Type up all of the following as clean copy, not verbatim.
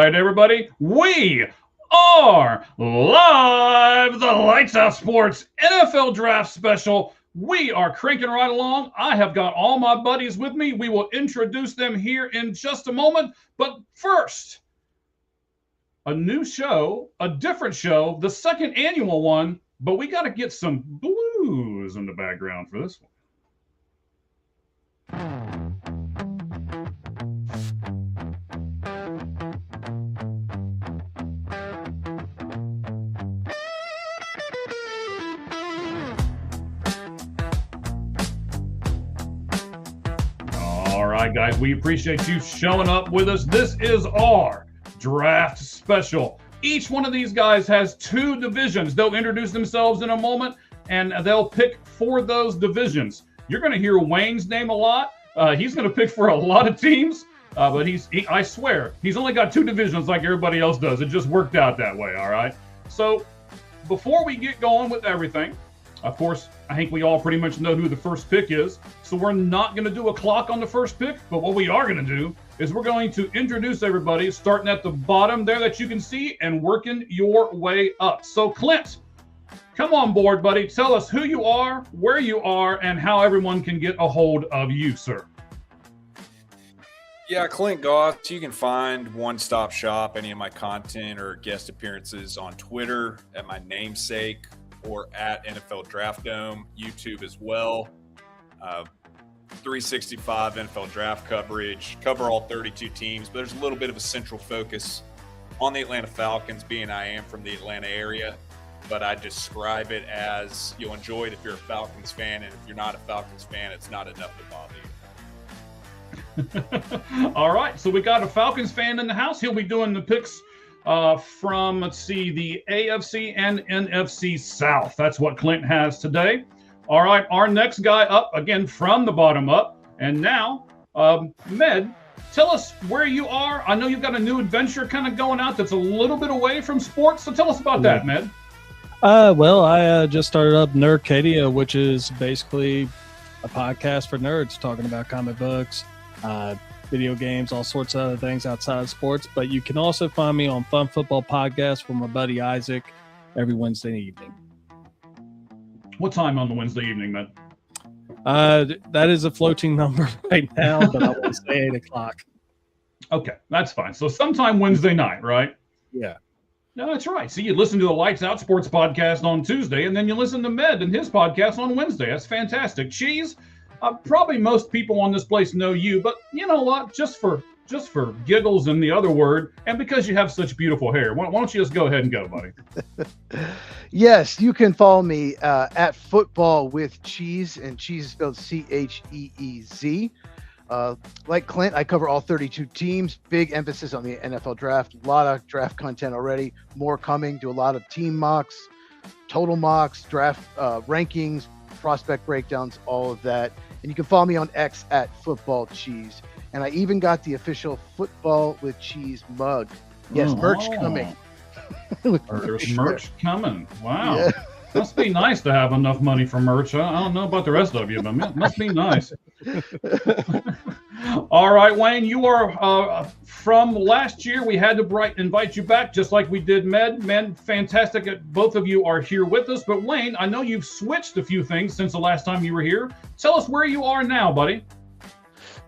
right, everybody, we are live. The Lights Out Sports NFL Draft Special. We are cranking right along. I have got all my buddies with me. We will introduce them here in just a moment. But first, a new show, a different show, the second annual one. But we got to get some blues in the background for this one. All right, guys, we appreciate you showing up with us. This is our draft special. Each one of these guys has two divisions. They'll introduce themselves in a moment, and they'll pick for those divisions. You're going to hear Wayne's name a lot. He's going to pick for a lot of teams, but I swear, he's only got two divisions like everybody else does. It just worked out that way, all right? So before we get going with everything, of course, I think we all pretty much know who the first pick is. So we're not going to do a clock on the first pick, but what we are going to do is we're going to introduce everybody, starting at the bottom there that you can see and working your way up. So Clint, come on board, buddy. Tell us who you are, where you are, and how everyone can get a hold of you, sir. Yeah, Clint Goss. You can find One Stop Shop, any of my content or guest appearances on Twitter at my namesake or at NFL Draft Dome, YouTube as well. 365 NFL draft coverage, cover all 32 teams, but there's a little bit of a central focus on the Atlanta Falcons, being I am from the Atlanta area, but I describe it as you'll enjoy it if you're a Falcons fan, and if you're not a Falcons fan, it's not enough to bother you. All right, so we got a Falcons fan in the house. He'll be doing the picks from, let's see, the AFC and NFC South. That's what Clint has today. All right, our next guy up, again, from the bottom up. And now, Med, tell us where you are. I know you've got a new adventure kind of going out that's a little bit away from sports. So tell us about that, Med. Well, I just started up Nerdcadia, which is basically a podcast for nerds talking about comic books, video games, all sorts of other things outside of sports. But you can also find me on Fun Football Podcast with my buddy Isaac every Wednesday evening. What time on the Wednesday evening, man? That is a floating number right now, but I will say 8 o'clock. Okay, that's fine. So sometime Wednesday night, right? Yeah. No, that's right. See, you listen to the Lights Out Sports podcast on Tuesday, and then you listen to Med and his podcast on Wednesday. That's fantastic. Cheese, probably most people on this place know you, but you know what? Just for giggles and the other word, and because you have such beautiful hair, why don't you just go ahead and go, buddy? Yes, you can follow me at Football with Cheese, and Cheese is spelled Cheez. Like Clint, I cover all 32 teams. Big emphasis on the NFL draft. A lot of draft content already. More coming. Do a lot of team mocks, total mocks, draft rankings, prospect breakdowns, all of that. And you can follow me on X at Football Cheese. And I even got the official Football with Cheese mug. Yes, merch coming. There's merch coming. Wow. Yeah. Must be nice to have enough money for merch. I don't know about the rest of you, but it must be nice. All right, Wayne, you are from last year. We had to invite you back just like we did Med. Man, fantastic that both of you are here with us. But Wayne, I know you've switched a few things since the last time you were here. Tell us where you are now, buddy.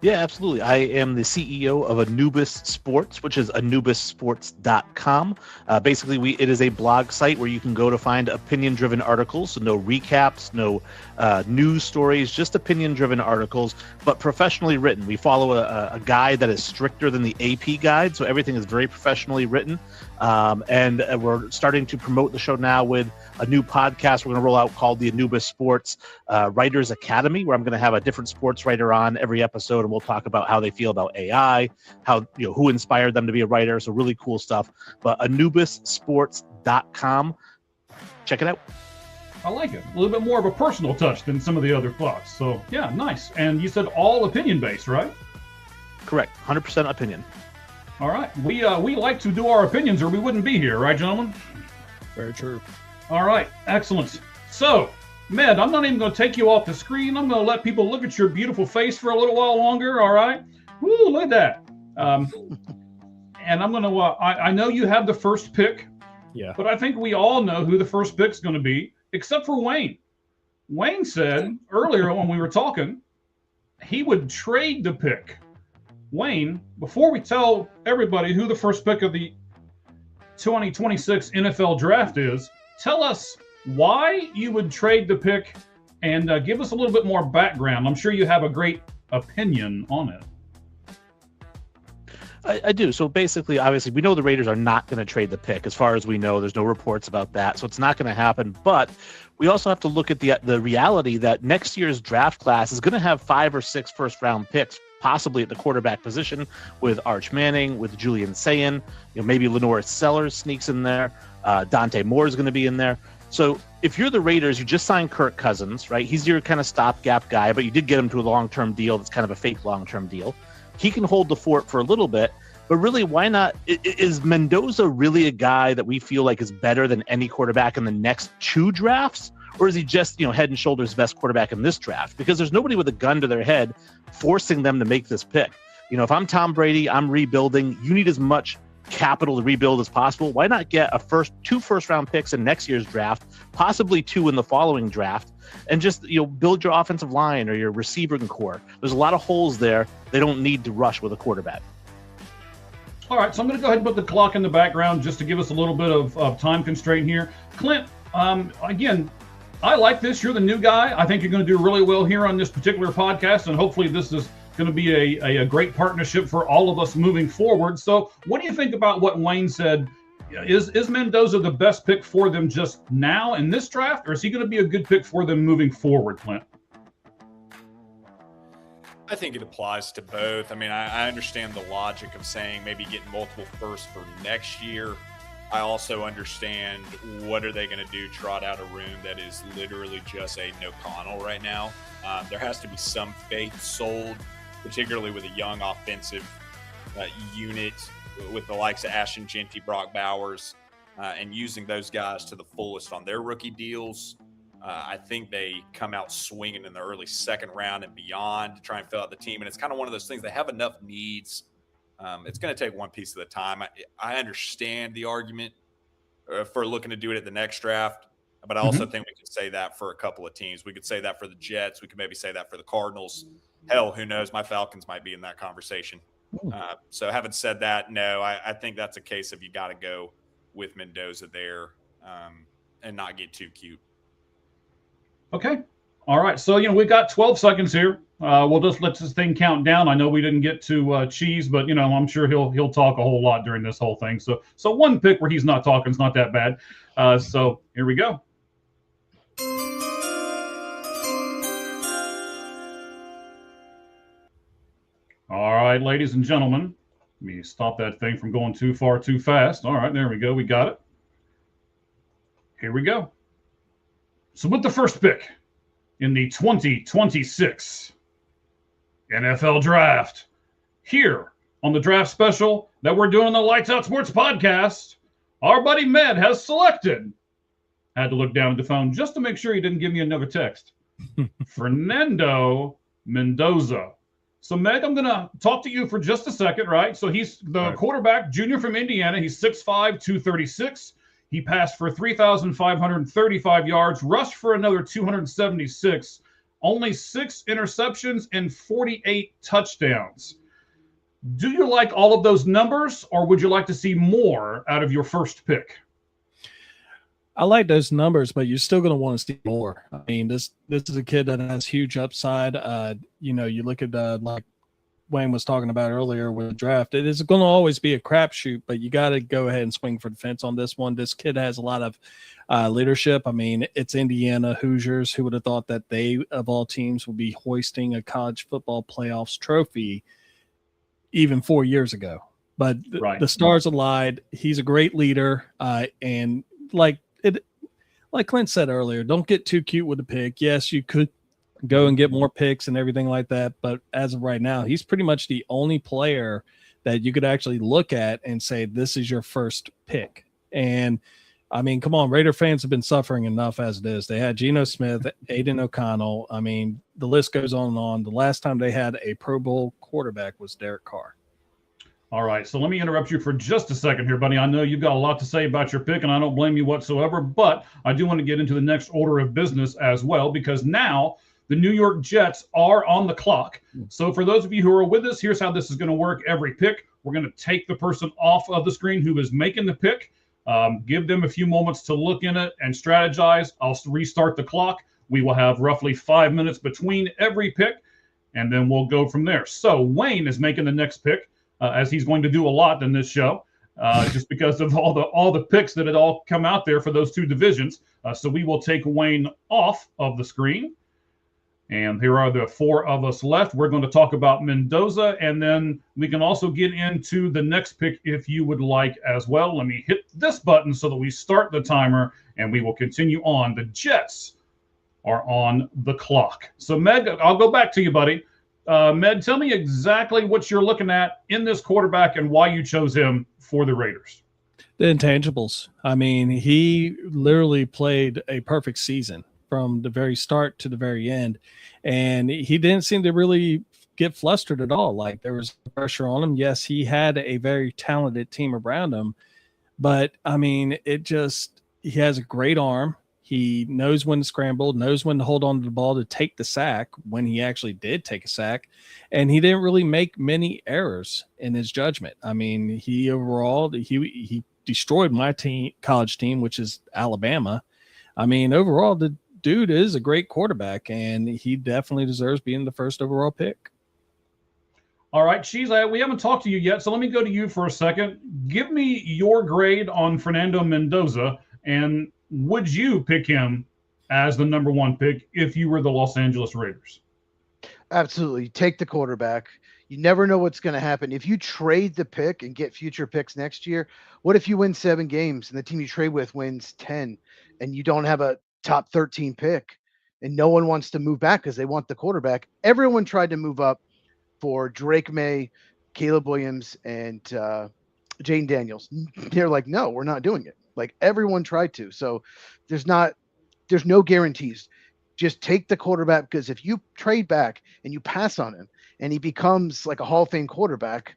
Yeah, absolutely. I am the CEO of Anubis Sports, which is anubissports.com. Basically, it is a blog site where you can go to find opinion-driven articles, so no recaps, no news stories, just opinion-driven articles, but professionally written. We follow a guide that is stricter than the AP guide, so everything is very professionally written. And we're starting to promote the show now with a new podcast we're going to roll out called the Anubis Sports Writers Academy, where I'm going to have a different sports writer on every episode, and we'll talk about how they feel about AI, how who inspired them to be a writer. So really cool stuff. But anubissports.com, check it out. I like it. A little bit more of a personal touch than some of the other thoughts. So yeah, nice. And you said all opinion based, right? Correct. 100% opinion. All right. We like to do our opinions or we wouldn't be here, right, gentlemen? Very true. All right. Excellent. So, Med, I'm not even going to take you off the screen. I'm going to let people look at your beautiful face for a little while longer. All right. Woo, look at that. and I'm going to, I know you have the first pick, Yeah. but I think we all know who the first pick's going to be, except for Wayne. Wayne said earlier when we were talking, he would trade the pick. Wayne, before we tell everybody who the first pick of the 2026 NFL draft is, tell us why you would trade the pick and give us a little bit more background. I'm sure you have a great opinion on it. I do. So basically, obviously, we know the Raiders are not going to trade the pick. As far as we know, there's no reports about that. So it's not going to happen. But we also have to look at the reality that next year's draft class is going to have 5 or 6 first-round picks, possibly at the quarterback position, with Arch Manning, with Julian Sayin, maybe Lenore Sellers sneaks in there. Dante Moore is going to be in there. So if you're the Raiders, you just signed Kirk Cousins, right? He's your kind of stopgap guy, but you did get him to a long-term deal that's kind of a fake long-term deal. He can hold the fort for a little bit, but really, why not? Is Mendoza really a guy that we feel like is better than any quarterback in the next 2 drafts? Or is he just, head and shoulders best quarterback in this draft? Because there's nobody with a gun to their head forcing them to make this pick. If I'm Tom Brady, I'm rebuilding. You need as much capital to rebuild as possible. Why not get 2 first-round picks in next year's draft, possibly 2 in the following draft, and just build your offensive line or your receiving core? There's a lot of holes there. They don't need to rush with a quarterback. All right, so I'm going to go ahead and put the clock in the background just to give us a little bit of time constraint here. Clint, again, I like this. You're the new guy. I think you're going to do really well here on this particular podcast, and hopefully this is going to be a great partnership for all of us moving forward. So what do you think about what Wayne said? Is Mendoza the best pick for them just now in this draft, or is he going to be a good pick for them moving forward, Clint? I think it applies to both. I mean, I understand the logic of saying maybe getting multiple firsts for next year. I also understand what are they going to do, trot out a room that is literally just a no Connell right now. There has to be some faith sold, particularly with a young offensive unit with the likes of Ashton Genty, Brock Bowers, and using those guys to the fullest on their rookie deals. I think they come out swinging in the early second round and beyond to try and fill out the team. And it's kind of one of those things. They have enough needs. It's going to take one piece at a time. I understand the argument for looking to do it at the next draft, but I also think we could say that for a couple of teams. We could say that for the Jets. We could maybe say that for the Cardinals. Hell, who knows? My Falcons might be in that conversation. So having said that, no, I think that's a case of you got to go with Mendoza there and not get too cute. Okay. All right. So, we've got 12 seconds here. We'll just let this thing count down. I know we didn't get to Cheese, but, I'm sure he'll talk a whole lot during this whole thing. So one pick where he's not talking is not that bad. So here we go. All right, ladies and gentlemen, let me stop that thing from going too far too fast. All right, there we go. We got it. Here we go. So with the first pick in the 2026 NFL Draft, here on the draft special that we're doing on the Lights Out Sports podcast, our buddy Med has selected. I had to look down at the phone just to make sure he didn't give me another text. Fernando Mendoza. So, Meg, I'm going to talk to you for just a second, right? So he's the quarterback, junior from Indiana. He's 6'5", 236. He passed for 3,535 yards, rushed for another 276, only 6 interceptions and 48 touchdowns. Do you like all of those numbers, or would you like to see more out of your first pick? I like those numbers, but you're still going to want to see more. I mean, this is a kid that has huge upside. You look at like Wayne was talking about earlier with the draft. It is going to always be a crapshoot, but you got to go ahead and swing for the fence on this one. This kid has a lot of leadership. I mean, it's Indiana Hoosiers. Who would have thought that they, of all teams, would be hoisting a college football playoffs trophy even 4 years ago? But the stars aligned. He's a great leader, and like Clint said earlier, don't get too cute with the pick. Yes, you could go and get more picks and everything like that, but as of right now, he's pretty much the only player that you could actually look at and say, this is your first pick. And I mean, come on, Raider fans have been suffering enough as it is. They had Geno Smith, Aiden O'Connell. I mean, the list goes on and on. The last time they had a Pro Bowl quarterback was Derek Carr. All right, so let me interrupt you for just a second here, buddy. I know you've got a lot to say about your pick, and I don't blame you whatsoever, but I do want to get into the next order of business as well, because now the New York Jets are on the clock. So for those of you who are with us, here's how this is going to work every pick. We're going to take the person off of the screen who is making the pick, give them a few moments to look in it and strategize. I'll restart the clock. We will have roughly 5 minutes between every pick, and then we'll go from there. So Wayne is making the next pick. As he's going to do a lot in this show, just because of all the picks that had all come out there for those two divisions. So we will take Wayne off of the screen. And here are the four of us left. We're going to talk about Mendoza, and then we can also get into the next pick if you would like as well. Let me hit this button so that we start the timer, and we will continue on. The Jets are on the clock. So, Med, I'll go back to you, buddy. Med, tell me exactly what you're looking at in this quarterback and why you chose him for the Raiders. The intangibles. I mean, he literally played a perfect season from the very start to the very end, and he didn't seem to really get flustered at all. Like, there was pressure on him. Yes, he had a very talented team around him, but I mean, he has a great arm. He knows when to scramble, knows when to hold on to the ball to take the sack when he actually did take a sack. And he didn't really make many errors in his judgment. I mean, he destroyed my college team, which is Alabama. I mean, overall, the dude is a great quarterback, and he definitely deserves being the first overall pick. All right, Cheese, we haven't talked to you yet, so let me go to you for a second. Give me your grade on Fernando Mendoza, and would you pick him as the number one pick if you were the Los Angeles Raiders? Absolutely. Take the quarterback. You never know what's going to happen. If you trade the pick and get future picks next year, what if you win 7 games and the team you trade with wins 10 and you don't have a top 13 pick and no one wants to move back because they want the quarterback? Everyone tried to move up for Drake May, Caleb Williams, and Jane Daniels. They're like, no, we're not doing it. Like, everyone tried to. So there's no guarantees. Just take the quarterback, because if you trade back and you pass on him and he becomes like a Hall of Fame quarterback,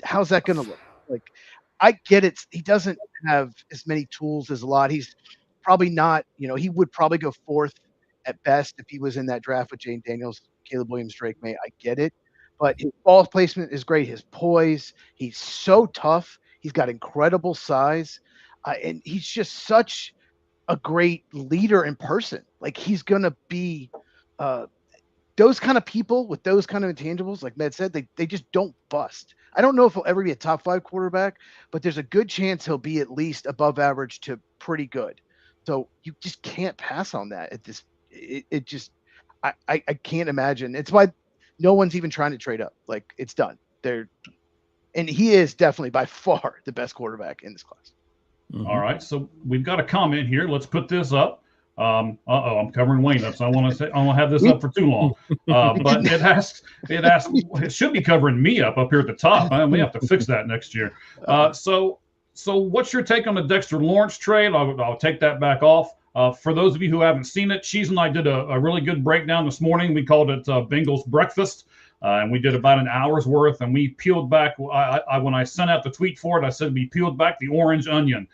how's that going to look? Like, I get it. He doesn't have as many tools as a lot. He's probably not, he would probably go 4th at best if he was in that draft with Jane Daniels, Caleb Williams, Drake May. I get it. But his ball placement is great. His poise, he's so tough. He's got incredible size. And he's just such a great leader in person. Like, he's going to be those kind of people with those kind of intangibles, like Med said, they just don't bust. I don't know if he'll ever be a top 5 quarterback, but there's a good chance he'll be at least above average to pretty good. So you just can't pass on that at this. It just, I can't imagine. It's why no one's even trying to trade up. Like, it's done. And he is definitely by far the best quarterback in this class. Mm-hmm. All right, so we've got a comment here. Let's put this up. I'm covering Wayne up, so I want to have this up for too long. But it should be covering me up here at the top. We have to fix that next year. So what's your take on the Dexter Lawrence trade? I'll take that back off. For those of you who haven't seen it, Cheese and I did a really good breakdown this morning. We called it Bengals Breakfast. And we did about an hour's worth, and we peeled back. When I sent out the tweet for it, I said we peeled back the orange onion.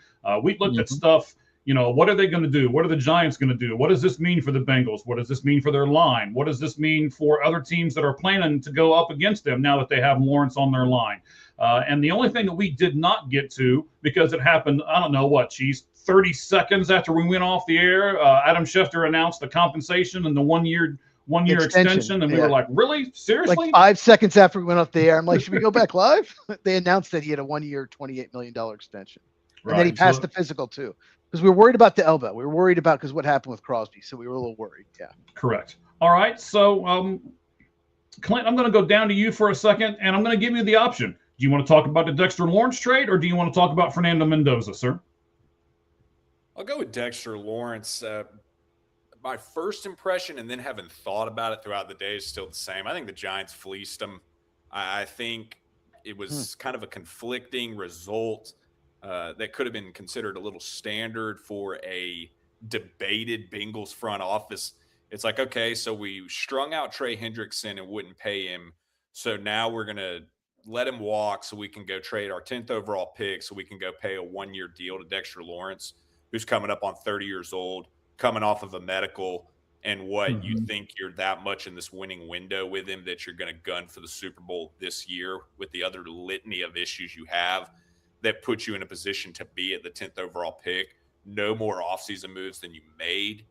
We looked at stuff. What are they going to do? What are the Giants going to do? What does this mean for the Bengals? What does this mean for their line? What does this mean for other teams that are planning to go up against them now that they have Lawrence on their line? And the only thing that we did not get to, because it happened, I don't know what, Cheese, 30 seconds after we went off the air, Adam Schefter announced the compensation and the one-year extension, and we were like, really? Seriously? Like 5 seconds after we went off the air, I'm like, should we go back live? They announced that he had a 1-year, $28 million extension. Right. And then he passed the physical too, because we were worried about the elbow. We were worried about because what happened with Crosby, so we were a little worried. Yeah. Correct. All right. So, Clint, I'm going to go down to you for a second, and I'm going to give you the option. Do you want to talk about the Dexter Lawrence trade, or do you want to talk about Fernando Mendoza, sir? I'll go with Dexter Lawrence. My first impression, and then having thought about it throughout the day, is still the same. I think the Giants fleeced them. I think it was kind of a conflicting result that could have been considered a little standard for a debated Bengals front office. It's like, okay, so we strung out Trey Hendrickson and wouldn't pay him. So now we're going to let him walk so we can go trade our 10th overall pick so we can go pay a 1-year deal to Dexter Lawrence, who's coming up on 30 years old, coming off of a medical, and what you think you're that much in this winning window with him that you're going to gun for the Super Bowl this year with the other litany of issues you have that puts you in a position to be at the 10th overall pick. No more offseason moves than you made.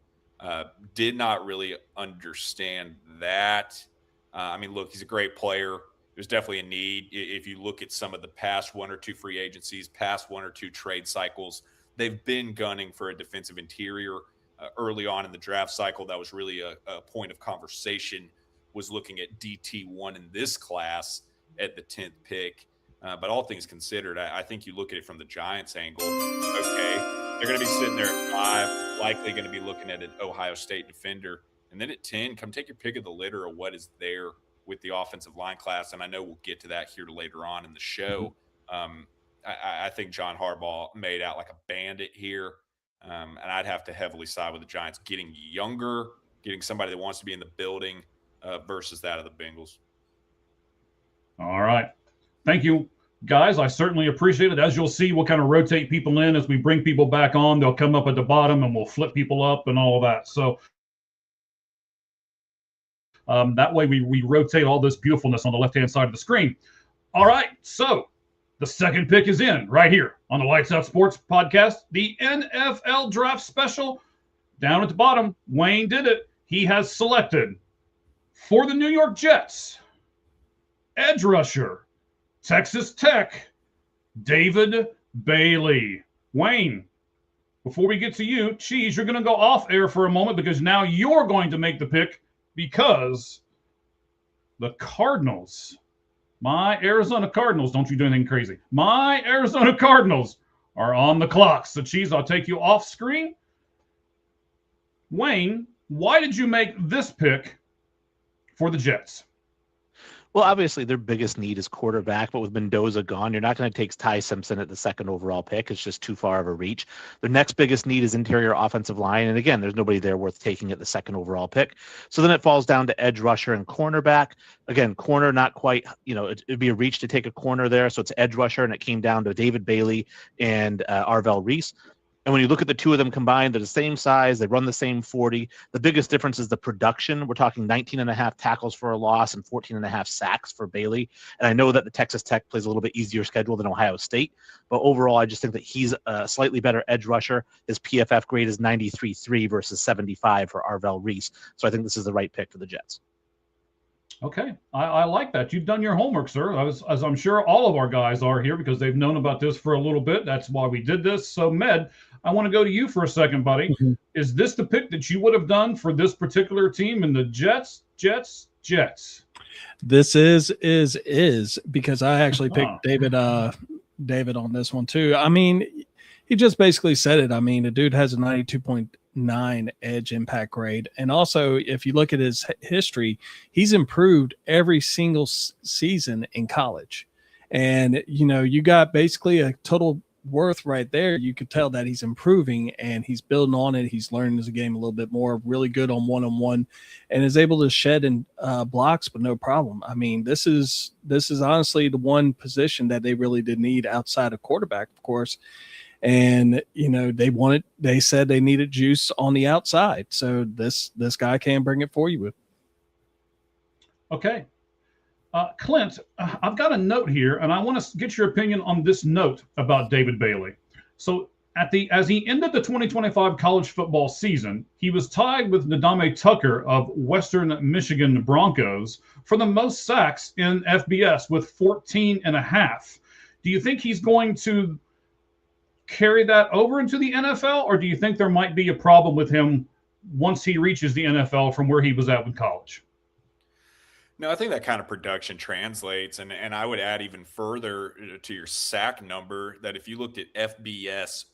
Did not really understand that. I mean, look, he's a great player. There's definitely a need. If you look at some of the past 1 or 2 free agencies, past 1 or 2 trade cycles, they've been gunning for a defensive interior. Early on in the draft cycle, that was really a point of conversation, was looking at DT1 in this class at the 10th pick. But all things considered, I think you look at it from the Giants angle. Okay, they're going to be sitting there at 5, likely going to be looking at an Ohio State defender. And then at 10, come take your pick of the litter of what is there with the offensive line class. And I know we'll get to that here later on in the show. I think John Harbaugh made out like a bandit here. And I'd have to heavily side with the Giants getting younger, getting somebody that wants to be in the building versus that of the Bengals. All right. Thank you, guys. I certainly appreciate it. As you'll see, we'll kind of rotate people in as we bring people back on. They'll come up at the bottom and we'll flip people up and all of that. So that way we rotate all this beautifulness on the left-hand side of the screen. All right. So the second pick is in right here on the Lights Out Sports podcast, the NFL Draft Special. Down at the bottom, Wayne did it. He has selected for the New York Jets, edge rusher, Texas Tech, David Bailey. Wayne, before we get to you, Cheese, you're going to go off air for a moment because now you're going to make the pick because the Cardinals, my Arizona Cardinals, don't you do anything crazy. My Arizona Cardinals are on the clock. So, Cheese, I'll take you off screen. Wayne, why did you make this pick for the Jets? Well, obviously their biggest need is quarterback, but with Mendoza gone, you're not going to take Ty Simpson at the 2nd overall pick. It's just too far of a reach. Their next biggest need is interior offensive line. And again, there's nobody there worth taking at the 2nd overall pick. So then it falls down to edge rusher and cornerback. Again, corner, not quite, it'd be a reach to take a corner there. So it's edge rusher, and it came down to David Bailey and Arvell Reese. And when you look at the two of them combined, they're the same size. They run the same 40. The biggest difference is the production. We're talking 19.5 tackles for a loss and 14.5 sacks for Bailey. And I know that the Texas Tech plays a little bit easier schedule than Ohio State. But overall, I just think that he's a slightly better edge rusher. His PFF grade is 93.3 versus 75 for Arvell Reese. So I think this is the right pick for the Jets. Okay, I like that. You've done your homework, sir, as I'm sure all of our guys are here because they've known about this for a little bit. That's why we did this. So, Med, I want to go to you for a second, buddy. Is this the pick that you would have done for this particular team in the Jets? This is because I actually picked David on this one too. I mean, he just basically said it. I mean, the dude has a 92.9 edge impact grade. And also, if you look at his history, he's improved every single season in college. And, you got basically a total worth right there. You could tell that he's improving and he's building on it. He's learning the game a little bit more, really good on one-on-one, and is able to shed in blocks with no problem. I mean, this is honestly the one position that they really did need outside of quarterback, of course. And, they said they needed juice on the outside. So this guy can bring it for you. Okay. Clint, I've got a note here, and I want to get your opinion on this note about David Bailey. So as he ended the 2025 college football season, he was tied with Nadame Tucker of Western Michigan Broncos for the most sacks in FBS with 14.5. Do you think he's going to carry that over into the NFL, or do you think there might be a problem with him once he reaches the NFL from where he was at with college? No, I think that kind of production translates. And I would add even further to your sack number that if you looked at FBS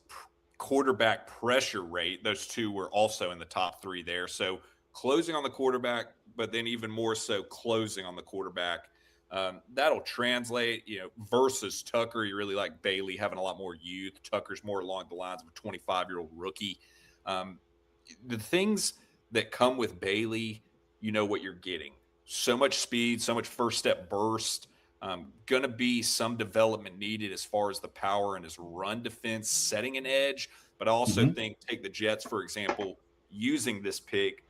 quarterback pressure rate, those two were also in the top 3 there. So closing on the quarterback, but then even more so closing on the quarterback. That'll translate, versus Tucker. You really like Bailey having a lot more youth. Tucker's more along the lines of a 25-year-old rookie. The things that come with Bailey, you know what you're getting. So much speed, so much first step burst, Going to be some development needed as far as the power and his run defense, setting an edge. But I also think, take the Jets, for example, using this pick,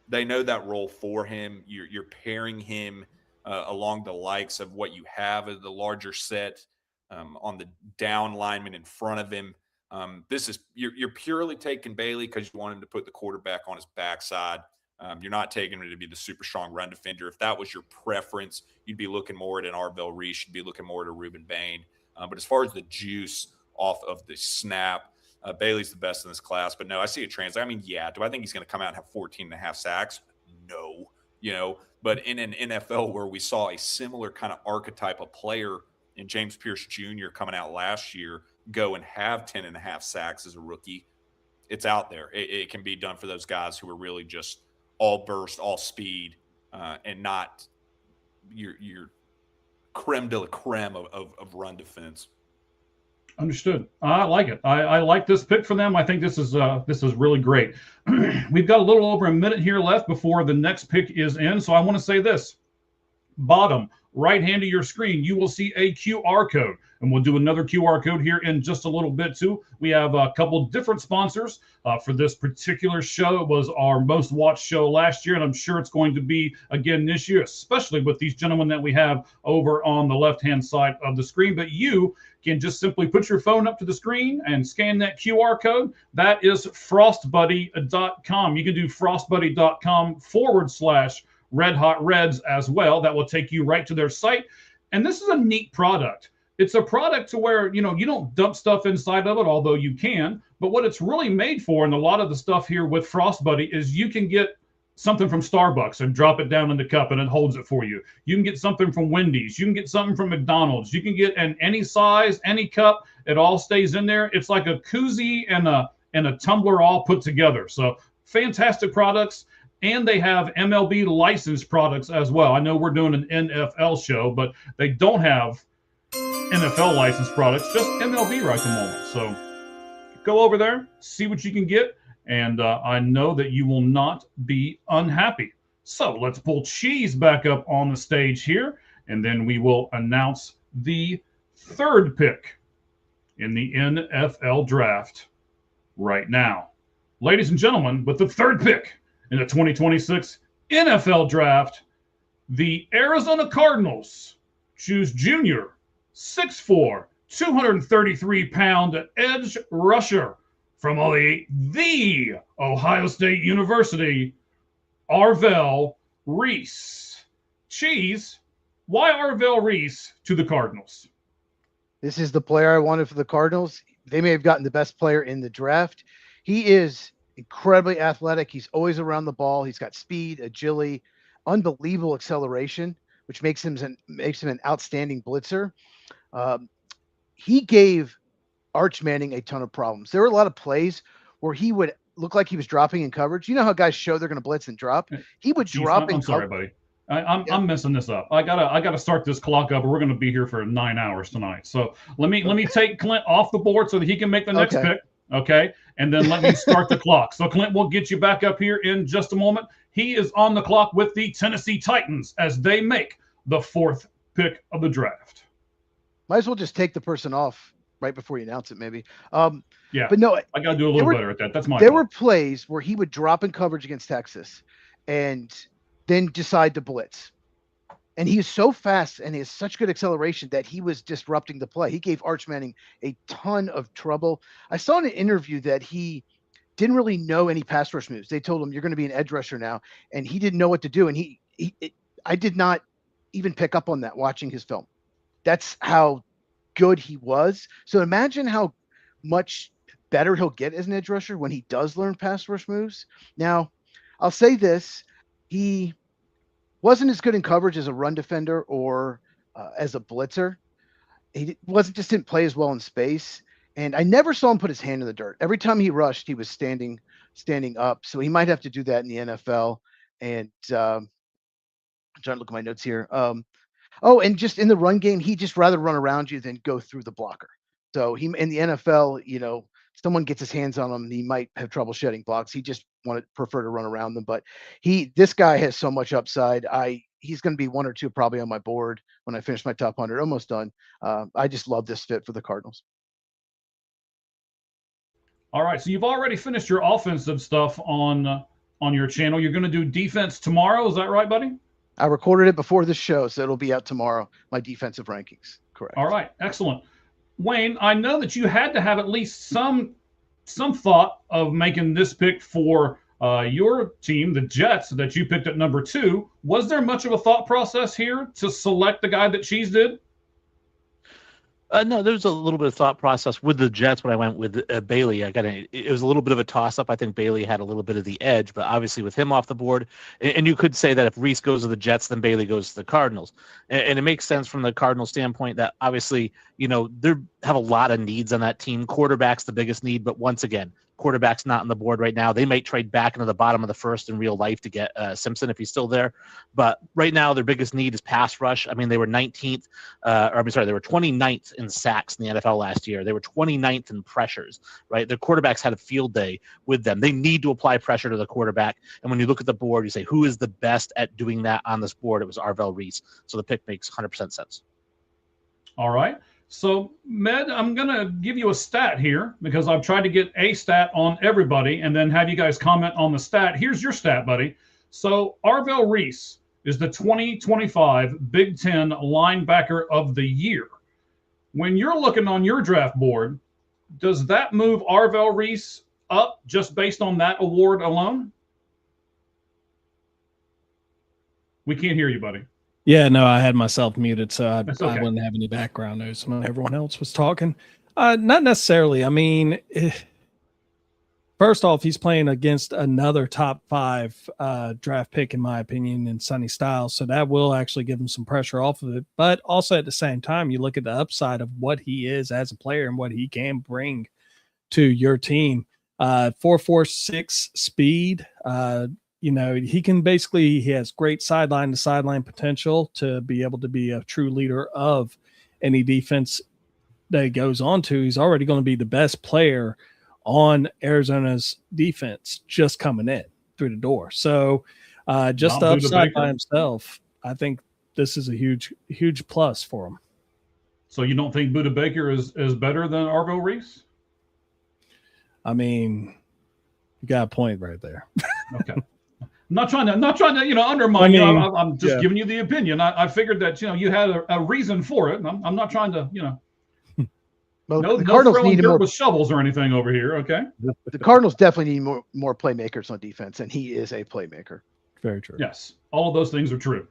they know that role for him. You're pairing him along the likes of what you have as the larger set on the down lineman in front of him. This is you're purely taking Bailey because you want him to put the quarterback on his backside. You're not taking him to be the super strong run defender. If that was your preference, you'd be looking more at an Arvell Reese. You'd be looking more at a Reuben Bain. But as far as the juice off of the snap, Bailey's the best in this class. But no, I see a translate. I mean, yeah. Do I think he's going to come out and have 14 and a half sacks? No. But in an NFL where we saw a similar kind of archetype of player in James Pierce Jr. coming out last year go and have 10 and a half sacks as a rookie, it's out there. It can be done for those guys who are really just all burst, all speed, and not your creme de la creme of run defense. Understood. I like it. I like this pick for them. I think this is really great. We've got a little over a minute here left before the next pick is in. So I want to say this. Bottom right hand of your screen, you will see a QR code. And we'll do another QR code here in just a little bit too. We have a couple different sponsors for this particular show. It was our most watched show last year, and I'm sure it's going to be again this year, especially with these gentlemen that we have over on the left-hand side of the screen. But you can just simply put your phone up to the screen and scan that QR code. That is frostbuddy.com. You can do frostbuddy.com/Red Hot Reds as well. That will take you right to their site. And this is a neat product. It's a product to where, you don't dump stuff inside of it, although you can. But what it's really made for, and a lot of the stuff here with Frostbuddy, is you can get something from Starbucks and drop it down in the cup and it holds it for you. You can get something from Wendy's. You can get something from McDonald's. You can get in any size, any cup. It all stays in there. It's like a koozie and a tumbler all put together. So fantastic products. And they have MLB licensed products as well. I know we're doing an NFL show, but they don't have NFL licensed products, just MLB right at the moment. So go over there, see what you can get, and I know that you will not be unhappy. So let's pull Cheese back up on the stage here, and then we will announce the third pick in the NFL draft right now. Ladies and gentlemen, with the third pick in the 2026 NFL draft, the Arizona Cardinals choose junior, 6'4", 233-pound edge rusher from the Ohio State University, Arvell Reese. Cheese, why Arvell Reese to the Cardinals? This is the player I wanted for the Cardinals. They may have gotten the best player in the draft. He is incredibly athletic. He's always around the ball. He's got speed, agility, unbelievable acceleration, which makes him an outstanding blitzer. He gave Arch Manning a ton of problems. There were a lot of plays where he would look like he was dropping in coverage. You know how guys show they're going to blitz and drop? He would drop in I'm sorry, buddy. I'm messing this up. I gotta start this clock up, or we're gonna be here for 9 hours tonight. So let me take Clint off the board so that he can make the next pick. Okay. And then let me start the clock. So Clint will get you back up here in just a moment. He is on the clock with the Tennessee Titans as they make the fourth pick of the draft. Might as well just take the person off right before you announce it, maybe. Yeah. But no, I got to do a little better at that. That's my There were plays where he would drop in coverage against Texas and then decide to blitz. And he is so fast and he has such good acceleration that he was disrupting the play. He gave Arch Manning a ton of trouble. I saw in an interview that he didn't really know any pass rush moves. They told him, you're going to be an edge rusher now. And he didn't know what to do. And I did not even pick up on that watching his film. That's how good he was. So imagine how much better he'll get as an edge rusher when he does learn pass rush moves. Now, I'll say this. He wasn't as good in coverage as a run defender or as a blitzer. He didn't play as well in space. And I never saw him put his hand in the dirt. Every time he rushed, he was standing up. So he might have to do that in the NFL. And I'm trying to look at my notes here. And just in the run game, he just rather run around you than go through the blocker. So he in the NFL, someone gets his hands on him, he might have trouble shedding blocks. He just want to prefer to run around them. But this guy has so much upside. He's going to be 1 or 2 probably on my board when I finish my top 100. Almost done. I just love this fit for the Cardinals. All right, so you've already finished your offensive stuff on your channel. You're going to do defense tomorrow. Is that right, buddy? I recorded it before the show, so it'll be out tomorrow. My defensive rankings. Correct. All right, excellent. Wayne, I know that you had to have at least some thought of making this pick for your team, the Jets, that you picked at number 2. Was there much of a thought process here to select the guy that Cheese did? No, there's a little bit of thought process with the Jets when I went with Bailey. It was a little bit of a toss-up. I think Bailey had a little bit of the edge, but obviously with him off the board, and you could say that if Reese goes to the Jets, then Bailey goes to the Cardinals. And it makes sense from the Cardinals standpoint that obviously, they have a lot of needs on that team. Quarterback's the biggest need, but once again, quarterback's not on the board right now. They might trade back into the bottom of the first in real life to get Simpson if he's still there. But right now, their biggest need is pass rush. I mean, they were 19th, they were 29th in sacks in the NFL last year. They were 29th in pressures, right? Their quarterbacks had a field day with them. They need to apply pressure to the quarterback. And when you look at the board, you say, who is the best at doing that on this board? It was Arvell Reese. So the pick makes 100% sense. All right. So, Med, I'm going to give you a stat here because I've tried to get a stat on everybody and then have you guys comment on the stat. Here's your stat, buddy. So, Arvell Reese is the 2025 Big Ten Linebacker of the Year. When you're looking on your draft board, does that move Arvell Reese up just based on that award alone? We can't hear you, buddy. Yeah, no, I had myself muted, so I okay. wouldn't have any background noise when everyone else was talking. Not necessarily. I mean, first off, he's playing against another top 5 draft pick, in my opinion, in Sonny Styles, so that will actually give him some pressure off of it. But also at the same time, you look at the upside of what he is as a player and what he can bring to your team. 4.46 speed. He has great sideline to sideline potential to be able to be a true leader of any defense that he goes on to. He's already going to be the best player on Arizona's defense just coming in through the door. So just the upside by himself, I think this is a huge, huge plus for him. So you don't think Budda Baker is better than Arvell Reese? I mean, you got a point right there. Okay. I'm not trying to, undermine you. I'm just giving you the opinion. I figured that, you had a reason for it. And I'm not trying to, Well, no the Cardinals need more with shovels or anything over here. Okay. The Cardinals definitely need more playmakers on defense, and he is a playmaker. Very true. Yes, all of those things are true.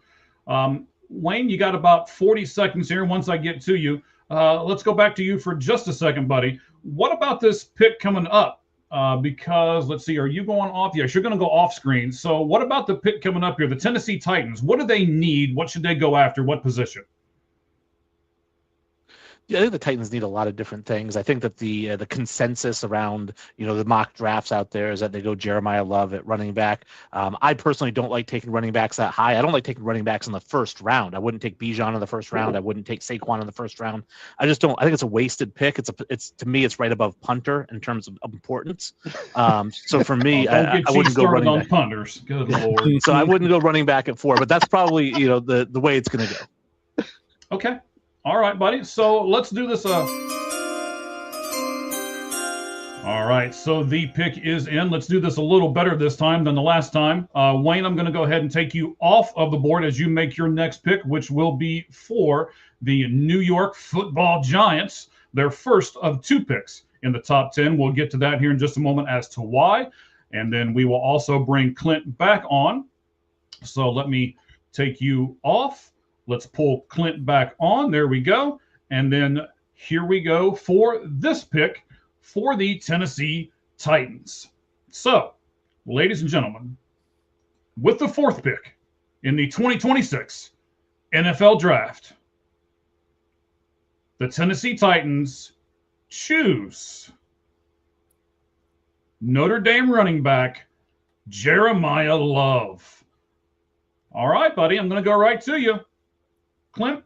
Wayne, you got about 40 seconds here. Once I get to you, let's go back to you for just a second, buddy. What about this pick coming up? Because let's see, are you going off? Yes, you're going to go off screen. So what about the pick coming up here? The Tennessee Titans. What do they need? What should they go after? What position? Yeah, I think the Titans need a lot of different things. I think that the consensus around the mock drafts out there is that they go Jeremiah Love at running back. I personally don't like taking running backs that high. I don't like taking running backs in the first round. I wouldn't take Bijan in the first round. I wouldn't take Saquon in the first round. I just don't. I think it's a wasted pick. It's to me, it's right above punter in terms of importance. So for me, I wouldn't go running on back. Punters. Good Lord. So I wouldn't go running back at 4. But that's probably the way it's going to go. Okay. All right, buddy. So let's do this. All right. So the pick is in. Let's do this a little better this time than the last time. Wayne, I'm going to go ahead and take you off of the board as you make your next pick, which will be for the New York Football Giants, their first of 2 picks in the top 10. We'll get to that here in just a moment as to why. And then we will also bring Clint back on. So let me take you off. Let's pull Clint back on. There we go. And then here we go for this pick for the Tennessee Titans. So, ladies and gentlemen, with the 4th pick in the 2026 NFL Draft, the Tennessee Titans choose Notre Dame running back Jeremiah Love. All right, buddy, I'm going to go right to you. Clint,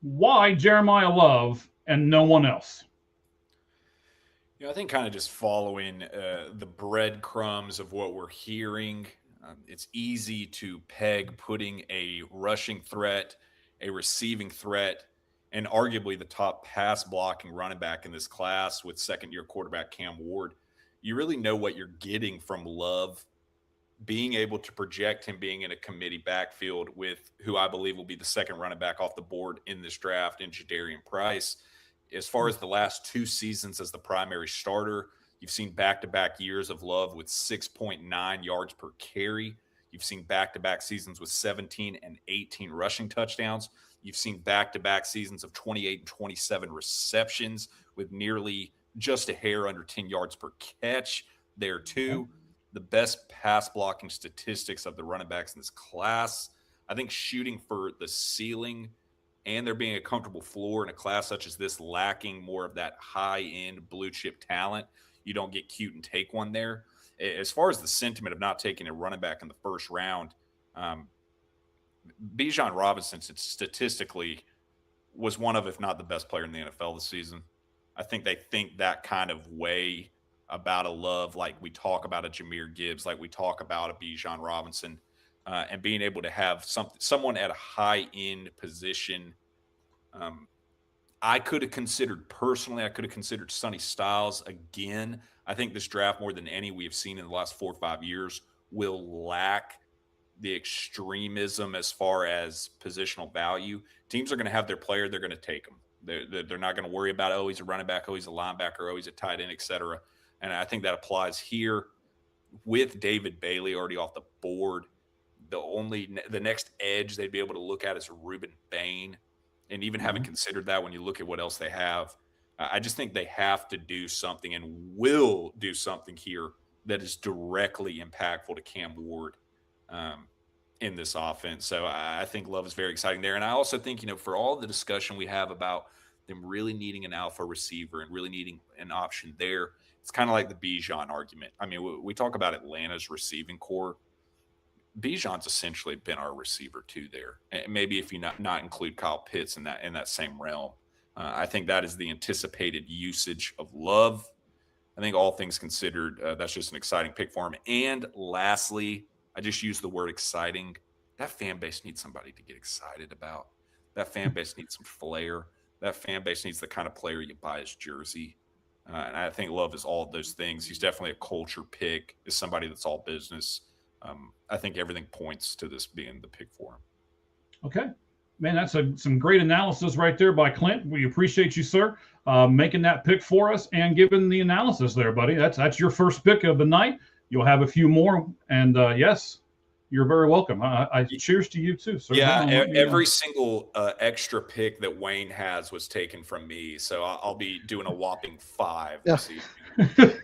why Jeremiah Love and no one else? I think kind of just following the breadcrumbs of what we're hearing, it's easy to peg putting a rushing threat, a receiving threat, and arguably the top pass blocking running back in this class with second year quarterback Cam Ward. You really know what you're getting from Love, being able to project him being in a committee backfield with who I believe will be the second running back off the board in this draft in Jadarian Price. As far as the last 2 seasons as the primary starter, you've seen back-to-back years of Love with 6.9 yards per carry. You've seen back-to-back seasons with 17 and 18 rushing touchdowns. You've seen back-to-back seasons of 28 and 27 receptions with nearly just a hair under 10 yards per catch there too. The best pass blocking statistics of the running backs in this class. I think shooting for the ceiling and there being a comfortable floor in a class such as this, lacking more of that high-end blue chip talent, you don't get cute and take one there. As far as the sentiment of not taking a running back in the first round, Bijan Robinson statistically was one of, if not the best player in the NFL this season. I think they think that kind of way about a Love, like we talk about a Jahmyr Gibbs, like we talk about a Bijan Robinson, and being able to have someone at a high-end position. I could have considered Sonny Styles again. I think this draft, more than any we have seen in the last 4 or 5 years, will lack the extremism as far as positional value. Teams are going to have their player. They're going to take them. They're not going to worry about, oh, he's a running back, oh, he's a linebacker, oh, he's a tight end, et cetera. And I think that applies here with David Bailey already off the board. The next edge they'd be able to look at is Reuben Bain. And even haven't considered that when you look at what else they have. I just think they have to do something and will do something here that is directly impactful to Cam Ward in this offense. So I think Love is very exciting there. And I also think, for all the discussion we have about them really needing an alpha receiver and really needing an option there, it's kind of like the Bijan argument. I mean, we talk about Atlanta's receiving core. Bijan's essentially been our receiver too there. And maybe if you not include Kyle Pitts in that same realm, I think that is the anticipated usage of Love. I think all things considered, that's just an exciting pick for him. And lastly, I just use the word exciting. That fan base needs somebody to get excited about. That fan base needs some flair. That fan base needs the kind of player you buy his jersey. And I think Love is all of those things. He's definitely a culture pick. Is somebody that's all business. I think everything points to this being the pick for him. Okay. Man, that's some great analysis right there by Clint. We appreciate you, sir, making that pick for us and giving the analysis there, buddy. That's your first pick of the night. You'll have a few more. And yes, you're very welcome. I cheers to you too, sir. Yeah, every single extra pick that Wayne has was taken from me. So I'll be doing a whopping 5 this evening.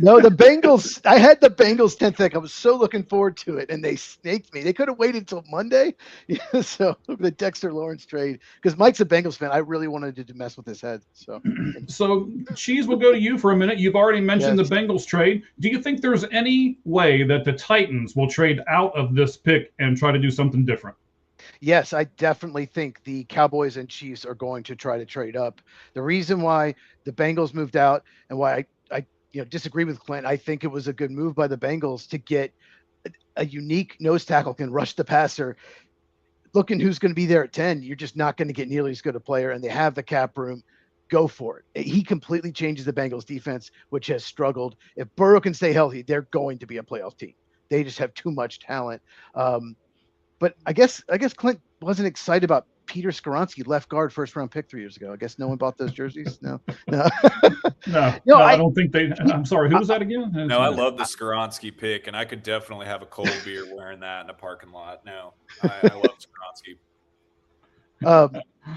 No, the Bengals. I had the Bengals 10th pick. I was so looking forward to it, and they snaked me. They could have waited until Monday. So the Dexter Lawrence trade, because Mike's a Bengals fan. I really wanted to mess with his head. So Cheese, will go to you for a minute. You've already mentioned the Bengals trade. Do you think there's any way that the Titans will trade out of this pick and try to do something different? Yes, I definitely think the Cowboys and Chiefs are going to try to trade up. The reason why the Bengals moved out and why I disagree with Clint, I think it was a good move by the Bengals to get a unique nose tackle can rush the passer. Looking who's going to be there at 10, you're just not going to get nearly as good a player, and they have the cap room. Go for it. He completely changes the Bengals defense, which has struggled. If Burrow can stay healthy, they're going to be a playoff team. They just have too much talent. But I guess Clint wasn't excited about Peter Skoronski, left guard, first round pick 3 years ago. I guess no one bought those jerseys. No, I don't think they. I'm sorry. Who was that again? No, I love the Skoronski pick, and I could definitely have a cold beer wearing that in a parking lot. No, I love Skoronski.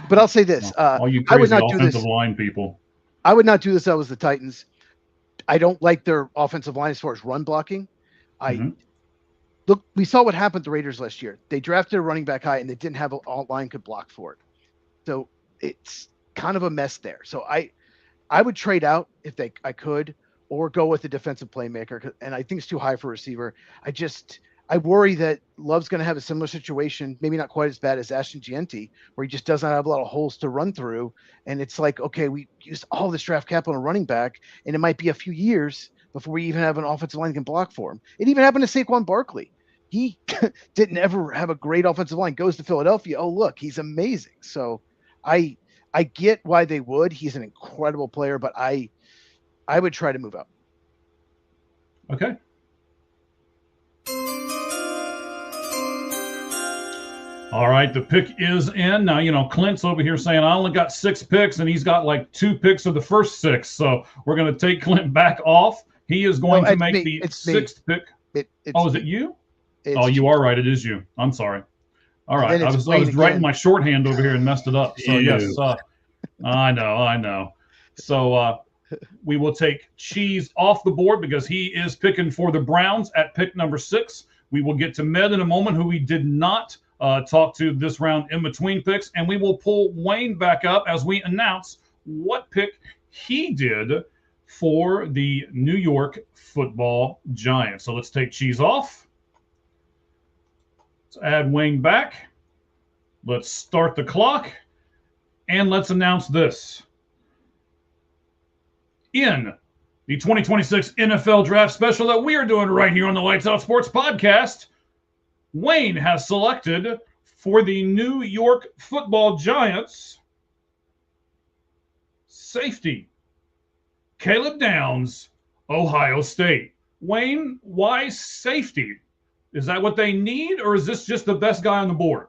But I'll say this: all you crazy offensive line people. I would not do this. I was the Titans. I don't like their offensive line as far as run blocking. Look, we saw what happened to the Raiders last year. They drafted a running back high, and they didn't have all line could block for it. So it's kind of a mess there. So I would trade out if I could, or go with a defensive playmaker. And I think it's too high for a receiver. I worry that Love's going to have a similar situation, maybe not quite as bad as Ashton Gianti, where he just does not have a lot of holes to run through. And it's like, okay, we used all this draft capital on a running back, and it might be a few years before we even have an offensive line that can block for him. It even happened to Saquon Barkley. He didn't ever have a great offensive line, goes to Philadelphia. Oh, look, he's amazing. So I get why they would. He's an incredible player, but I would try to move up. Okay. All right, the pick is in. Now, Clint's over here saying, I only got 6 picks, and he's got like 2 picks of the first 6. So we're going to take Clint back off. He is going to make the 6th pick. Is it you? You are right. It is you. I'm sorry. All right. I was writing my shorthand over here and messed it up. So, yes. I know. So we will take Cheese off the board because he is picking for the Browns at pick number 6. We will get to Med in a moment, who we did not talk to this round in between picks, and we will pull Wayne back up as we announce what pick he did for the New York Football Giants. So let's take Cheese off. Let's add Wayne back. Let's start the clock, and let's announce this. In the 2026 NFL Draft Special that we are doing right here on the Lights Out Sports Podcast, Wayne has selected for the New York Football Giants safety Caleb Downs, Ohio State. Wayne, why safety? Is that what they need, or is this just the best guy on the board?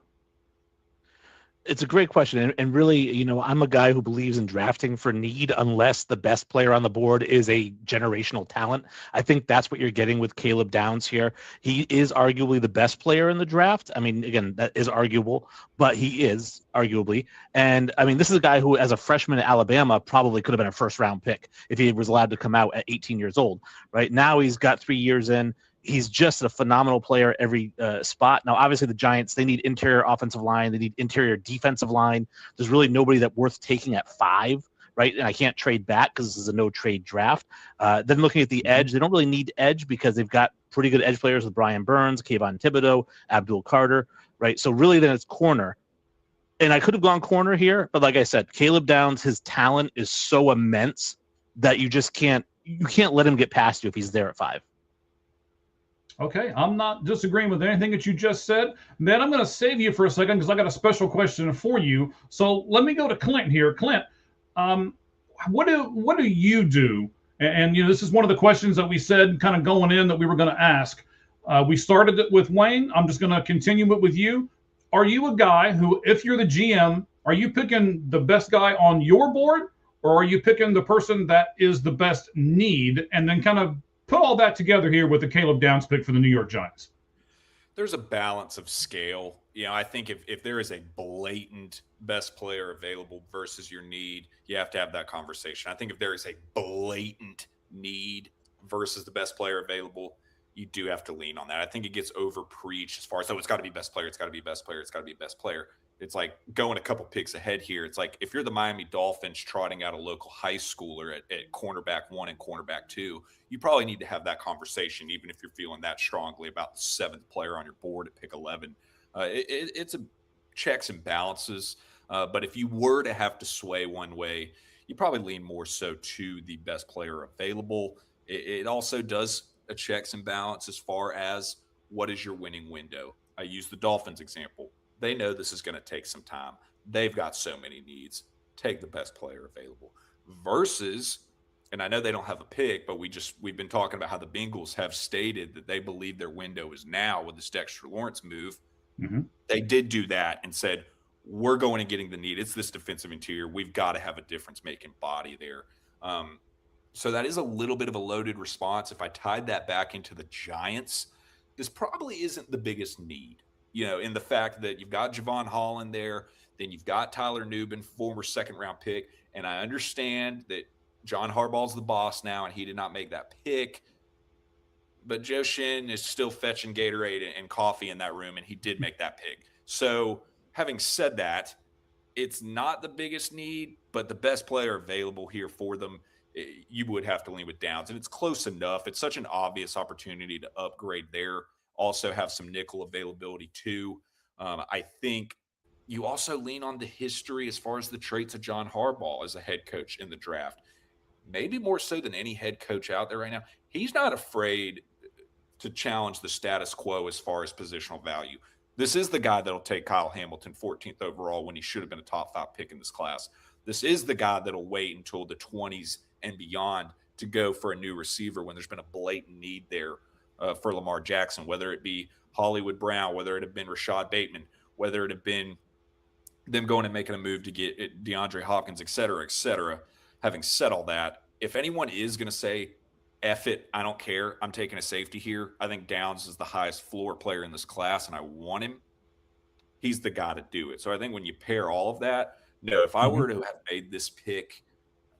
It's a great question. And really, I'm a guy who believes in drafting for need unless the best player on the board is a generational talent. I think that's what you're getting with Caleb Downs here. He is arguably the best player in the draft. I mean, again, that is arguable, but he is arguably. And I mean, this is a guy who, as a freshman at Alabama, probably could have been a first-round pick if he was allowed to come out at 18 years old. Right now, he's got 3 years in. He's just a phenomenal player every spot. Now, obviously, the Giants, they need interior offensive line. They need interior defensive line. There's really nobody that worth taking at 5, right? And I can't trade back because this is a no-trade draft. Then looking at the edge, they don't really need edge because they've got pretty good edge players with Brian Burns, Kayvon Thibodeau, Abdul Carter, right? So really then it's corner. And I could have gone corner here, but like I said, Caleb Downs, his talent is so immense that you just can't let him get past you if he's there at 5. Okay, I'm not disagreeing with anything that you just said. Then I'm going to save you for a second because I got a special question for you. So let me go to Clint here. Clint, what do you do? And this is one of the questions that we said kind of going in that we were going to ask. We started it with Wayne. I'm just going to continue it with you. Are you a guy who, if you're the GM, are you picking the best guy on your board, or are you picking the person that is the best need, and then kind of put all that together here with the Caleb Downs pick for the New York Giants? There's a balance of scale. I think if there is a blatant best player available versus your need, you have to have that conversation. I think if there is a blatant need versus the best player available, you do have to lean on that. I think it gets over preached as far as, it's got to be best player. It's got to be best player. It's got to be best player. It's like going a couple picks ahead here. It's like if you're the Miami Dolphins trotting out a local high schooler at cornerback 1 and cornerback 2, you probably need to have that conversation, even if you're feeling that strongly about the 7th player on your board at pick 11. It's a checks and balances. But if you were to have to sway one way, you probably lean more so to the best player available. It also does a checks and balance as far as what is your winning window. I use the Dolphins example. They know this is going to take some time. They've got so many needs. Take the best player available. Versus, and I know they don't have a pick, but we've been talking about how the Bengals have stated that they believe their window is now with this Dexter Lawrence move. Mm-hmm. They did do that and said, we're going and getting the need. It's this defensive interior. We've got to have a difference-making body there. So that is a little bit of a loaded response. If I tied that back into the Giants, this probably isn't the biggest need. In the fact that you've got Javon Holland there, then you've got Tyler Nubin, former 2nd-round pick, and I understand that John Harbaugh's the boss now, and he did not make that pick, but Joe Shin is still fetching Gatorade and coffee in that room, and he did make that pick. So having said that, it's not the biggest need, but the best player available here for them, you would have to lean with Downs, and it's close enough. It's such an obvious opportunity to upgrade there. also have some nickel availability too. I think you also lean on the history as far as the traits of John Harbaugh as a head coach in the draft. Maybe more so than any head coach out there right now. He's not afraid to challenge the status quo as far as positional value. This is the guy that'll take Kyle Hamilton 14th overall when he should have been a top 5 pick in this class. This is the guy that'll wait until the 20s and beyond to go for a new receiver when there's been a blatant need there for Lamar Jackson, whether it be Hollywood Brown, whether it have been Rashad Bateman, whether it have been them going and making a move to get DeAndre Hopkins, et cetera, et cetera. Having said all that, if anyone is going to say, F it, I don't care, I'm taking a safety here, I think Downs is the highest floor player in this class, and I want him. He's the guy to do it. So I think when you pair all of that, no, if I were to have made this pick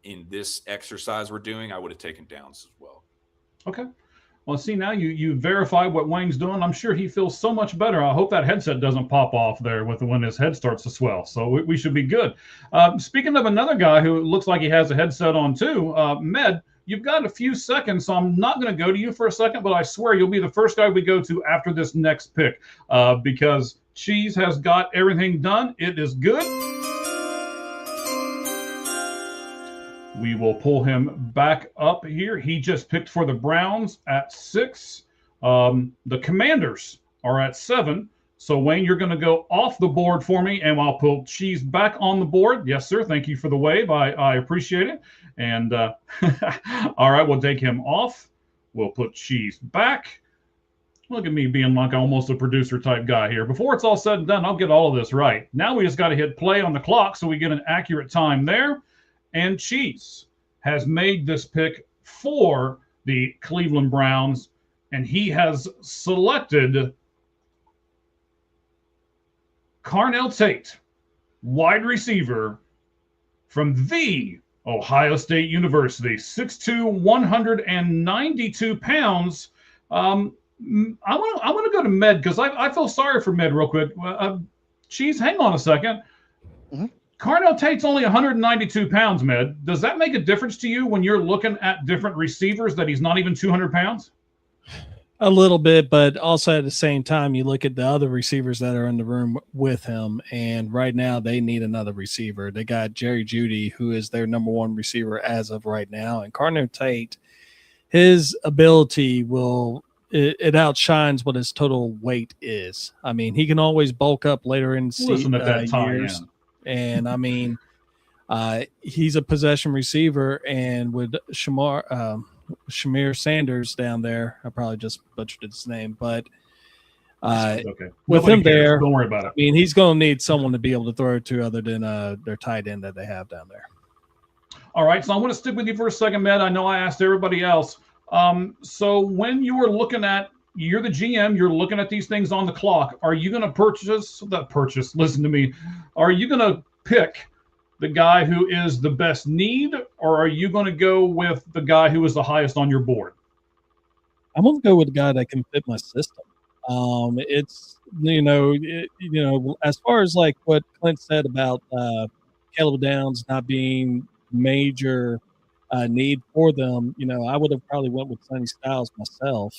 in this exercise we're doing, I would have taken Downs as well. Okay. Well, see, now you verify what Wayne's doing. I'm sure he feels so much better. I hope that headset doesn't pop off there when his head starts to swell. So we should be good. Speaking of another guy who looks like he has a headset on too, Med, you've got a few seconds, so I'm not going to go to you for a second, but I swear you'll be the first guy we go to after this next pick because Cheese has got everything done. It is good. We will pull him back up here. He just picked for the Browns at 6. The Commanders are at 7. So, Wayne, you're going to go off the board for me, and I'll pull Cheese back on the board. Yes, sir. Thank you for the wave. I appreciate it. And all right, we'll take him off. We'll put Cheese back. Look at me being like almost a producer type guy here. Before it's all said and done, I'll get all of this right. Now we just got to hit play on the clock so we get an accurate time there. And Cheese has made this pick for the Cleveland Browns, and he has selected Carnell Tate, wide receiver from the Ohio State University, 6'2", 192 pounds. I want to go to Med because I feel sorry for Med real quick. Cheese, hang on a second. Mm-hmm. Carnell Tate's only 192 pounds, Med. Does that make a difference to you when you're looking at different receivers that he's not even 200 pounds? A little bit, but also at the same time, you look at the other receivers that are in the room with him, and right now they need another receiver. They got Jerry Jeudy, who is their number 1 receiver as of right now, and Carnell Tate, his ability it outshines what his total weight is. I mean, he can always bulk up later in years. And I mean, he's a possession receiver, and with Shamir Sanders down there, I probably just butchered his name, but okay. With Nobody him cares. there, Don't worry about it. I mean, he's going to need someone to be able to throw to other than their tight end that they have down there. All right, so I want to stick with you for a second, Matt. I know I asked everybody else. So when you are looking at, you're the GM, you're looking at these things on the clock. Are you going to listen to me. Are you going to pick the guy who is the best need, or are you going to go with the guy who is the highest on your board? I'm going to go with the guy that can fit my system. It's, as far as like what Clint said about Caleb Downs not being major need for them, I would have probably went with Sonny Styles myself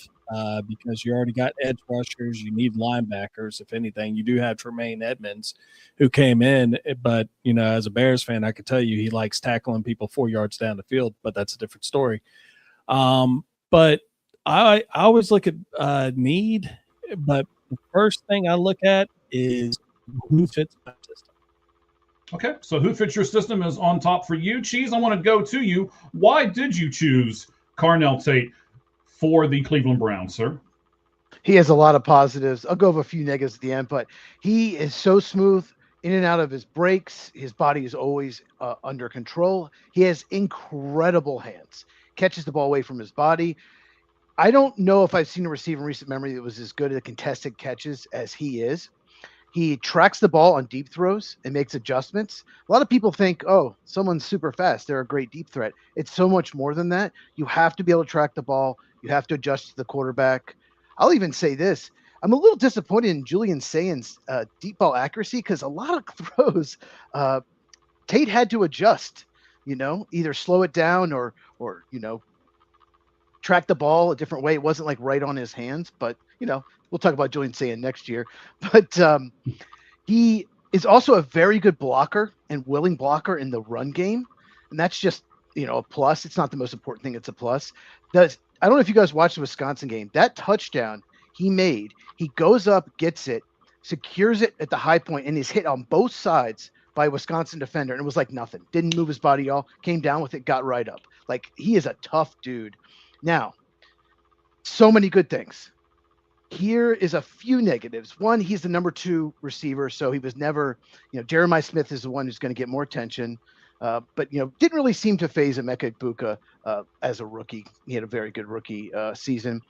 because you already got edge rushers. You need linebackers. If anything, you do have Tremaine Edmonds who came in, but, as a Bears fan, I could tell you he likes tackling people 4 yards down the field, but that's a different story. But I always look at need, but the first thing I look at is who fits my system. Okay, so who fits your system is on top for you. Cheese, I want to go to you. Why did you choose Carnell Tate for the Cleveland Browns, sir? He has a lot of positives. I'll go over a few negatives at the end, but he is so smooth in and out of his breaks. His body is always under control. He has incredible hands. Catches the ball away from his body. I don't know if I've seen a receiver in recent memory that was as good at contested catches as he is. He tracks the ball on deep throws and makes adjustments. A lot of people think, oh, someone's super fast, they're a great deep threat. It's so much more than that. You have to be able to track the ball. You have to adjust to the quarterback. I'll even say this. I'm a little disappointed in Julian Sayan's deep ball accuracy because a lot of throws, Tate had to adjust, either slow it down or track the ball a different way. It wasn't like right on his hands, but, we'll talk about Julian Sand next year. But he is also a very good blocker and willing blocker in the run game. And that's just, a plus. It's not the most important thing. It's a plus. I don't know if you guys watched the Wisconsin game. That touchdown he made, he goes up, gets it, secures it at the high point, and is hit on both sides by a Wisconsin defender. And it was like nothing. Didn't move his body at all. Came down with it, got right up. Like, he is a tough dude. Now, so many good things. Here is a few negatives. One, he's the number 2 receiver, so he was never, Jeremiah Smith is the one who's going to get more attention. But didn't really seem to phase Emeka Egbuka as a rookie. He had a very good rookie season.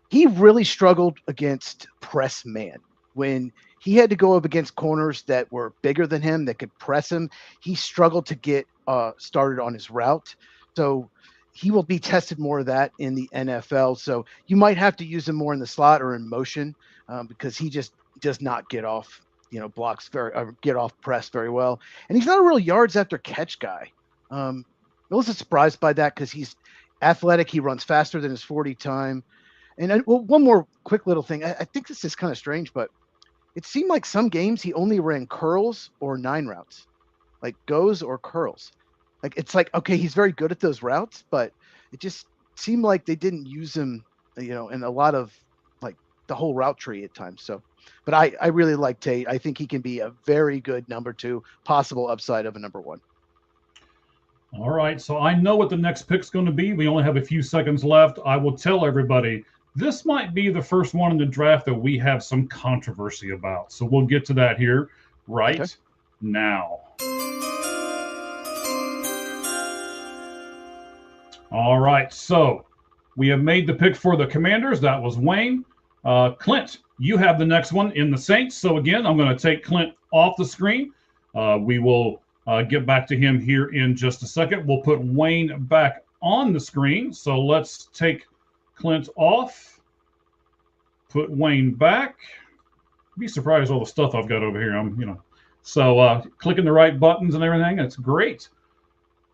He really struggled against press man. When he had to go up against corners that were bigger than him, that could press him, he struggled to get started on his route. So he will be tested more of that in the NFL. So you might have to use him more in the slot or in motion because he just does not get off, blocks get off press very well. And he's not a real yards after catch guy. I was surprised by that because he's athletic. He runs faster than his 40 time. And one more quick little thing. I think this is kind of strange, but it seemed like some games he only ran curls or 9 routes, like goes or curls. Like, it's like, okay, he's very good at those routes, but it just seemed like they didn't use him, in a lot of like the whole route tree at times. So, but I really like Tate. I think he can be a very good number 2, possible upside of a number 1. All right. So I know what the next pick's going to be. We only have a few seconds left. I will tell everybody this might be the first one in the draft that we have some controversy about. So we'll get to that here right now. All right, so we have made the pick for the Commanders. That was Wayne. Clint, you have the next one in the Saints. So again, I'm going to take Clint off the screen. We will get back to him here in just a second. We'll put Wayne back on the screen. So let's take Clint off, put Wayne back. Be surprised all the stuff I've got over here. So clicking the right buttons and everything. That's great.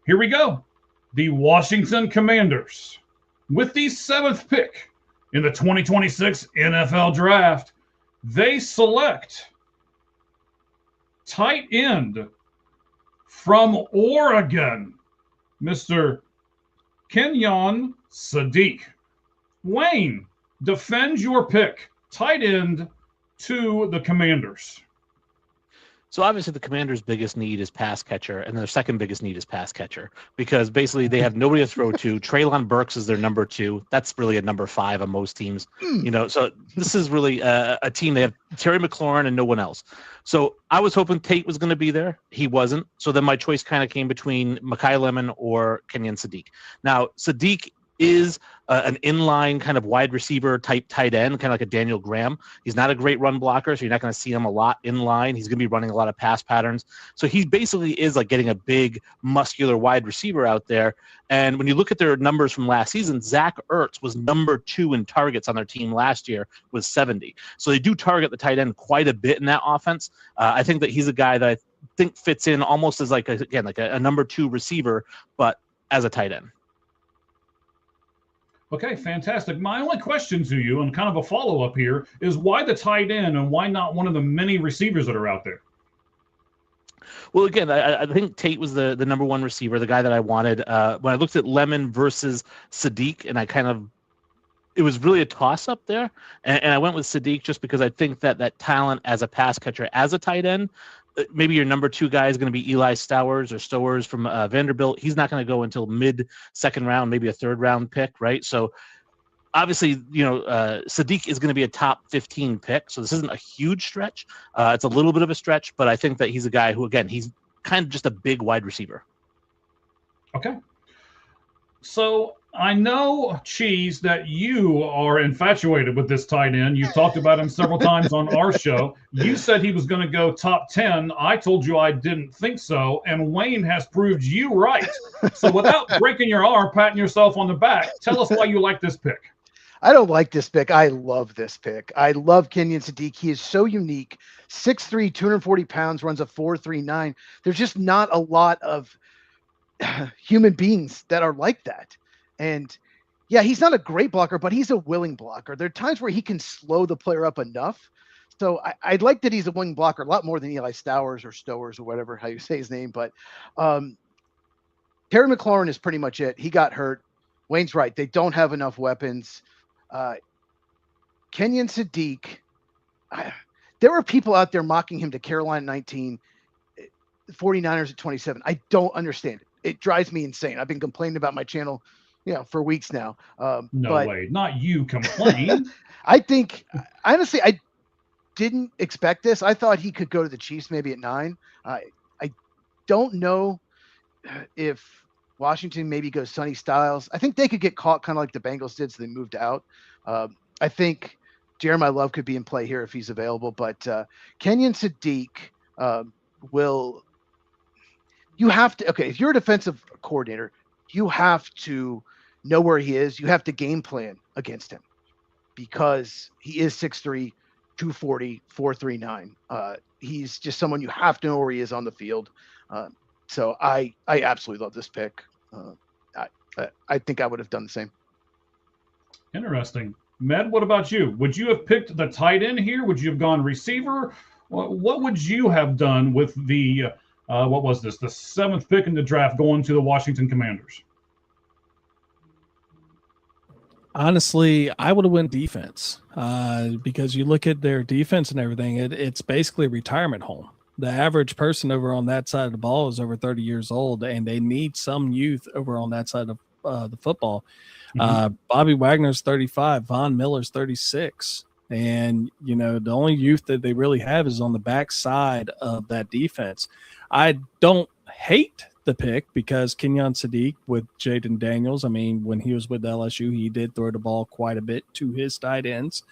Here we go. The Washington Commanders, with the 7th pick in the 2026 NFL Draft, they select tight end from Oregon, Mr. Kenyon Sadiq. Wayne, defend your pick, tight end to the Commanders. So obviously the Commanders' biggest need is pass catcher, and their second biggest need is pass catcher because basically they have nobody to throw to. Treylon Burks is their number 2. That's really a number 5 on most teams. So this is really a team. They have Terry McLaurin and no one else. So I was hoping Tate was going to be there. He wasn't. So then my choice kind of came between Mekhi Lemon or Kenyon Sadiq. Now, Sadiq is an inline kind of wide receiver type tight end, kind of like a Daniel Graham. He's not a great run blocker, so you're not going to see him a lot in line. He's going to be running a lot of pass patterns. So he basically is like getting a big, muscular wide receiver out there. And when you look at their numbers from last season, Zach Ertz was number 2 in targets on their team last year with 70. So they do target the tight end quite a bit in that offense. I think that he's a guy that I think fits in almost as like a number 2 receiver, but as a tight end. Okay, fantastic. My only question to you, and kind of a follow-up here, is why the tight end and why not one of the many receivers that are out there? Well, again, I think Tate was the number 1 receiver, the guy that I wanted. When I looked at Lemon versus Sadiq, and it was really a toss-up there, and I went with Sadiq just because I think that talent as a pass catcher, as a tight end, maybe your number 2 guy is going to be Eli Stowers from Vanderbilt. He's not going to go until mid-second round, maybe a 3rd round pick, right? So obviously, Sadiq is going to be a top 15 pick. So this isn't a huge stretch. It's a little bit of a stretch, but I think that he's a guy who, again, he's kind of just a big wide receiver. Okay. So I know, Cheese, that you are infatuated with this tight end. You've talked about him several times on our show. You said he was going to go top 10. I told you I didn't think so, and Wayne has proved you right. So without breaking your arm, patting yourself on the back, tell us why you like this pick. I don't like this pick. I love this pick. I love Kenyon Sadiq. He is so unique. 6'3", 240 pounds, runs a 4.39. There's just not a lot of human beings that are like that. And Yeah, he's not a great blocker, but he's a willing blocker. There are times where he can slow the player up enough. So I'd like that he's a willing blocker a lot more than Eli Stowers or Stowers or whatever, how you say his name. But Terry McLaurin is pretty much it. He got hurt. Wayne's right. They don't have enough weapons. Kenyon Sadiq, there were people out there mocking him to Carolina 19, 49ers at 27. I don't understand it. It drives me insane. I've been complaining about my channel, for weeks now. No way. Not you complain. I think, honestly, I didn't expect this. I thought he could go to the Chiefs maybe at 9. I don't know if Washington maybe goes Sonny Styles. I think they could get caught kind of like the Bengals did, so they moved out. I think Jeremiah Love could be in play here if he's available, but Kenyon Sadiq will. You have to, okay, if you're a defensive coordinator, you have to know where he is. You have to game plan against him because he is 6'3", 240, 439. He's just someone you have to know where he is on the field. So I absolutely love this pick. I think I would have done the same. Interesting. Med, what about you? Would you have picked the tight end here? Would you have gone receiver? What would you have done with the what was this? The 7th pick in the draft going to the Washington Commanders? Honestly, I would have went defense because you look at their defense and everything. It's basically a retirement home. The average person over on that side of the ball is over 30 years old, and they need some youth over on that side of the football. Bobby Wagner's 35, Von Miller's 36. And, the only youth that they really have is on the backside of that defense. I don't hate the pick because Kenyon Sadiq with Jaden Daniels, when he was with LSU, he did throw the ball quite a bit to his tight ends.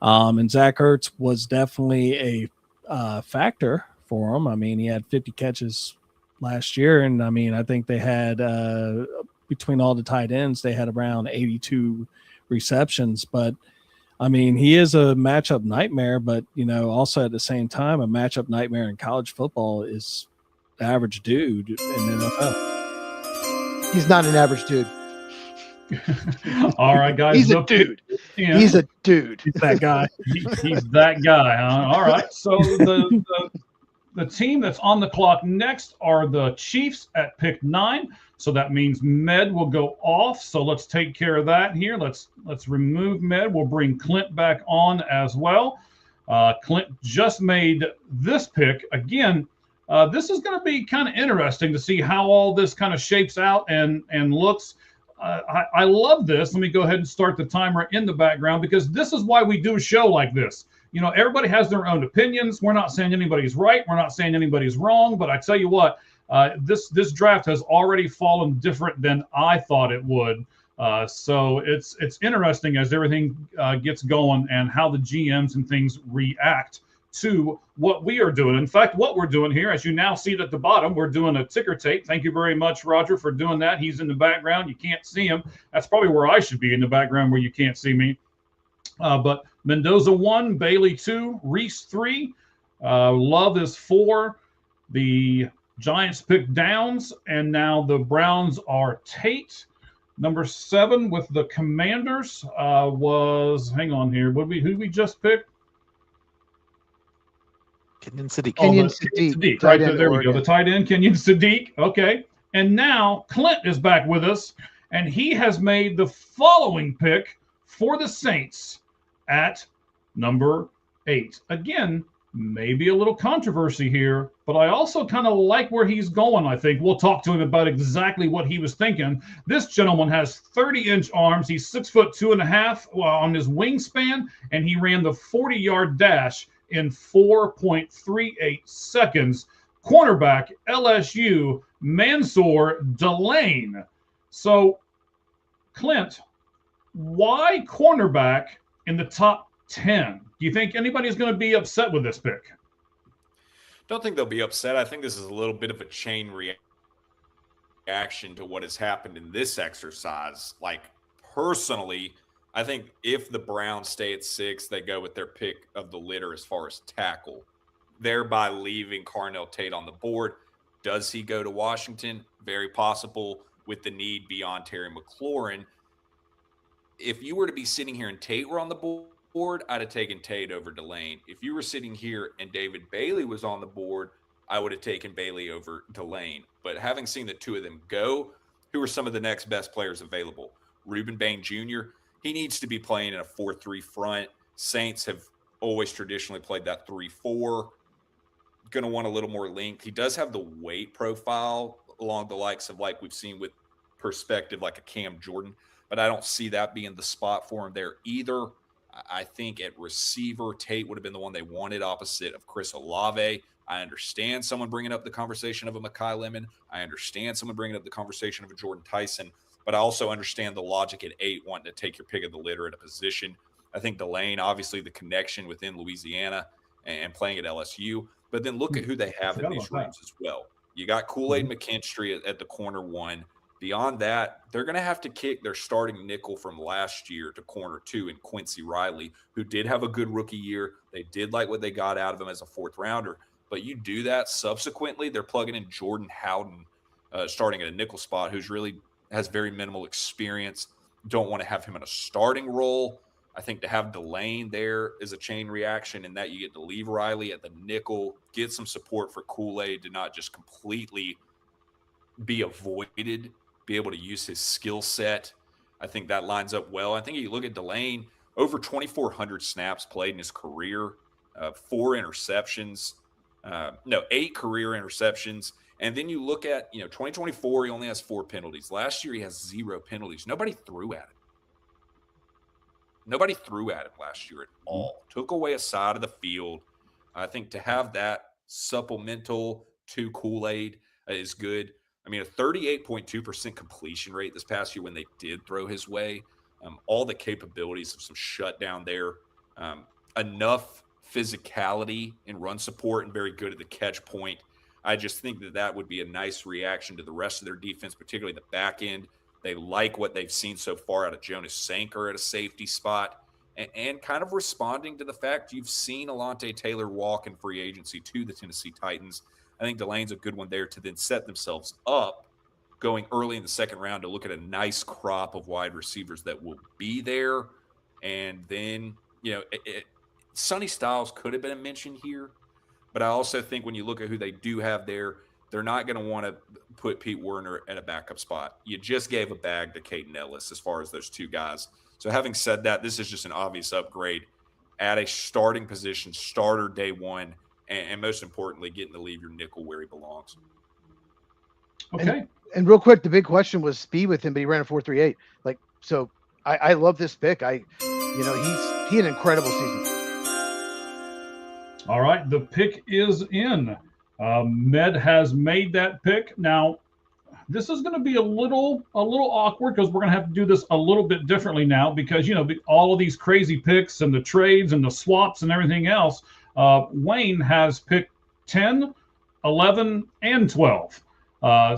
And Zach Ertz was definitely a factor for him. He had 50 catches last year. And, I think they had between all the tight ends, they had around 82 receptions. But, he is a matchup nightmare, but, also at the same time, a matchup nightmare in college football is the average dude in the NFL. He's not an average dude. All right, guys. He's a dude. He's a dude. He's that guy. He's that guy, huh? All right. So the team that's on the clock next are the Chiefs at pick 9. So that means Med will go off. So let's take care of that here. Let's remove Med. We'll bring Clint back on as well. Clint just made this pick. Again, this is going to be kind of interesting to see how all this kind of shapes out and looks. I love this. Let me go ahead and start the timer in the background because this is why we do a show like this. Everybody has their own opinions. We're not saying anybody's right. We're not saying anybody's wrong. But I tell you what, this draft has already fallen different than I thought it would. So it's interesting as everything gets going and how the GMs and things react to what we are doing. In fact, what we're doing here, as you now see it at the bottom, we're doing a ticker tape. Thank you very much, Roger, for doing that. He's in the background. You can't see him. That's probably where I should be, in the background where you can't see me. But Mendoza 1, Bailey 2, Reese 3, Love is 4. The Giants picked Downs, and now the Browns are Tate. Number 7 with the Commanders was, hang on here, who we just picked? Kenyon Sadiq. Kenyon Sadiq. Right there we go. The tight end, Kenyon Sadiq. Okay. And now Clint is back with us, and he has made the following pick for the Saints at number 8. Again, maybe a little controversy here, but I also kind of like where he's going, I think. We'll talk to him about exactly what he was thinking. This gentleman has 30-inch arms. He's 6'2.5" on his wingspan, and he ran the 40-yard dash in 4.38 seconds. Cornerback, LSU, Mansour Delane. So, Clint, why cornerback in the top 10? Do you think anybody's going to be upset with this pick? Don't think they'll be upset. I think this is a little bit of a chain reaction to what has happened in this exercise. Like, personally, I think if the Browns stay at 6, they go with their pick of the litter as far as tackle, thereby leaving Carnell Tate on the board. Does he go to Washington? Very possible with the need beyond Terry McLaurin. if you were to be sitting here and Tate were on the board, I'd have taken Tate over Delane. If you were sitting here and David Bailey was on the board, I would have taken Bailey over Delane. But having seen the two of them go, who are some of the next best players available? Reuben Bain Jr., he needs to be playing in a 4-3 front. Saints have always traditionally played that 3-4. Going to want a little more length. He does have the weight profile along the likes of like we've seen with perspective, like a Cam Jordan, but I don't see that being the spot for him there either. I think at receiver, Tate would have been the one they wanted opposite of Chris Olave. I understand someone bringing up the conversation of a Mekhi Lemon. I understand someone bringing up the conversation of a Jordan Tyson, but I also understand the logic at 8 wanting to take your pick of the litter at a position. I think Delane, obviously the connection within Louisiana and playing at LSU, but then look at who they have in these rooms as well. You got Kool-Aid McKinstry at the corner 1. Beyond that, they're going to have to kick their starting nickel from last year to corner 2 in Quincy Riley, who did have a good rookie year. They did like what they got out of him as a 4th rounder. But you do that subsequently, they're plugging in Jordan Howden, starting at a nickel spot, who's really has very minimal experience. Don't want to have him in a starting role. I think to have Delane there is a chain reaction in that you get to leave Riley at the nickel, get some support for Kool-Aid to not just completely be avoided, be able to use his skill set. I think that lines up well. I think you look at Delane, over 2,400 snaps played in his career, 4 interceptions, 8 career interceptions. And then you look at, 2024, he only has 4 penalties. Last year, he has 0 penalties. Nobody threw at him. Nobody threw at him last year at all. Took away a side of the field. I think to have that supplemental to Kool-Aid is good. I mean, a 38.2% completion rate this past year when they did throw his way. All the capabilities of some shutdown there. Enough physicality and run support and very good at the catch point. I just think that would be a nice reaction to the rest of their defense, particularly the back end. They like what they've seen so far out of Jonas Sanker at a safety spot and kind of responding to the fact you've seen Alontae Taylor walk in free agency to the Tennessee Titans. I think Delane's a good one there to then set themselves up going early in the 2nd round to look at a nice crop of wide receivers that will be there. And then, Sonny Styles could have been a mention here, but I also think when you look at who they do have there, they're not going to want to put Pete Werner at a backup spot. You just gave a bag to Caden Ellis as far as those 2 guys. So having said that, this is just an obvious upgrade at a starting position, starter day 1, and most importantly, getting to leave your nickel where he belongs. Okay. And real quick, the big question was speed with him, but he ran a 4.38. So I love this pick. He had an incredible season. All right, the pick is in. Med has made that pick. Now, this is going to be a little awkward because we're going to have to do this a little bit differently now because, all of these crazy picks and the trades and the swaps and everything else, Wayne has picked 10, 11, and 12.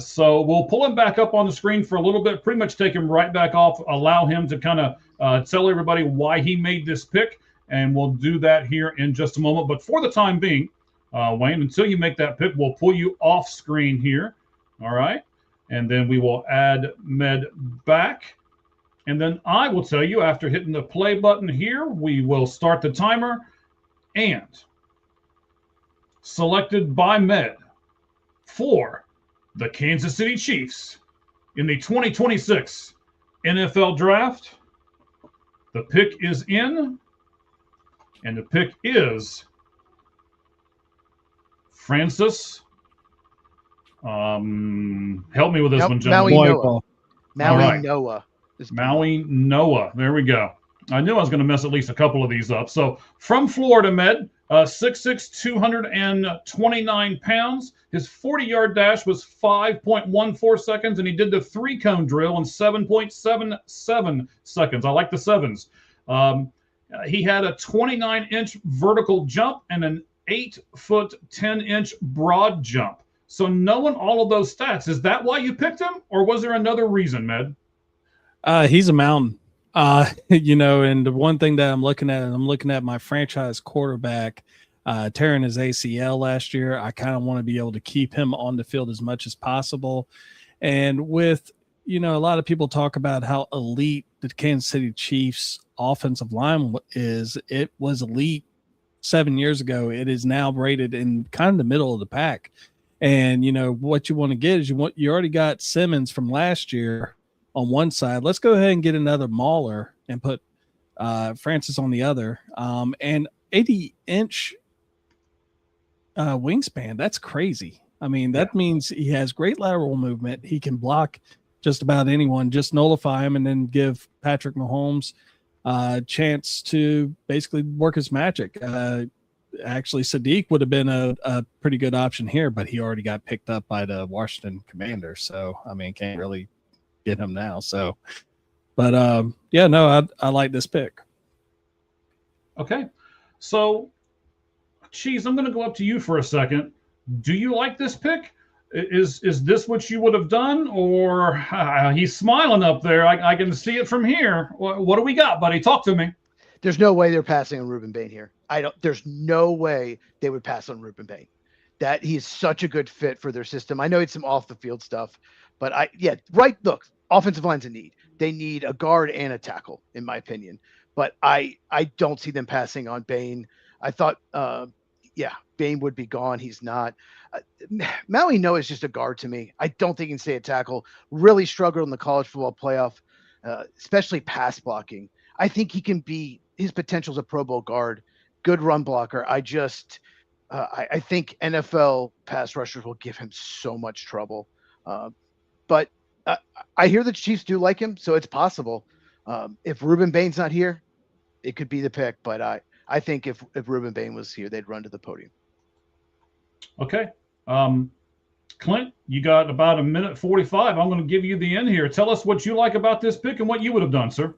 So we'll pull him back up on the screen for a little bit, pretty much take him right back off, allow him to kind of tell everybody why he made this pick, and we'll do that here in just a moment. But for the time being, Wayne, until you make that pick, we'll pull you off screen here. All right. And then we will add Med back. And then I will tell you after hitting the play button here, we will start the timer. And selected by Med for the Kansas City Chiefs in the 2026 NFL Draft, the pick is in, and the pick is Francis. Help me with this one, gentlemen. Maui Noah. Maui Noah. There we go. I knew I was going to mess at least a couple of these up. So from Florida, Med, 6'6", 229 pounds. His 40-yard dash was 5.14 seconds, and he did the 3-cone drill in 7.77 seconds. I like the sevens. He had a 29-inch vertical jump and an 8-foot, 10-inch broad jump. So knowing all of those stats, is that why you picked him, or was there another reason, Med? He's a mountain. And the one thing that I'm looking at my franchise quarterback tearing his ACL last year. I kind of want to be able to keep him on the field as much as possible. And with, a lot of people talk about how elite the Kansas City Chiefs offensive line is. It was elite 7 years ago. It is now rated in kind of the middle of the pack. And, you know, what you want to get is you already got Simmons from last year on one side. Let's go ahead and get another mauler and put Francis on the other. And 80-inch wingspan, that's crazy. I mean, that means he has great lateral movement. He can block just about anyone, just nullify him and then give Patrick Mahomes a chance to basically work his magic. Actually, Sadiq would have been a pretty good option here, but he already got picked up by the Washington Commanders. So, I mean, can't really get him now. So, but I like this pick. Okay. So, Cheese, I'm going to go up to you for a second. Do you like this pick? Is this what you would have done? Or he's smiling up there. I can see it from here. What do we got, buddy? Talk to me. There's no way they're passing on Ruben Bain here. There's no way they would pass on Ruben Bain. That he's such a good fit for their system. I know it's some off the field stuff, but look, offensive line's a need. They need a guard and a tackle, in my opinion. But I don't see them passing on Bain. I thought, Bain would be gone. He's not. Maui Noah is just a guard to me. I don't think he can stay a tackle. Really struggled in the college football playoff, especially pass blocking. I think he can be, his potential as a Pro Bowl guard, good run blocker. I think NFL pass rushers will give him so much trouble. But I hear the Chiefs do like him, so it's possible. If Ruben Bain's not here, it could be the pick. But I think if Ruben Bain was here, they'd run to the podium. Okay. Clint, you got about a minute 45. I'm going to give you the end here. Tell us what you like about this pick and what you would have done, sir.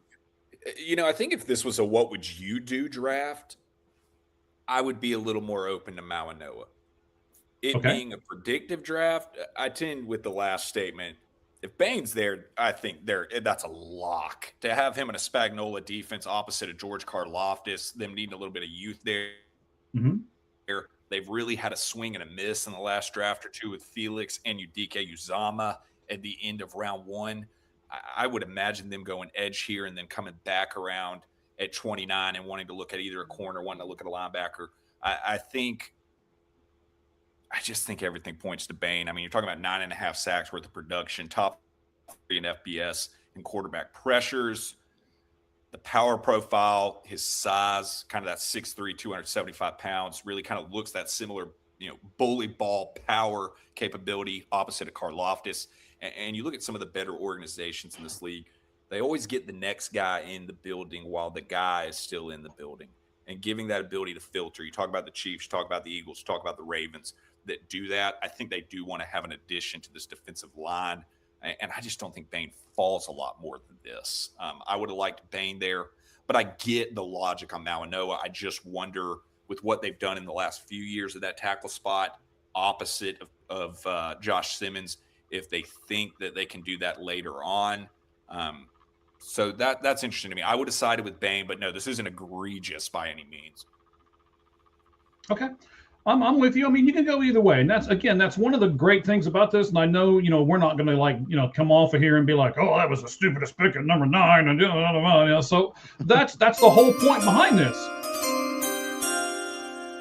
You know, I think if this was a what would you do draft, I would be a little more open to Maui Noah. Being a predictive draft, I tend with the last statement. If Bain's there, I think that's a lock. To have him in a Spagnuolo defense opposite of George Karlaftis, them needing a little bit of youth there. Mm-hmm. They've really had a swing and a miss in the last draft or two with Felix and Udike Uzama at the end of round one. I would imagine them going edge here and then coming back around at 29 and wanting to look at either a corner, wanting to look at a linebacker. I just think everything points to Bain. I mean, you're talking about 9.5 sacks worth of production, top 3 in FBS and quarterback pressures, the power profile, his size, kind of that 6'3", 275 pounds, really kind of looks that similar, bully ball power capability opposite of Karlaftis. And you look at some of the better organizations in this league, they always get the next guy in the building while the guy is still in the building, and giving that ability to filter. You talk about the Chiefs, you talk about the Eagles, you talk about the Ravens that do that. I think they do want to have an addition to this defensive line. And I just don't think Bain falls a lot more than this. I would have liked Bain there, but I get the logic on Maui Noah. I just wonder with what they've done in the last few years at that tackle spot opposite of Josh Simmons, if they think that they can do that later on. So that's interesting to me. I would have sided with Bain, but no, this isn't egregious by any means. Okay. I'm with you. I mean, you can go either way. And that's one of the great things about this. And I know, we're not going to come off of here and be like, oh, that was the stupidest pick at number 9. And so that's the whole point behind this.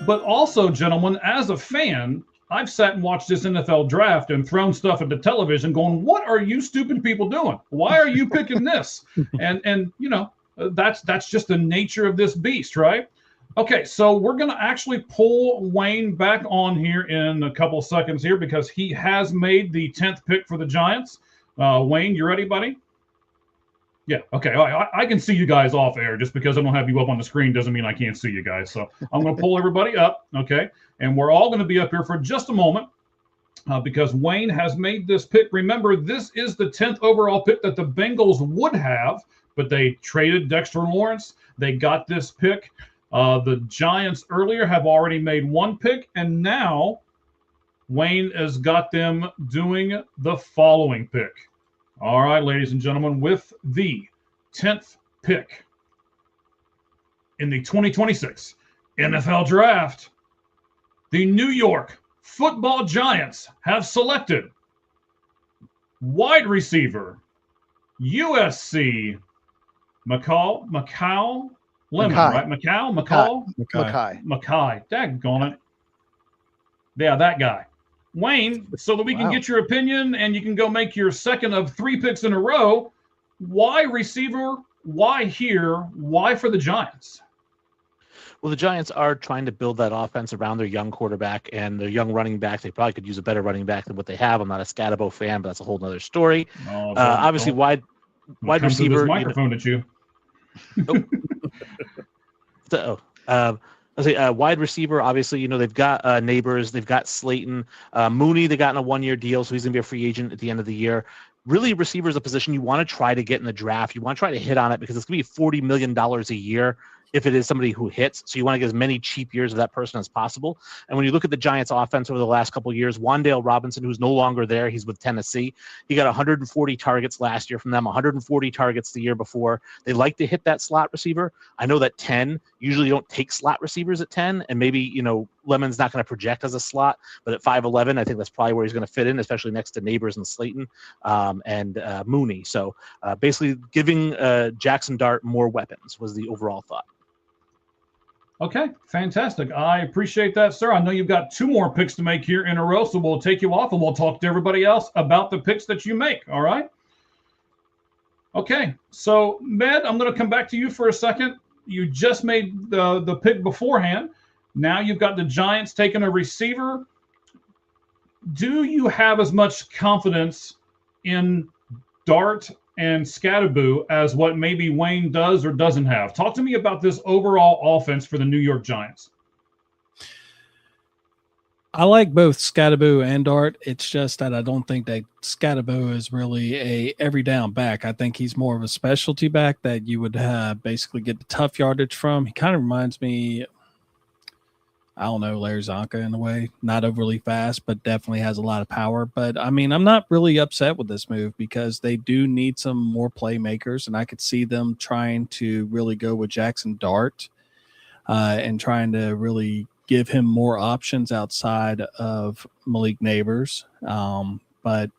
But also, gentlemen, as a fan, I've sat and watched this NFL draft and thrown stuff at the television going, what are you stupid people doing? Why are you picking this? And that's just the nature of this beast, right? Okay, so we're going to actually pull Wayne back on here in a couple seconds here because he has made the 10th pick for the Giants. Wayne, you ready, buddy? Yeah, okay. I can see you guys off air. Just because I don't have you up on the screen doesn't mean I can't see you guys. So I'm going to pull everybody up, okay? And we're all going to be up here for just a moment because Wayne has made this pick. Remember, this is the 10th overall pick that the Bengals would have, but they traded Dexter Lawrence. They got this pick. The Giants earlier have already made one pick, and now Wayne has got them doing the following pick. All right, ladies and gentlemen, with the 10th pick in the 2026 NFL Draft, the New York Football Giants have selected wide receiver, USC, Macau Lemon, Mackay. right? McCall? Mackay. Mackay. Daggone it. Yeah, that guy. Wayne, so that we can Wow. get your opinion and you can go make your second of 3 picks in a row, why receiver? Why here? Why for the Giants? Well, the Giants are trying to build that offense around their young quarterback and their young running back. They probably could use a better running back than what they have. I'm not a Scatabo fan, but that's a whole nother story. Obviously, wide receiver. This microphone at you. I say wide receiver. Obviously, they've got Neighbors, they've got Slayton, Mooney. They got in a 1-year deal, so he's gonna be a free agent at the end of the year. Really, receiver is a position you want to try to get in the draft. You want to try to hit on it because it's gonna be $40 million a year if it is somebody who hits. So you want to get as many cheap years of that person as possible. And when you look at the Giants offense over the last couple of years, Wan'Dale Robinson, who's no longer there, he's with Tennessee. He got 140 targets last year from them, 140 targets the year before. They like to hit that slot receiver. I know that 10, usually don't take slot receivers at 10, and maybe, Lemon's not going to project as a slot, but at 5'11", I think that's probably where he's going to fit in, especially next to Neighbors and Slayton and Mooney. So basically giving Jackson Dart more weapons was the overall thought. Okay, fantastic. I appreciate that, sir. I know you've got 2 more picks to make here in a row, so we'll take you off and we'll talk to everybody else about the picks that you make, all right? Okay, so, Med, I'm going to come back to you for a second. You just made the pick beforehand. Now you've got the Giants taking a receiver. Do you have as much confidence in Dart and Scatterboo as what maybe Wayne does or doesn't have? Talk to me about this overall offense for the New York Giants. I like both Scatterboo and Dart. It's just that I don't think that Scatterboo is really a every down back. I think he's more of a specialty back that you would basically get the tough yardage from. He kind of reminds me, I don't know, Larry Zonka in a way. Not overly fast, but definitely has a lot of power. But, I mean, I'm not really upset with this move because they do need some more playmakers, and I could see them trying to really go with Jackson Dart and trying to really give him more options outside of Malik Neighbors. But,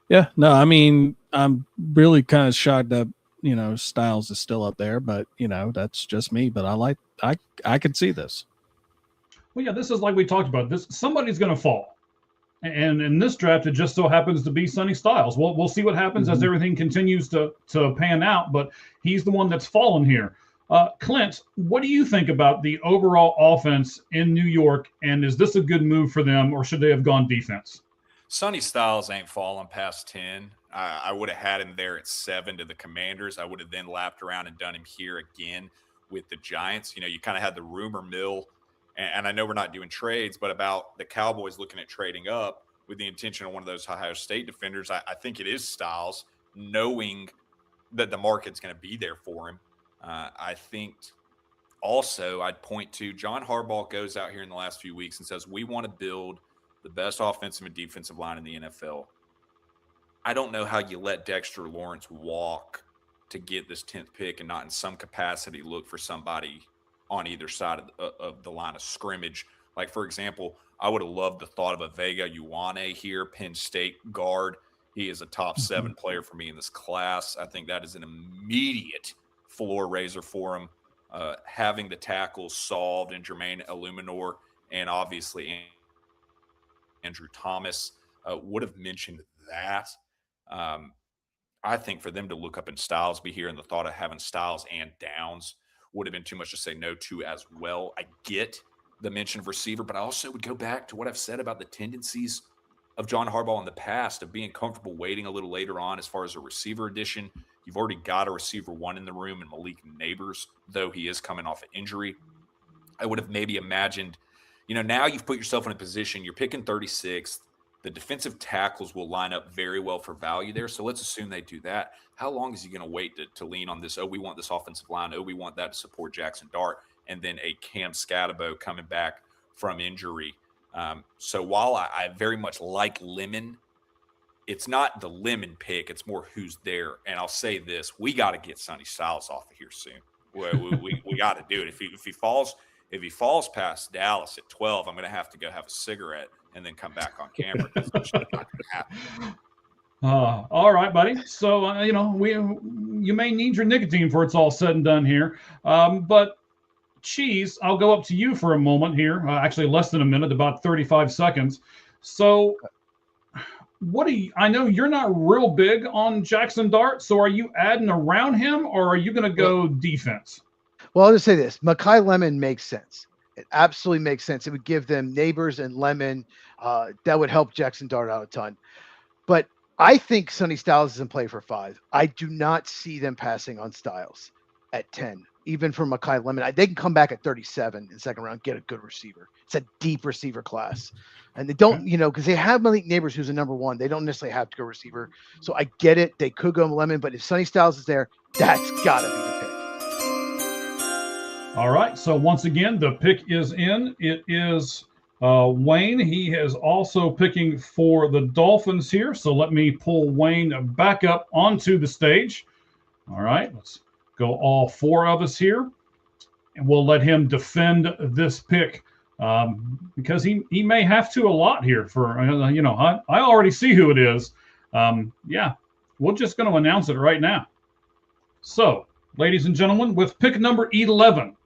yeah, no, I mean, I'm really kind of shocked that, Styles is still up there. But, that's just me. But I could see this. Well, yeah, this is like we talked about. This somebody's going to fall, and in this draft, it just so happens to be Sonny Styles. We'll see what happens as everything continues to pan out. But he's the one that's fallen here. Clint, what do you think about the overall offense in New York? And is this a good move for them, or should they have gone defense? Sonny Styles ain't fallen past 10. I would have had him there at 7 to the Commanders. I would have then lapped around and done him here again with the Giants. You kind of had the rumor mill. And I know we're not doing trades, but about the Cowboys looking at trading up with the intention of one of those Ohio State defenders, I think it is Styles, knowing that the market's going to be there for him. I think also I'd point to John Harbaugh goes out here in the last few weeks and says, we want to build the best offensive and defensive line in the NFL. I don't know how you let Dexter Lawrence walk to get this 10th pick and not in some capacity look for somebody on either side of the line of scrimmage. Like, for example, I would have loved the thought of a Vega Ioane here, Penn State guard. He is a top 7 player for me in this class. I think that is an immediate floor raiser for him. Having the tackles solved in Jermaine Illuminor and obviously Andrew Thomas would have mentioned that. I think for them to look up in Styles be here and the thought of having Styles and Downs would have been too much to say no to as well. I get the mention of receiver, but I also would go back to what I've said about the tendencies of John Harbaugh in the past of being comfortable waiting a little later on as far as a receiver addition. You've already got a receiver 1 in the room in Malik Neighbors, though he is coming off an injury. I would have maybe imagined, now you've put yourself in a position, you're picking 36th. The defensive tackles will line up very well for value there. So let's assume they do that. How long is he going to wait to lean on this? Oh, we want this offensive line. Oh, we want that to support Jackson Dart. And then a Cam Scatabo coming back from injury. So while I very much like Lemon, it's not the Lemon pick. It's more who's there. And I'll say this. We got to get Sonny Styles off of here soon. We got to do it. If he falls past Dallas at 12, I'm going to have to go have a cigarette and then come back on camera because it's just not going to happen. All right, buddy. So you may need your nicotine before it's all said and done here. But Cheese, I'll go up to you for a moment here. Actually, less than a minute, about 35 seconds. So, what do you? I know you're not real big on Jackson Dart. So, are you adding around him, or are you going to Well, go defense? well, I'll just say this: Makai Lemon makes sense. It absolutely makes sense. It would give them Neighbors and Lemon. That would help Jackson Dart out a ton. But I think Sonny Styles is in play for 5. I do not see them passing on Styles at 10, even for Makai Lemon. They can come back at 37 in the second round, get a good receiver. It's a deep receiver class. And they don't, because they have Malik Neighbors, who's a number 1. They don't necessarily have to go receiver. So I get it. They could go Lemon, but if Sonny Styles is there, that's got to be the pick. All right. So once again, the pick is in. It is Wayne. He is also picking for the Dolphins here. So let me pull Wayne back up onto the stage. All right. Let's go all 4 of us here. And we'll let him defend this pick because he may have to a lot here for, I already see who it is. Yeah. We're just going to announce it right now. So, ladies and gentlemen, with pick number 11,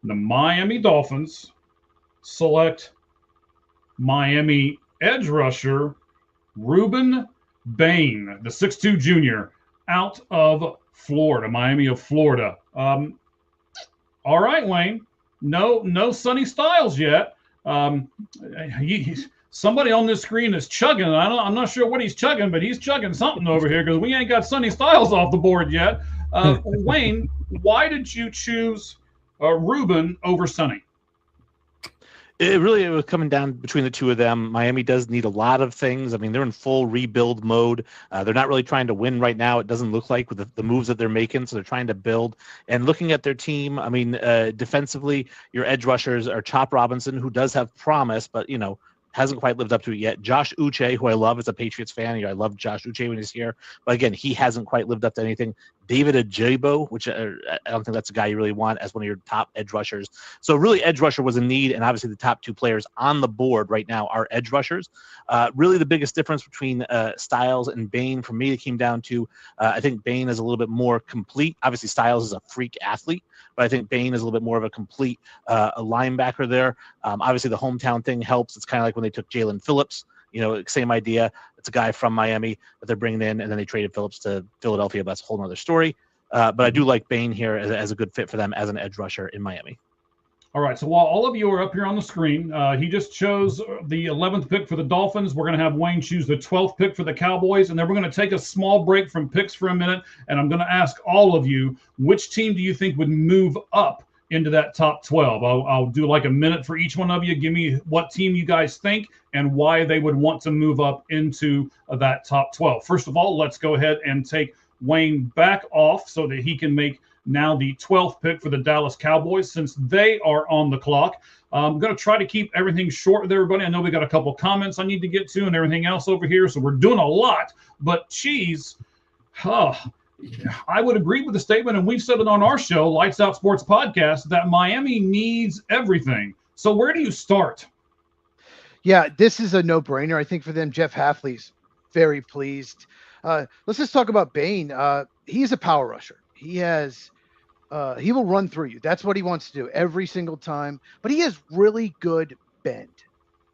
the Miami Dolphins select Miami edge rusher Ruben Bain, the 6'2 junior out of Florida, Miami of Florida. All right, Wayne. No Sonny Styles yet. Somebody on this screen is chugging. I'm not sure what he's chugging, but he's chugging something over here because we ain't got Sonny Styles off the board yet. Wayne, why did you choose Ruben over Sonny? It was coming down between the two of them. Miami does need a lot of things. I mean, they're in full rebuild mode. They're not really trying to win right now. It doesn't look like with the moves that they're making. So they're trying to build. And looking at their team, I mean, defensively, your edge rushers are Chop Robinson, who does have promise, but, hasn't quite lived up to it yet. Josh Uche, who I love as a Patriots fan. I love Josh Uche when he's here. But again, he hasn't quite lived up to anything. David Ajabo, which I don't think that's a guy you really want as one of your top edge rushers. So really, edge rusher was a need, and obviously the top 2 players on the board right now are edge rushers. Really, the biggest difference between Styles and Bain for me, it came down to I think Bain is a little bit more complete. Obviously, Styles is a freak athlete, but I think Bain is a little bit more of a complete a linebacker there. Obviously, the hometown thing helps. It's kind of like when they took Jalen Phillips. Same idea. It's a guy from Miami that they're bringing in, and then they traded Phillips to Philadelphia. But that's a whole other story. But I do like Bain here as a good fit for them as an edge rusher in Miami. All right. So while all of you are up here on the screen, he just chose the 11th pick for the Dolphins. We're going to have Wayne choose the 12th pick for the Cowboys. And then we're going to take a small break from picks for a minute. And I'm going to ask all of you, which team do you think would move up into that top 12? I'll do like a minute for each one of you. Give me what team you guys think and why they would want to move up into that top 12. First of all, let's go ahead and take Wayne back off so that he can make now the 12th pick for the Dallas Cowboys since they are on the clock. I'm going to try to keep everything short with everybody. I know we got a couple comments I need to get to and everything else over here, so we're doing a lot. But Cheese, I would agree with the statement, and we've said it on our show, Lights Out Sports Podcast, that Miami needs everything. So where do you start? Yeah, this is a no-brainer, I think, for them. Jeff Hafley's very pleased. Let's just talk about Bain. He's a power rusher. He will run through you. That's what he wants to do every single time. But he has really good bend,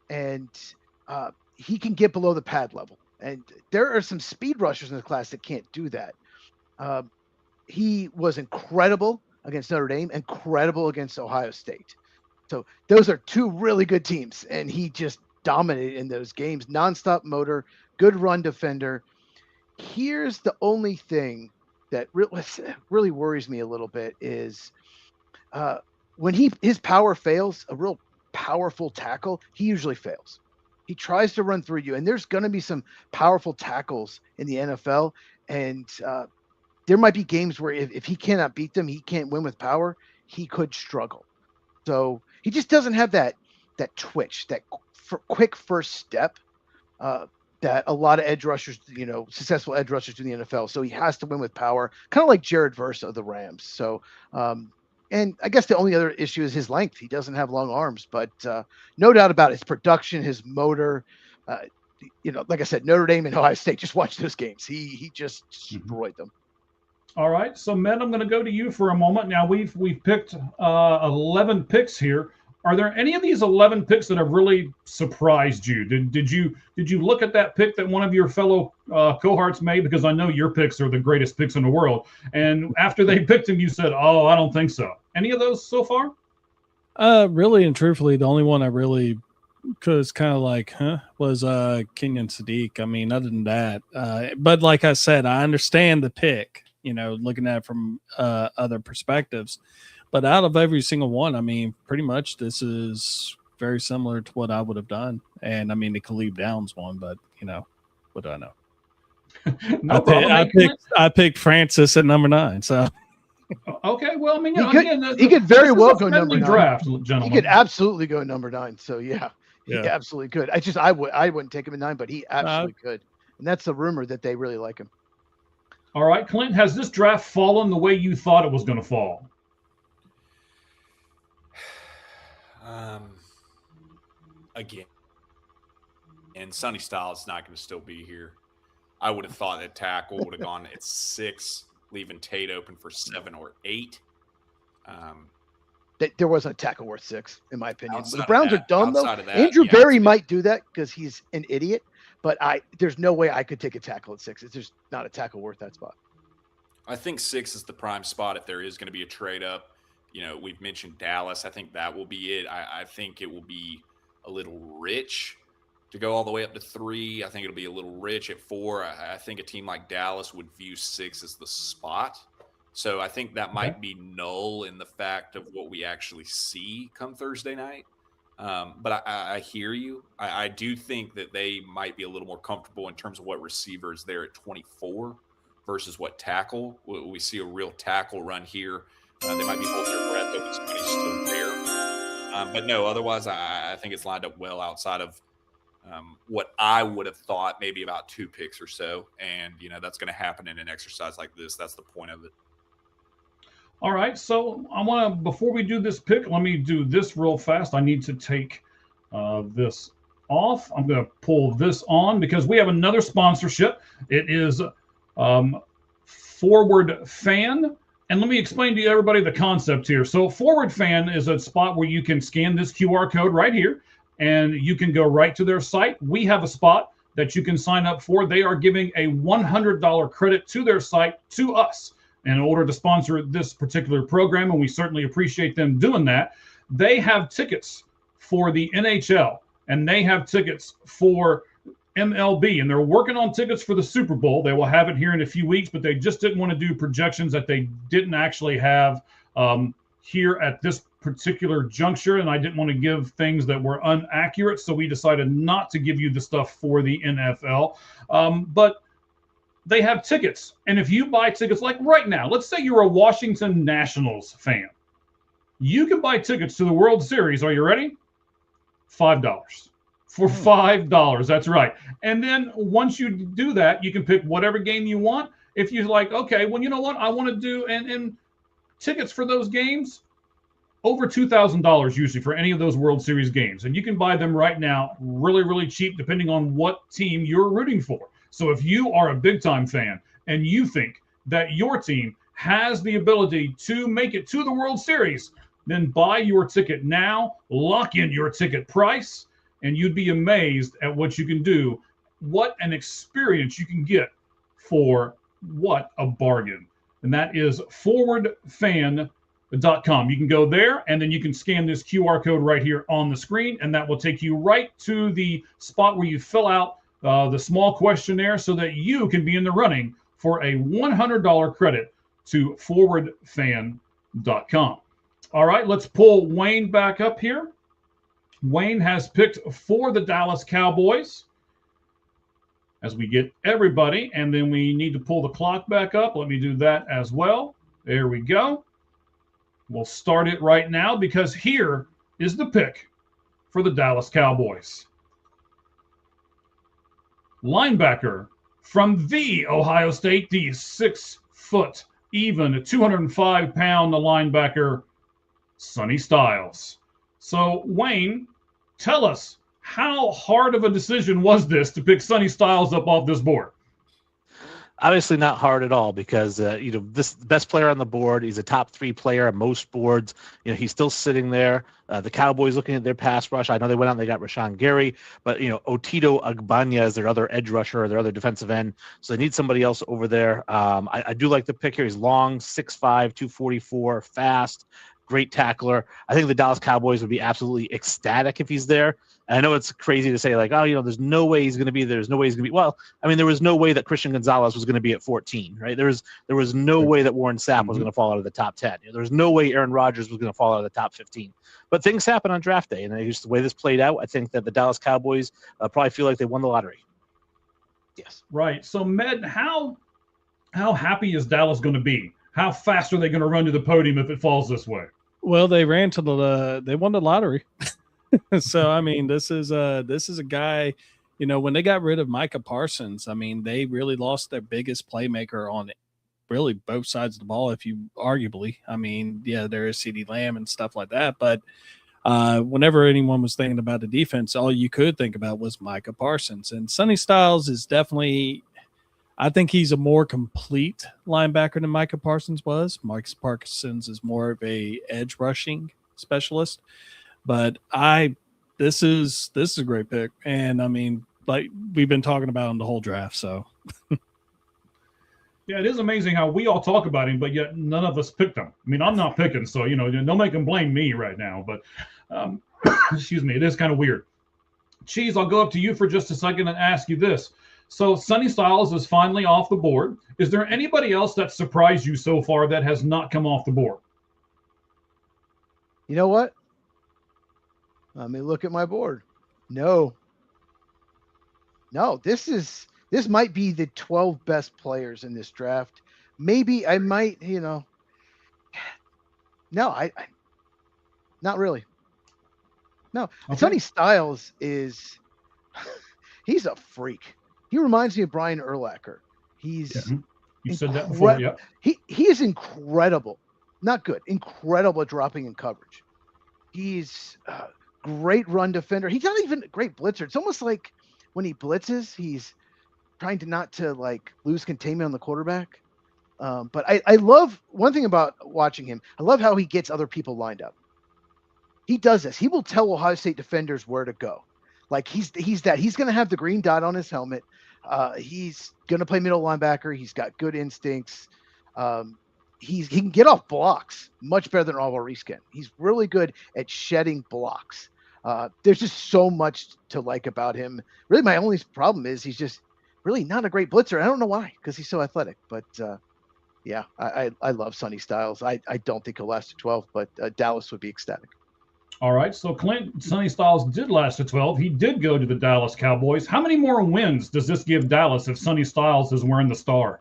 and he can get below the pad level. And there are some speed rushers in the class that can't do that. He was incredible against Notre Dame, incredible against Ohio State. So those are 2 really good teams, and he just dominated in those games. Nonstop motor, good run defender. Here's the only thing that really worries me a little bit is when his power fails, a real powerful tackle, he usually fails. He tries to run through you, and there's going to be some powerful tackles in the NFL, and there might be games where if he cannot beat them, he can't win with power, he could struggle. So he just doesn't have that twitch, that quick first step that a lot of edge rushers, successful edge rushers do in the NFL. So he has to win with power, kind of like Jared Verse of the Rams. So, and I guess the only other issue is his length. He doesn't have long arms, but no doubt about it, his production, his motor. like I said, Notre Dame and Ohio State, just watch those games. He just destroyed them. All right, so Med, I'm going to go to you for a moment. Now we've picked 11 picks here. Are there any of these 11 picks that have really surprised you? Did you look at that pick that one of your fellow cohorts made? Because I know your picks are the greatest picks in the world. And after they picked him, you said, "Oh, I don't think so." Any of those so far? Really and truthfully, the only one I really was kind of like, was Kenyon Sadiq. I mean, other than that, but like I said, I understand the pick. Looking at it from other perspectives. But out of every single one, I mean, pretty much this is very similar to what I would have done. And I mean, the Khalib Downs one, but what do I know? No problem. I picked Francis at number 9. So okay, well, I mean, he could very well go number 9. Draft, gentlemen. He could absolutely go number 9. So yeah, he absolutely could. I wouldn't take him at 9, but he absolutely could. And that's the rumor that they really like him. All right, Clint, has this draft fallen the way you thought it was going to fall? Again, and Sonny Styles is not going to still be here. I would have thought that tackle would have gone at 6, leaving Tate open for 7 or 8. There wasn't a tackle worth 6, in my opinion. The Browns are dumb, though. That, Andrew Berry might do that because he's an idiot, but there's no way I could take a tackle at 6. It's just not a tackle worth that spot. I think 6 is the prime spot if there is going to be a trade up. We've mentioned Dallas. I think that will be it. I think it will be a little rich to go all the way up to 3. I think it'll be a little rich at 4. I think a team like Dallas would view 6 as the spot. So I think that might be null in the fact of what we actually see come Thursday night. But I hear you. I do think that they might be a little more comfortable in terms of what receiver is there at 24 versus what tackle. We see a real tackle run here. They might be holding their breath, though this money's still there. But no, otherwise, I think it's lined up well outside of what I would have thought maybe about 2 picks or so. And, that's going to happen in an exercise like this. That's the point of it. All right, so I want to, before we do this pick, let me do this real fast. I need to take this off. I'm going to pull this on because we have another sponsorship. It is Forward Fan. And let me explain to everybody the concept here. So Forward Fan is a spot where you can scan this QR code right here, and you can go right to their site. We have a spot that you can sign up for. They are giving a $100 credit to their site to us in order to sponsor this particular program, and we certainly appreciate them doing that. They have tickets for the NHL, and they have tickets for MLB, and they're working on tickets for the Super Bowl. They will have it here in a few weeks, but they just didn't want to do projections that they didn't actually have here at this particular juncture, and I didn't want to give things that were inaccurate, so we decided not to give you the stuff for the NFL. But they have tickets, and if you buy tickets, like right now, let's say you're a Washington Nationals fan. You can buy tickets to the World Series. Are you ready? $5. For $5. That's right. And then once you do that, you can pick whatever game you want. If you're like, okay, well, you know what? I want to do, and tickets for those games, over $2,000 usually for any of those World Series games. And you can buy them right now really, really cheap, depending on what team you're rooting for. So if you are a big-time fan and you think that your team has the ability to make it to the World Series, then buy your ticket now, lock in your ticket price, and you'd be amazed at what you can do, what an experience you can get for what a bargain. And that is forwardfan.com. You can go there, and then you can scan this QR code right here on the screen, and that will take you right to the spot where you fill out the small questionnaire so that you can be in the running for a $100 credit to forwardfan.com. All right, let's pull Wayne back up here. Wayne has picked for the Dallas Cowboys as we get everybody, and then we need to pull the clock back up. Let me do that as well. There we go. We'll start it right now because here is the pick for the Dallas Cowboys. Linebacker from the Ohio State, the 6-foot, even 205-pound linebacker, Sonny Styles. So, Wayne, tell us, how hard of a decision was this to pick Sonny Styles up off this board? Obviously not hard at all because this best player on the board. He's a top 3 player on most boards. He's still sitting there. The Cowboys looking at their pass rush. I know they went out and they got Rashawn Gary, but Otito Agbanya is their other edge rusher or their other defensive end. So they need somebody else over there. I do like the pick here. He's long, 6'5", 244, fast, great tackler. I think the Dallas Cowboys would be absolutely ecstatic if he's there. And I know it's crazy to say like, there's no way he's going to be there. There's no way he's going to be. Well, I mean, there was no way that Christian Gonzalez was going to be at 14, right? There was no way that Warren Sapp was going to fall out of the top 10. There was no way Aaron Rodgers was going to fall out of the top 15. But things happen on draft day, and just the way this played out, I think that the Dallas Cowboys probably feel like they won the lottery. Yes. Right. So, Med, how happy is Dallas going to be? How fast are they going to run to the podium if it falls this way? Well, they ran to they won the lottery. So, I mean, this is a guy, when they got rid of Micah Parsons, I mean, they really lost their biggest playmaker on really both sides of the ball, if you arguably. I mean, yeah, there is CeeDee Lamb and stuff like that. But whenever anyone was thinking about the defense, all you could think about was Micah Parsons. And Sonny Styles is definitely, I think he's a more complete linebacker than Micah Parsons was. Micah Parsons is more of a edge rushing specialist. But this is a great pick. And I mean, like we've been talking about him the whole draft. So yeah, it is amazing how we all talk about him, but yet none of us picked him. I mean, I'm not picking, so don't make him blame me right now. But excuse me, it is kind of weird. Cheese, I'll go up to you for just a second and ask you this. So Sonny Styles is finally off the board. Is there anybody else that surprised you so far that has not come off the board? You know what? Let me look at my board. No, this might be the 12 best players in this draft. Maybe I might, no, I not really. No, okay. Sonny Styles he's a freak. He reminds me of Brian Urlacher. He's you said that before, yeah. He is incredible. Not good, incredible at dropping in coverage. He's great run defender. He's not even a great blitzer. It's almost like when he blitzes, he's trying to not to like lose containment on the quarterback. But I love one thing about watching him. I love how he gets other people lined up. He does this. He will tell Ohio State defenders where to go. Like he's going to have the green dot on his helmet. He's going to play middle linebacker. He's got good instincts. He can get off blocks much better than Alvaro Riskin. He's really good at shedding blocks. There's just so much to like about him. Really, my only problem is he's just really not a great blitzer. I don't know why, because he's so athletic. But yeah, I love Sonny Styles. I don't think he'll last to 12, but Dallas would be ecstatic. All right, so Clint, Sonny Styles did last to 12. He did go to the Dallas Cowboys. How many more wins does this give Dallas if Sonny Styles is wearing the star?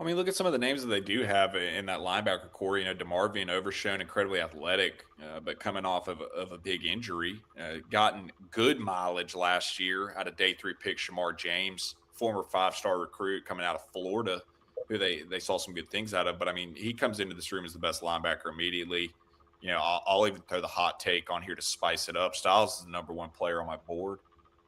I mean, look at some of the names that they do have in that linebacker core. DeMarvion Overshown, incredibly athletic, but coming off of a big injury. Gotten good mileage last year out of day 3 pick Shamar James, former 5-star recruit coming out of Florida, who they saw some good things out of. But, I mean, he comes into this room as the best linebacker immediately. I'll even throw the hot take on here to spice it up. Styles is the number 1 player on my board.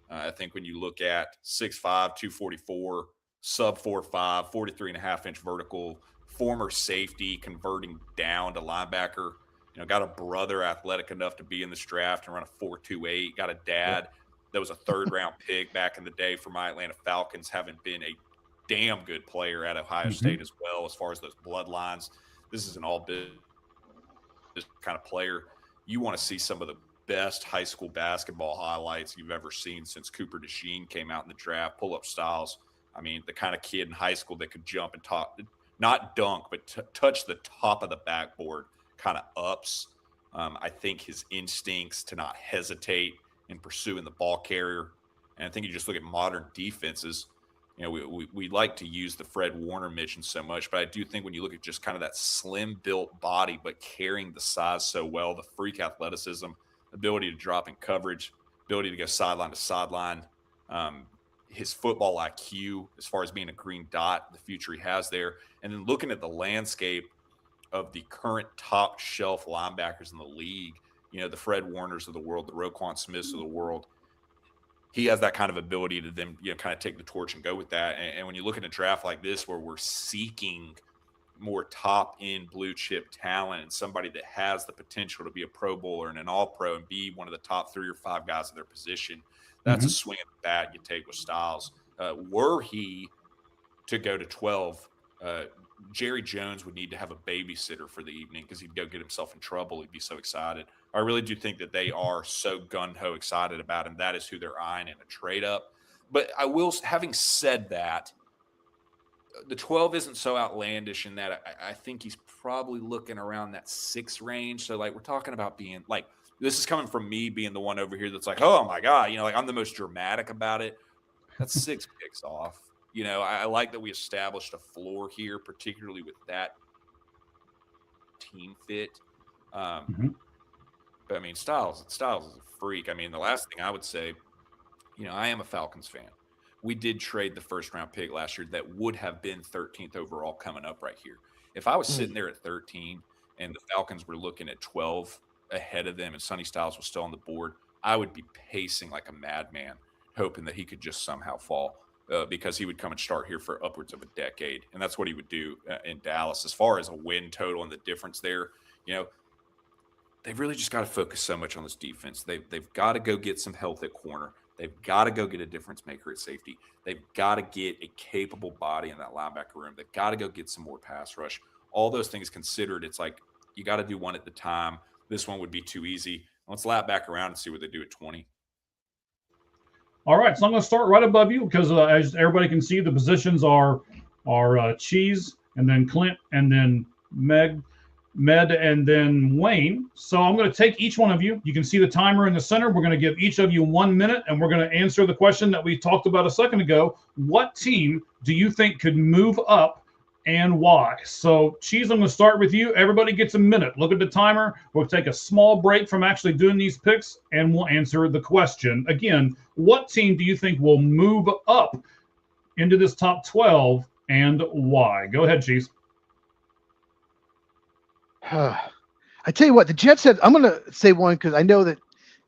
I think when you look at 6'5", 244, sub 4'5", 43.5-inch vertical, former safety, converting down to linebacker. Got a brother athletic enough to be in this draft and run a 4.28. Got a dad that was a 3rd-round pick back in the day for my Atlanta Falcons, having been a damn good player at Ohio State as well as far as those bloodlines. This is an all-business kind of player. You want to see some of the best high school basketball highlights you've ever seen since Cooper DeJean came out in the draft. Pull up Styles. I mean, the kind of kid in high school that could jump and not dunk, but touch the top of the backboard, kind of ups. I think his instincts to not hesitate in pursuing the ball carrier. And I think you just look at modern defenses. We like to use the Fred Warner mention so much, but I do think when you look at just kind of that slim built body, but carrying the size so well, the freak athleticism, ability to drop in coverage, ability to go sideline to sideline, his football IQ as far as being a green dot, the future he has there. And then looking at the landscape of the current top shelf linebackers in the league, the Fred Warners of the world, the Roquan Smiths of the world. He has that kind of ability to then, kind of take the torch and go with that. And when you look at a draft like this, where we're seeking more top end blue chip talent and somebody that has the potential to be a Pro Bowler and an All Pro and be one of the top 3 or 5 guys in their position, that's a swing at the bat you take with Styles. Were he to go to 12, Jerry Jones would need to have a babysitter for the evening because he'd go get himself in trouble. He'd be so excited. I really do think that they are so gung-ho excited about him. That is who they're eyeing in a trade up. But having said that, the 12 isn't so outlandish in that I think he's probably looking around that 6 range. So, we're talking about being this is coming from me being the one over here that's like, oh my God, I'm the most dramatic about it. That's 6 picks off. I like that we established a floor here, particularly with that team fit. But I mean, Styles is a freak. I mean, the last thing I would say, I am a Falcons fan. We did trade the first round pick last year that would have been 13th overall coming up right here. If I was sitting there at 13 and the Falcons were looking at 12 ahead of them and Sonny Styles was still on the board, I would be pacing like a madman, hoping that he could just somehow fall. Because he would come and start here for upwards of a decade. And that's what he would do in Dallas. As far as a win total and the difference there, they've really just got to focus so much on this defense. They've got to go get some health at corner. They've got to go get a difference maker at safety. They've got to get a capable body in that linebacker room. They've got to go get some more pass rush. All those things considered, it's like you got to do one at the time. This one would be too easy. Let's lap back around and see what they do at 20. All right, so I'm going to start right above you because as everybody can see, the positions are Cheese and then Clint and then Med and then Wayne. So I'm going to take each one of you. You can see the timer in the center. We're going to give each of you 1 minute, and we're going to answer the question that we talked about a second ago. What team do you think could move up and why? So, Cheese, I'm going to start with you. Everybody gets a minute. Look at the timer. We'll take a small break from actually doing these picks, and we'll answer the question. Again, what team do you think will move up into this top 12 and why? Go ahead, Cheese. I tell you what, the Jets have – I'm going to say one because I know that,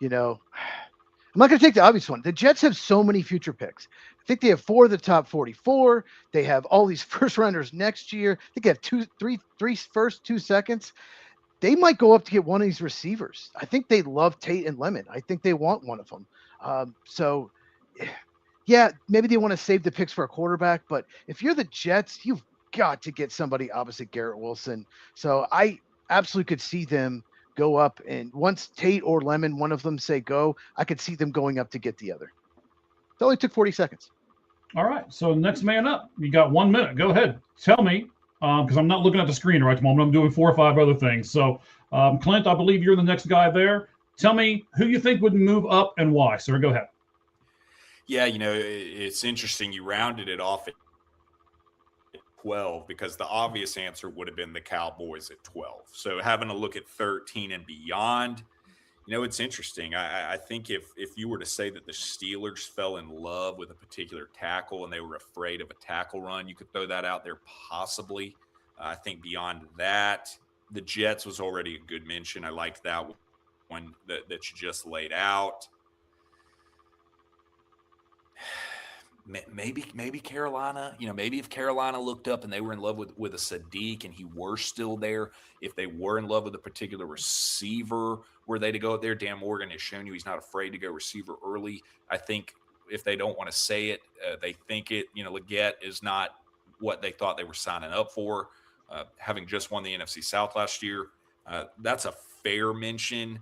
I'm not going to take the obvious one. The Jets have so many future picks. I think they have 4 of the top 44. They have all these first rounders next year. I think they have three first, 2 seconds. They might go up to get one of these receivers. I think they love Tate and Lemon. I think they want one of them. So, yeah, maybe they want to save the picks for a quarterback. But if you're the Jets, you've got to get somebody opposite Garrett Wilson. So I absolutely could see them go up. And once Tate or Lemon, one of them say go, I could see them going up to get the other. It only took 40 seconds. All right. So next man up, you got 1 minute. Go ahead. Tell me, because I'm not looking at the screen right at the moment. I'm doing 4 or 5 other things. So, Clint, I believe you're the next guy there. Tell me who you think would move up and why. Sir, go ahead. Yeah, it's interesting. You rounded it off at 12 because the obvious answer would have been the Cowboys at 12. So having a look at 13 and beyond, it's interesting. I think if you were to say that the Steelers fell in love with a particular tackle and they were afraid of a tackle run, you could throw that out there possibly. I think beyond that, the Jets was already a good mention. I liked that one that you just laid out. Maybe Carolina, maybe if Carolina looked up and they were in love with a Sadiq and he were still there, if they were in love with a particular receiver, were they to go up there? Dan Morgan has shown you he's not afraid to go receiver early. I think if they don't want to say it, they think it, Leggett is not what they thought they were signing up for, having just won the NFC South last year. That's a fair mention.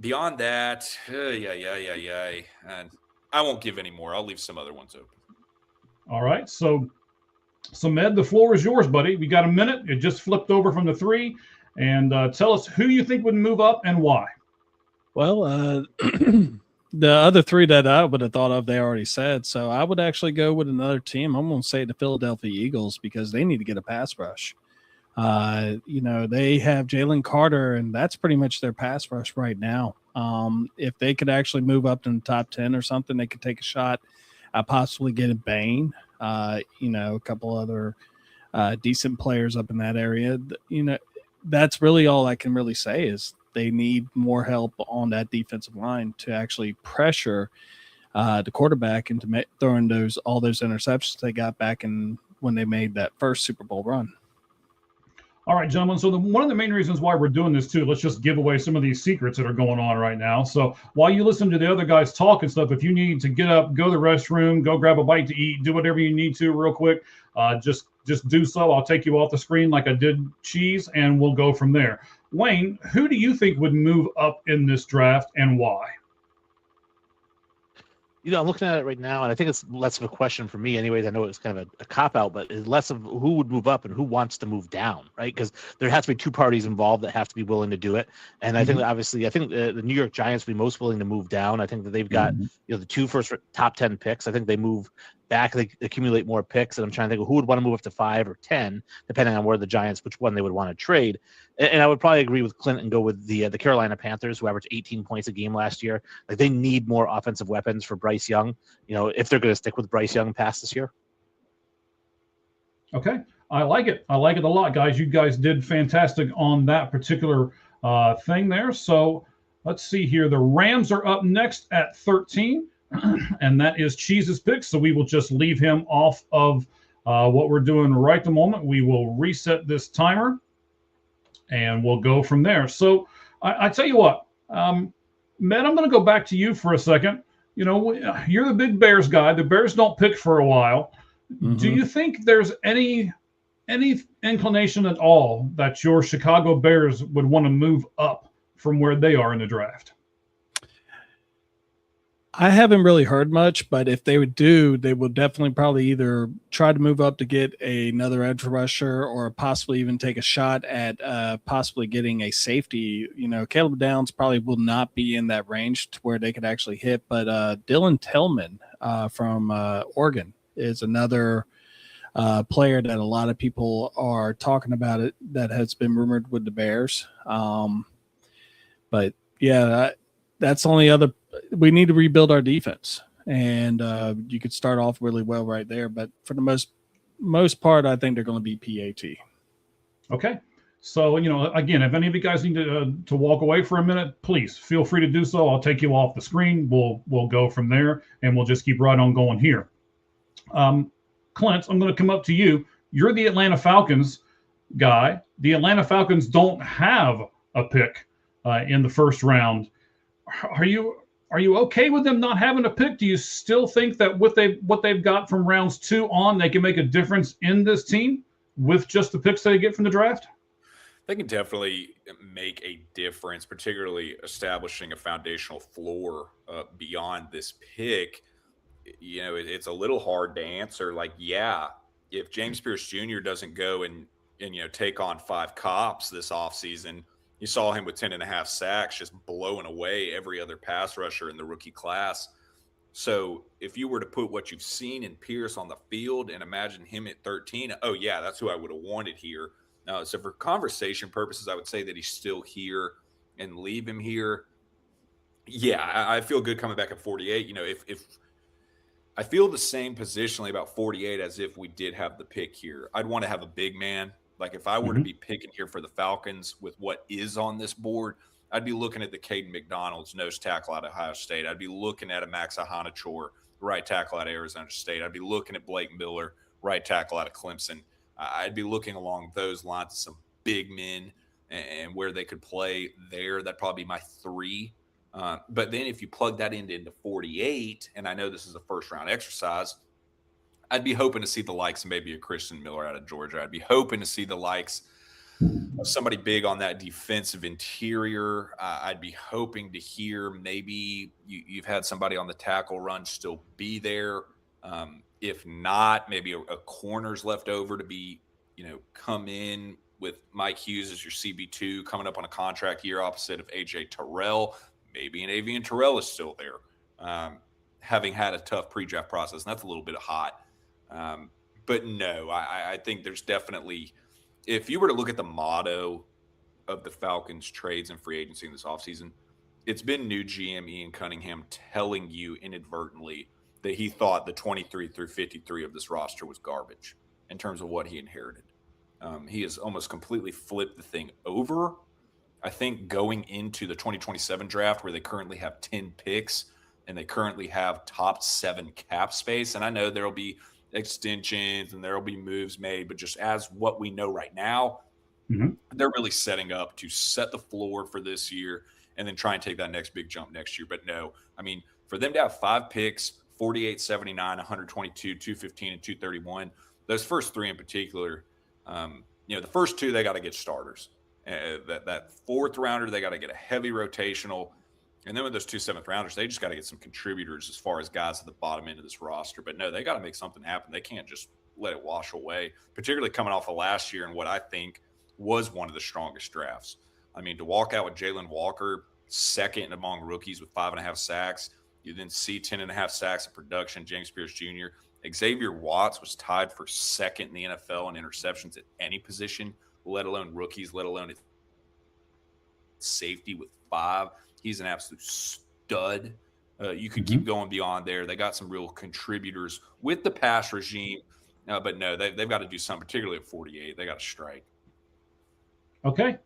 Beyond that, and I won't give any more. I'll leave some other ones open. All right. So Med, the floor is yours, buddy. We got a minute. It just flipped over from the 3. And tell us who you think would move up and why. Well, the other 3 that I would have thought of, they already said. So I would actually go with another team. I'm going to say the Philadelphia Eagles because they need to get a pass rush. They have Jalen Carter, and that's pretty much their pass rush right now. If they could actually move up in the top 10 or something, they could take a shot at possibly getting Bain, a couple other decent players up in that area. That's really all I can really say is they need more help on that defensive line to actually pressure the quarterback into throwing all those interceptions they got back in when they made that first Super Bowl run. All right, gentlemen. So one of the main reasons why we're doing this too, let's just give away some of these secrets that are going on right now. So while you listen to the other guys talk and stuff, if you need to get up, go to the restroom, go grab a bite to eat, do whatever you need to real quick, just do so. I'll take you off the screen like I did Cheese, and we'll go from there. Wayne, who do you think would move up in this draft and why? I'm looking at it right now, and I think it's less of a question for me anyways. I know it's kind of a cop-out, but it's less of who would move up and who wants to move down, right? Because there has to be two parties involved that have to be willing to do it. And I think that obviously, the New York Giants would be most willing to move down. I think that they've got the two first top 10 picks. I think they move back, they accumulate more picks, and I'm trying to think of who would want to move up to 5 or 10, depending on where the Giants, which one they would want to trade. And I would probably agree with Clint and go with the Carolina Panthers, who averaged 18 points a game last year. Like, they need more offensive weapons for Bryce Young, if they're going to stick with Bryce Young past this year. Okay. I like it. I like it a lot, guys. You guys did fantastic on that particular thing there. So let's see here. The Rams are up next at 13, and that is Cheese's pick. So we will just leave him off of what we're doing right the moment. We will reset this timer, and we'll go from there. So I tell you what, Matt, I'm going to go back to you for a second. You're the big Bears guy. The Bears don't pick for a while. Do you think there's any inclination at all that your Chicago Bears would want to move up from where they are in the draft? I haven't really heard much, but if they would they would definitely probably either try to move up to get another edge rusher or possibly even take a shot at possibly getting a safety. Caleb Downs probably will not be in that range to where they could actually hit, but Dylan Tillman from Oregon is another player that a lot of people are talking about it that has been rumored with the Bears. But yeah, that's the only other. We need to rebuild our defense, and you could start off really well right there. But for the most part, I think they're going to be PAT. Okay. So, again, if any of you guys need to walk away for a minute, please feel free to do so. I'll take you off the screen. We'll go from there, and we'll just keep right on going here. Clint, I'm going to come up to you. You're the Atlanta Falcons guy. The Atlanta Falcons don't have a pick in the first round. Are you okay with them not having a pick? Do you still think that what they've got from rounds 2 on, they can make a difference in this team with just the picks they get from the draft? They can definitely make a difference, particularly establishing a foundational floor beyond this pick. It's a little hard to answer. Like, yeah, if James Pierce Jr. doesn't go and take on 5 cops this offseason, you saw him with 10.5 sacks, just blowing away every other pass rusher in the rookie class. So if you were to put what you've seen in Pierce on the field and imagine him at 13, oh yeah, that's who I would have wanted here. So for conversation purposes, I would say that he's still here and leave him here. Yeah, I feel good coming back at 48. If I feel the same positionally about 48 as if we did have the pick here, I'd want to have a big man. Like, if I were to be picking here for the Falcons with what is on this board, I'd be looking at the Caden McDonald's nose tackle out of Ohio State. I'd be looking at a Max Ahanachor, right tackle out of Arizona State. I'd be looking at Blake Miller, right tackle out of Clemson. I'd be looking along those lines of some big men and where they could play there. That'd probably be my 3. But then if you plug that into 48, and I know this is a first-round exercise, I'd be hoping to see the likes of maybe a Christian Miller out of Georgia. I'd be hoping to see the likes of somebody big on that defensive interior. I'd be hoping to hear maybe you've had somebody on the tackle run still be there. If not, maybe a corner's left over to be, come in with Mike Hughes as your CB2 coming up on a contract year opposite of AJ Terrell. Maybe an Avian Terrell is still there, having had a tough pre-draft process. And that's a little bit hot. But no, I think there's definitely, if you were to look at the motto of the Falcons trades and free agency in this offseason, it's been new GM Ian Cunningham telling you inadvertently that he thought the 23 through 53 of this roster was garbage in terms of what he inherited. He has almost completely flipped the thing over. I think going into the 2027 draft where they currently have 10 picks and they currently have top 7 cap space, and I know there'll be extensions and there'll be moves made, but just as what we know right now, they're really setting up to set the floor for this year and then try and take that next big jump next year. But no, I mean, for them to have 5 picks, 48, 79, 122, 215, and 231, those first 3 in particular, the first 2, they got to get starters. That 4th rounder, they got to get a heavy rotational. And then with those 2 7th rounders, they just got to get some contributors as far as guys at the bottom end of this roster. But no, they got to make something happen. They can't just let it wash away, particularly coming off of last year and what I think was one of the strongest drafts. I mean, to walk out with Jalen Walker, 2nd among rookies with 5.5 sacks. You then see 10.5 sacks of production, James Pierce Jr. Xavier Watts was tied for 2nd in the NFL in interceptions at any position, let alone rookies, let alone safety with 5. He's an absolute stud. You could keep going beyond there. They got some real contributors with the pass regime, but no, they've got to do something, particularly at 48. They got to strike. Okay.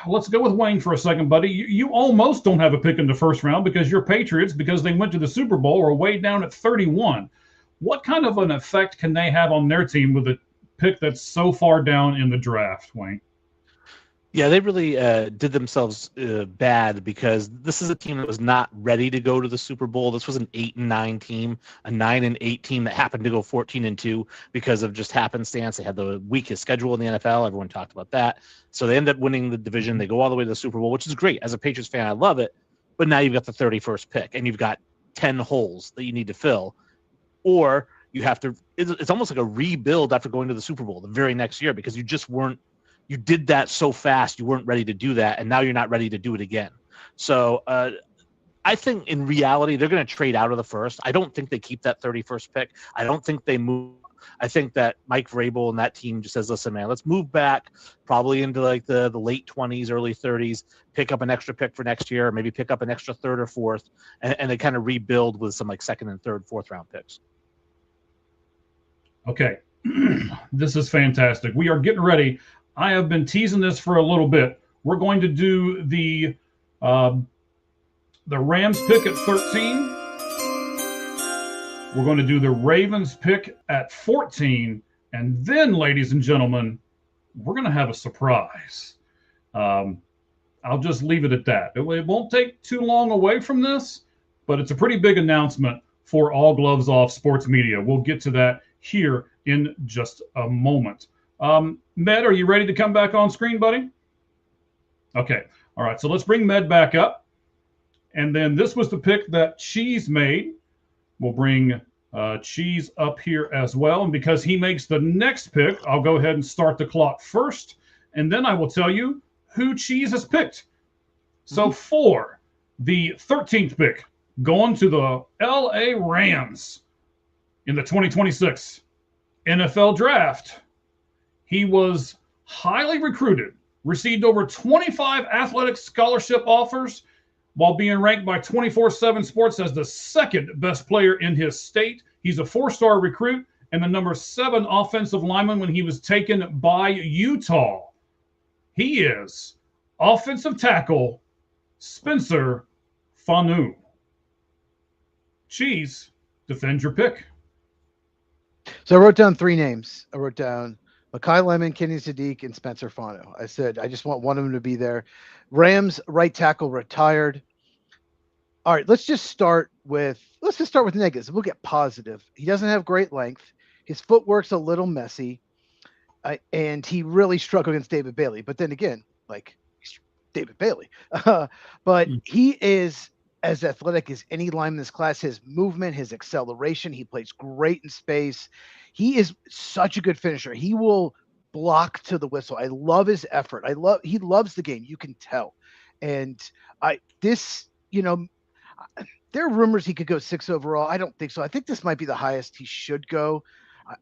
Let's go with Wayne for a second, buddy. You almost don't have a pick in the first round because your Patriots, because they went to the Super Bowl, are way down at 31. What kind of an effect can they have on their team with a pick that's so far down in the draft, Wayne? Yeah, they really did themselves bad because this is a team that was not ready to go to the Super Bowl. This was an 8-9 team, a 9-8 team that happened to go 14-2 because of just happenstance. They had the weakest schedule in the NFL. Everyone talked about that. So they end up winning the division. They go all the way to the Super Bowl, which is great. As a Patriots fan, I love it. But now you've got the 31st pick, and you've got 10 holes that you need to fill. Or you have to – it's almost like a rebuild after going to the Super Bowl the very next year because you just weren't – you did that so fast, you weren't ready to do that, and now you're not ready to do it again. So I think in reality, they're going to trade out of the first. I don't think they keep that 31st pick. I don't think they move. I think that Mike Vrabel and that team just says, listen, man, let's move back probably into like the late 20s, early 30s, pick up an extra pick for next year, maybe pick up an extra 3rd or 4th, and they kind of rebuild with some like 2nd and 3rd, 4th round picks. Okay. This is fantastic. We are getting ready. I have been teasing this for a little bit. We're going to do the Rams pick at 13. We're going to do the Ravens pick at 14. And then, ladies and gentlemen, we're going to have a surprise. I'll just leave it at that. It won't take too long away from this, but it's a pretty big announcement for All Gloves Off Sports Media. We'll get to that here in just a moment. Med, are you ready to come back on screen, buddy? Okay. All right. So let's bring Med back up. And then this was the pick that Cheese made. We'll bring Cheese up here as well. And because he makes the next pick, I'll go ahead and start the clock first. And then I will tell you who Cheese has picked. So for the 13th pick, going to the LA Rams in the 2026 NFL Draft, he was highly recruited, received over 25 athletic scholarship offers, while being ranked by 24/7 Sports as the 2nd best player in his state. He's a 4-star recruit and the number 7 offensive lineman when he was taken by Utah. He is offensive tackle Spencer Fanu. Cheese, defend your pick. So I wrote down 3 names. I wrote down Mekhi Lemon, Kenny Sadiq, and Spencer Fano. I said, I just want one of them to be there. Rams right tackle retired. All right, let's just start with negatives. We'll get positive. He doesn't have great length. His footwork's a little messy. And he really struggled against David Bailey. But then again, like David Bailey. But he is as athletic as any lineman in this class. His movement, his acceleration, he plays great in space. He is such a good finisher. He will block to the whistle. I love his effort. He loves the game. You can tell. And there are rumors he could go 6 overall. I don't think so. I think this might be the highest he should go.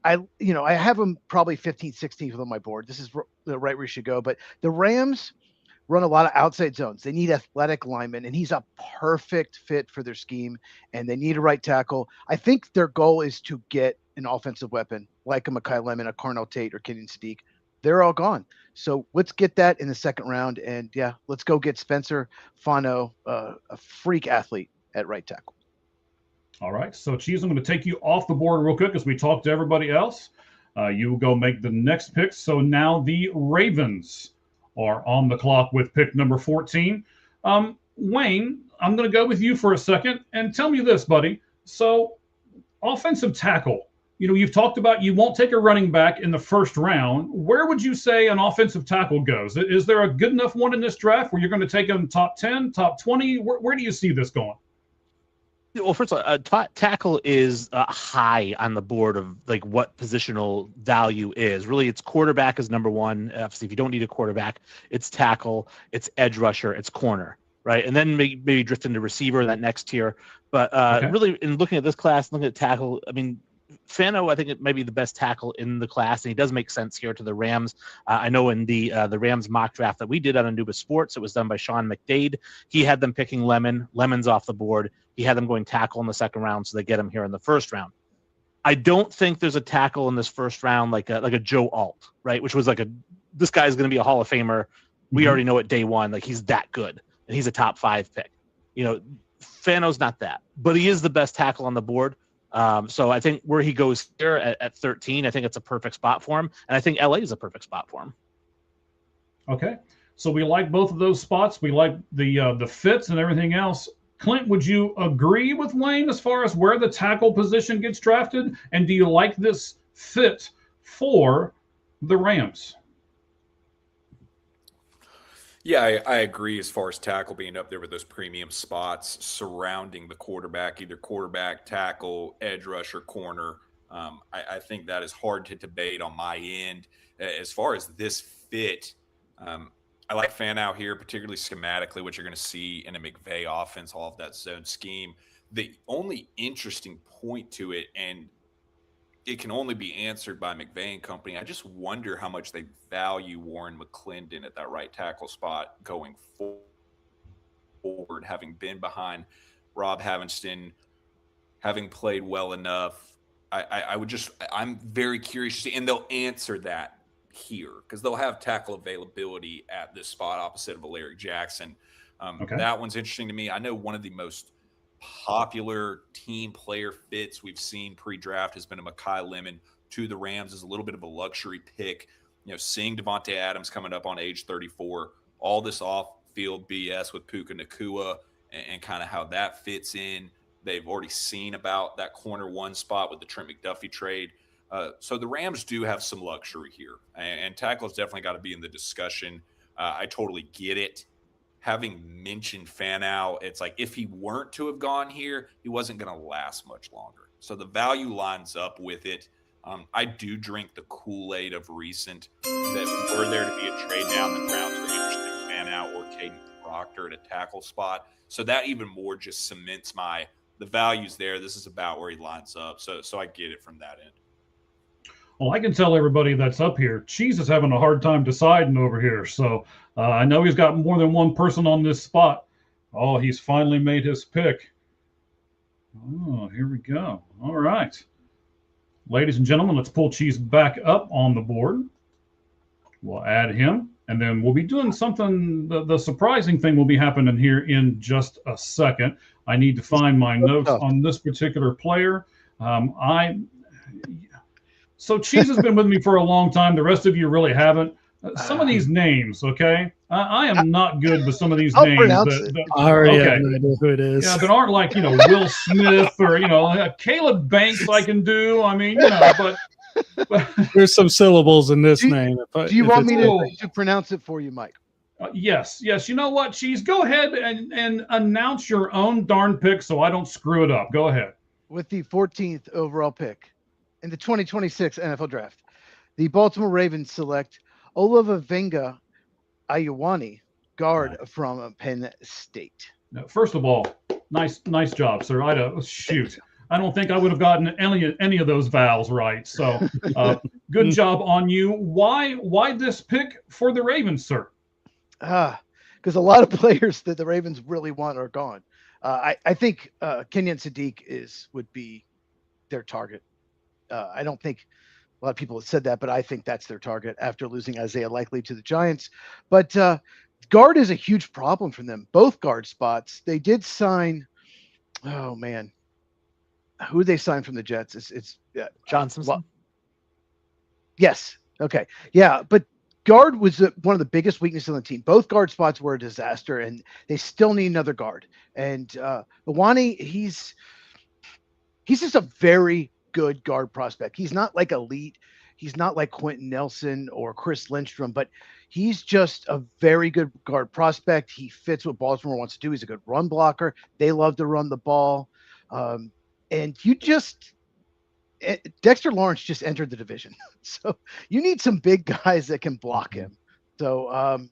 I have him probably 15th, 16th on my board. This is the right where he should go. But the Rams run a lot of outside zones. They need athletic linemen, and he's a perfect fit for their scheme, and they need a right tackle. I think their goal is to get an offensive weapon like a Mekhi Lemon, a Carnell Tate, or Kenyon Sadiq they're all gone. So let's get that in the second round. And yeah, let's go get Spencer Fano, a freak athlete at right tackle. All right. So, Cheese, I'm going to take you off the board real quick as we talk to everybody else. You will go make the next pick. So now the Ravens are on the clock with pick number 14. Wayne, I'm going to go with you for a second and tell me this, buddy. So, offensive tackle. You've talked about you won't take a running back in the first round. Where would you say an offensive tackle goes? Is there a good enough one in this draft where you're going to take them top 10, top 20? Where do you see this going? Well, first of all, tackle is high on the board of like what positional value is. Really, it's quarterback is number one. Obviously, if you don't need a quarterback, it's tackle, it's edge rusher, it's corner, right? And then maybe drift into receiver in that next tier. But really, in looking at this class, looking at tackle, I mean, Fano, I think it might be the best tackle in the class, and he does make sense here to the Rams. I know in the Rams mock draft that we did on Anubis Sports, it was done by Sean McDade. He had them picking Lemon's off the board. He had them going tackle in the second round, so they get him here in the first round. I don't think there's a tackle in this first round like a Joe Alt, right? Which was this guy's going to be a Hall of Famer. We already know at day one, like he's that good, and he's a top 5 pick. Fano's not that, but he is the best tackle on the board. So I think where he goes here at 13, I think it's a perfect spot for him, and I think LA is a perfect spot for him. Okay, so we like both of those spots. We like the fits and everything else. Clint, would you agree with Wayne as far as where the tackle position gets drafted? And do you like this fit for the Rams? Yeah, I agree as far as tackle being up there with those premium spots surrounding the quarterback, either quarterback, tackle, edge rusher, corner. I think that is hard to debate on my end. As far as this fit, I like Fano here, particularly schematically, what you're going to see in a McVay offense, all of that zone scheme. The only interesting point to it, and it can only be answered by McVay and company, I just wonder how much they value Warren McClendon at that right tackle spot going forward, having been behind Rob Havinston, having played well enough. I'm very curious to see, and they'll answer that here because they'll have tackle availability at this spot opposite of Alaric Jackson. That one's interesting to me. I know one of the most popular team player fits we've seen pre-draft has been a Mekhi Lemon to the Rams as a little bit of a luxury pick. Seeing Devontae Adams coming up on age 34, all this off-field BS with Puka Nacua and kind of how that fits in. They've already seen about that corner one spot with the Trent McDuffie trade. So the Rams do have some luxury here, and tackle's definitely got to be in the discussion. I totally get it. Having mentioned Fano, it's like if he weren't to have gone here, he wasn't going to last much longer. So the value lines up with it. I do drink the Kool-Aid of recent that were there to be a trade down. The Browns are interested in Fano or Caden Proctor at a tackle spot. So that even more just cements the values there. This is about where he lines up. So I get it from that end. Well, I can tell everybody that's up here, Cheese is having a hard time deciding over here. So I know he's got more than one person on this spot. Oh, he's finally made his pick. Oh, here we go. All right. Ladies and gentlemen, let's pull Cheese back up on the board. We'll add him, and then we'll be doing something. The surprising thing will be happening here in just a second. I need to find my notes on this particular player. So Cheese has been with me for a long time. The rest of you really haven't. Some of these names, okay? I am not good with some of these names. I already have no idea who it is. Yeah, but aren't like, Will Smith or, Caleb Banks I can do. I mean, but there's some syllables in this name. Do you want me to pronounce it for you, Mike? Yes. You know what, Cheese? Go ahead and announce your own darn pick so I don't screw it up. Go ahead. With the 14th overall pick in the 2026 NFL Draft, the Baltimore Ravens select Olavinga Ayuwani, guard from Penn State. Now, first of all, nice job, sir. I don't think I would have gotten any of those vowels right. So, good job on you. Why this pick for the Ravens, sir? Because a lot of players that the Ravens really want are gone. I think Kenyon Sadiq would be their target. I don't think lot of people have said that, but I think that's their target after losing Isaiah Likely to the Giants. But guard is a huge problem for them. Both guard spots. They did sign. Oh man, who did they sign from the Jets? It's John Simpson. Yes. Okay. Yeah, but guard was one of the biggest weaknesses on the team. Both guard spots were a disaster, and they still need another guard. And Iwani, he's just a very good guard prospect. He's not like elite. He's not like Quentin Nelson or Chris Lindstrom, but he's just a very good guard prospect. He fits what Baltimore wants to do. He's a good run blocker. They love to run the ball. And Dexter Lawrence just entered the division. So you need some big guys that can block him. So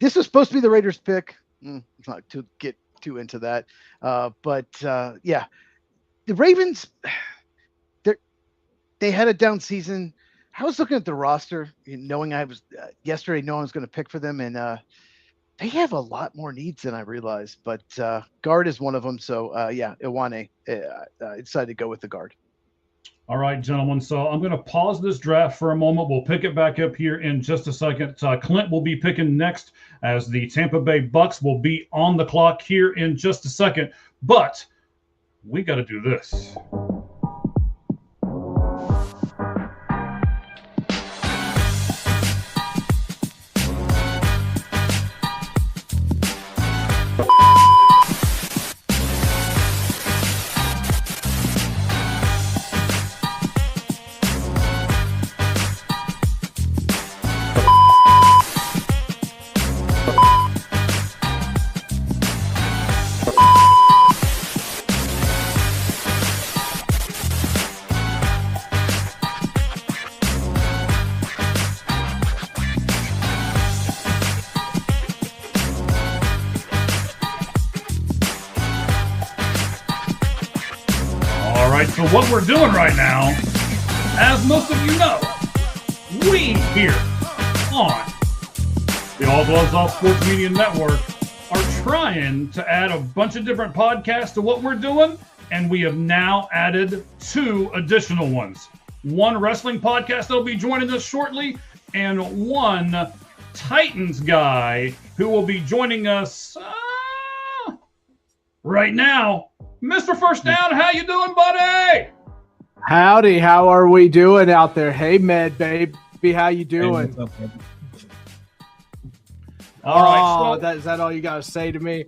this was supposed to be the Raiders pick. It's not to get too into that. But yeah, the Ravens, they had a down season. I was looking at the roster, knowing I was yesterday, knowing I was going to pick for them, and they have a lot more needs than I realized. But guard is one of them. So yeah, Iwane decided to go with the guard. All right, gentlemen. So I'm going to pause this draft for a moment. We'll pick it back up here in just a second. Clint will be picking next, as the Tampa Bay Bucks will be on the clock here in just a second. But we got to do this. So what we're doing right now, as most of you know, we here on the All Gloves Off Sports Media Network are trying to add a bunch of different podcasts to what we're doing, and we have now added 2 additional ones. One wrestling podcast that will be joining us shortly, and one Titans guy who will be joining us right now. Mr. First Down, how you doing, buddy? Howdy, how are we doing out there? Hey, Med, baby, how you doing? Hey, what's up, All right. So, is that all you got to say to me?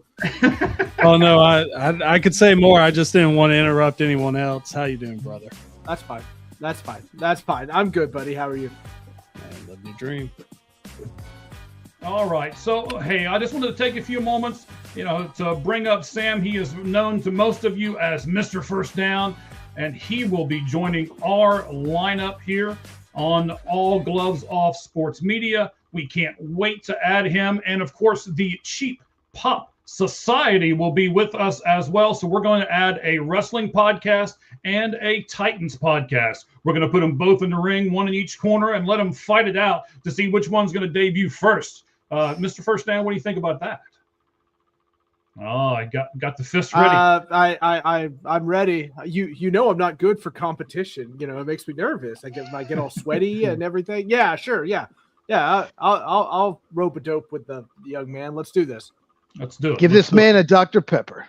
Oh, no, I could say more. I just didn't want to interrupt anyone else. How you doing, brother? That's fine. I'm good, buddy. How are you? Man, living the dream. all right. So, hey, I just wanted to take a few moments, to bring up Sam. He is known to most of you as Mr. First Down, and he will be joining our lineup here on All Gloves Off Sports Media. We can't wait to add him. And, of course, the Cheap Pop Society will be with us as well. So we're going to add a wrestling podcast and a Titans podcast. We're going to put them both in the ring, one in each corner, and let them fight it out to see which one's going to debut first. Mr. First Down, what do you think about that? Oh, I got the fist ready. I'm ready. You know I'm not good for competition. It makes me nervous. I get all sweaty and everything. Yeah, sure. Yeah. I'll rope a dope with the young man. Let's do this. Let's do it. Give this man a Dr. Pepper.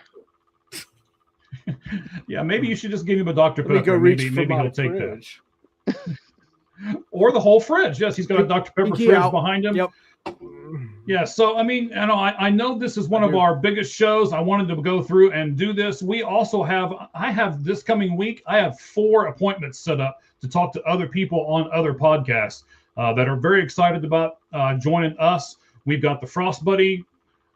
Yeah, maybe you should just give him a Dr. Pepper. Let me go reach for maybe my he'll take fridge. that. Or the whole fridge. Yes, he's got a Dr. Pepper fridge behind him. Yep. Yeah, so I know this is one of our biggest shows. I wanted to go through and do this. We also I have this coming week, I have 4 appointments set up to talk to other people on other podcasts that are very excited about joining us. We've got the Frost Buddy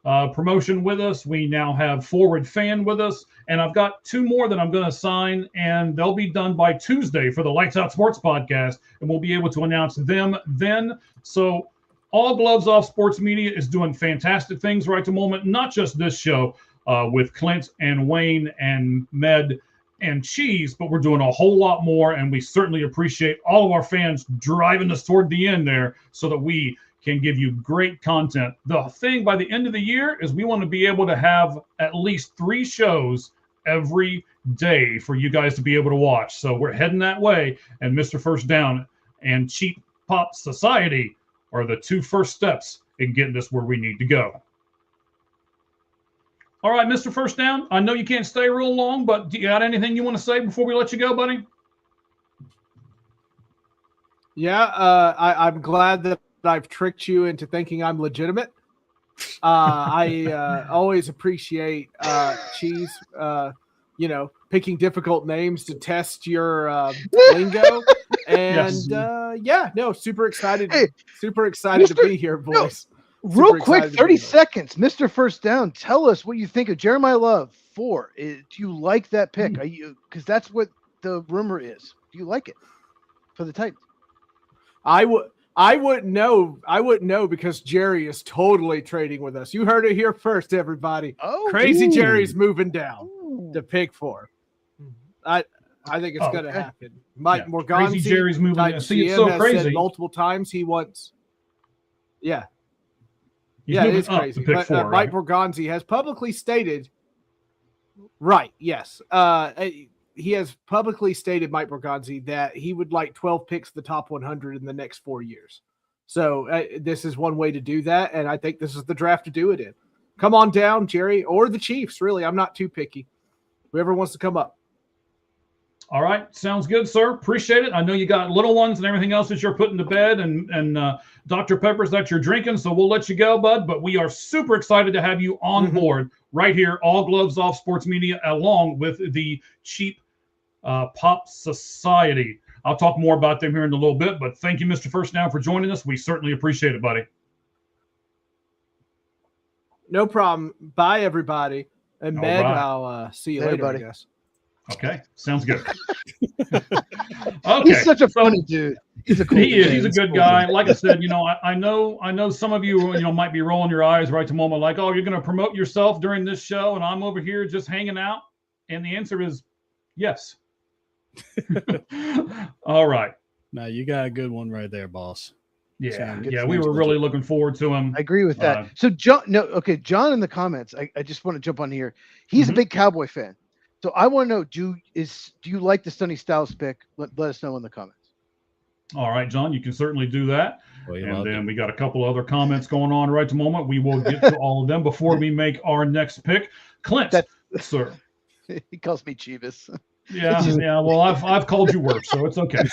promotion with us. We now have Forward Fan with us, and I've got 2 more that I'm going to sign, and they'll be done by Tuesday for the Lights Out Sports podcast, and we'll be able to announce them then. So All Gloves Off Sports Media is doing fantastic things right at the moment, not just this show with Clint and Wayne and Med and Cheese, but we're doing a whole lot more, and we certainly appreciate all of our fans driving us toward the end there so that we can give you great content. The thing by the end of the year is we want to be able to have at least 3 shows every day for you guys to be able to watch. So we're heading that way, and Mr. First Down and Cheap Pop Society are the 2 first steps in getting us where we need to go. All right, Mr. First Down, I know you can't stay real long, but do you got anything you want to say before we let you go, buddy? Yeah, I'm glad that I've tricked you into thinking I'm legitimate. I always appreciate Cheese, picking difficult names to test your lingo. And super excited. Hey, super excited to be here, boys. Real Super quick, excited to 30 be here. seconds. Mr. First Down, tell us what you think of Jeremiah Love 4. Do you like that pick? Are you, because that's what the rumor is. Do you like it for the Titans? I wouldn't know. I wouldn't know because Jerry is totally trading with us. You heard it here first, everybody. Oh, Crazy ooh. Jerry's moving down Ooh. to pick 4. I think it's going to okay. happen. Mike Yeah, Morganzi, Crazy Jerry's moving. Titans See, it's GM so has crazy. said multiple times he wants. Yeah, He's it moving is up crazy. to pick But 4, Mike right? Morganzi has publicly stated. Right. Yes. He has publicly stated, Mike Morganzi, that he would like 12 picks of the top 100 in the next 4 years. So this is one way to do that, and I think this is the draft to do it in. Come on down, Jerry, or the Chiefs. Really, I'm not too picky. Whoever wants to come up. All right, sounds good, sir. Appreciate it. I know you got little ones and everything else that you're putting to bed, and Dr. Peppers that you're drinking, so we'll let you go, bud. But we are super excited to have you on board right here, All Gloves Off Sports Media, along with the Cheap Pop Society. I'll talk more about them here in a little bit, but thank you, Mr. First Down, for joining us. We certainly appreciate it, buddy. No problem. Bye, everybody. And All Med, right. I'll see you Later, later, buddy. I guess. Okay, sounds good. He's such a funny dude. He's a cool He is. dude. He's a good guy. Like I said, I know some of you, might be rolling your eyes right to the moment, like, oh, you're going to promote yourself during this show, and I'm over here just hanging out. And the answer is yes. All right. Now you got a good one right there, boss. Yeah. Good Yeah. We were really looking forward to him. I agree with that. So John in the comments, I just want to jump on here. He's a big Cowboy fan. So I want to know, do you like the Sonny Styles pick? Let us know in the comments. All right, John, you can certainly do that. Well, and then we got a couple other comments going on right at the moment. We will get to all of them before we make our next pick. Clint, sir. He calls me Chivas. Yeah, yeah. Well, I've called you worse, so it's okay.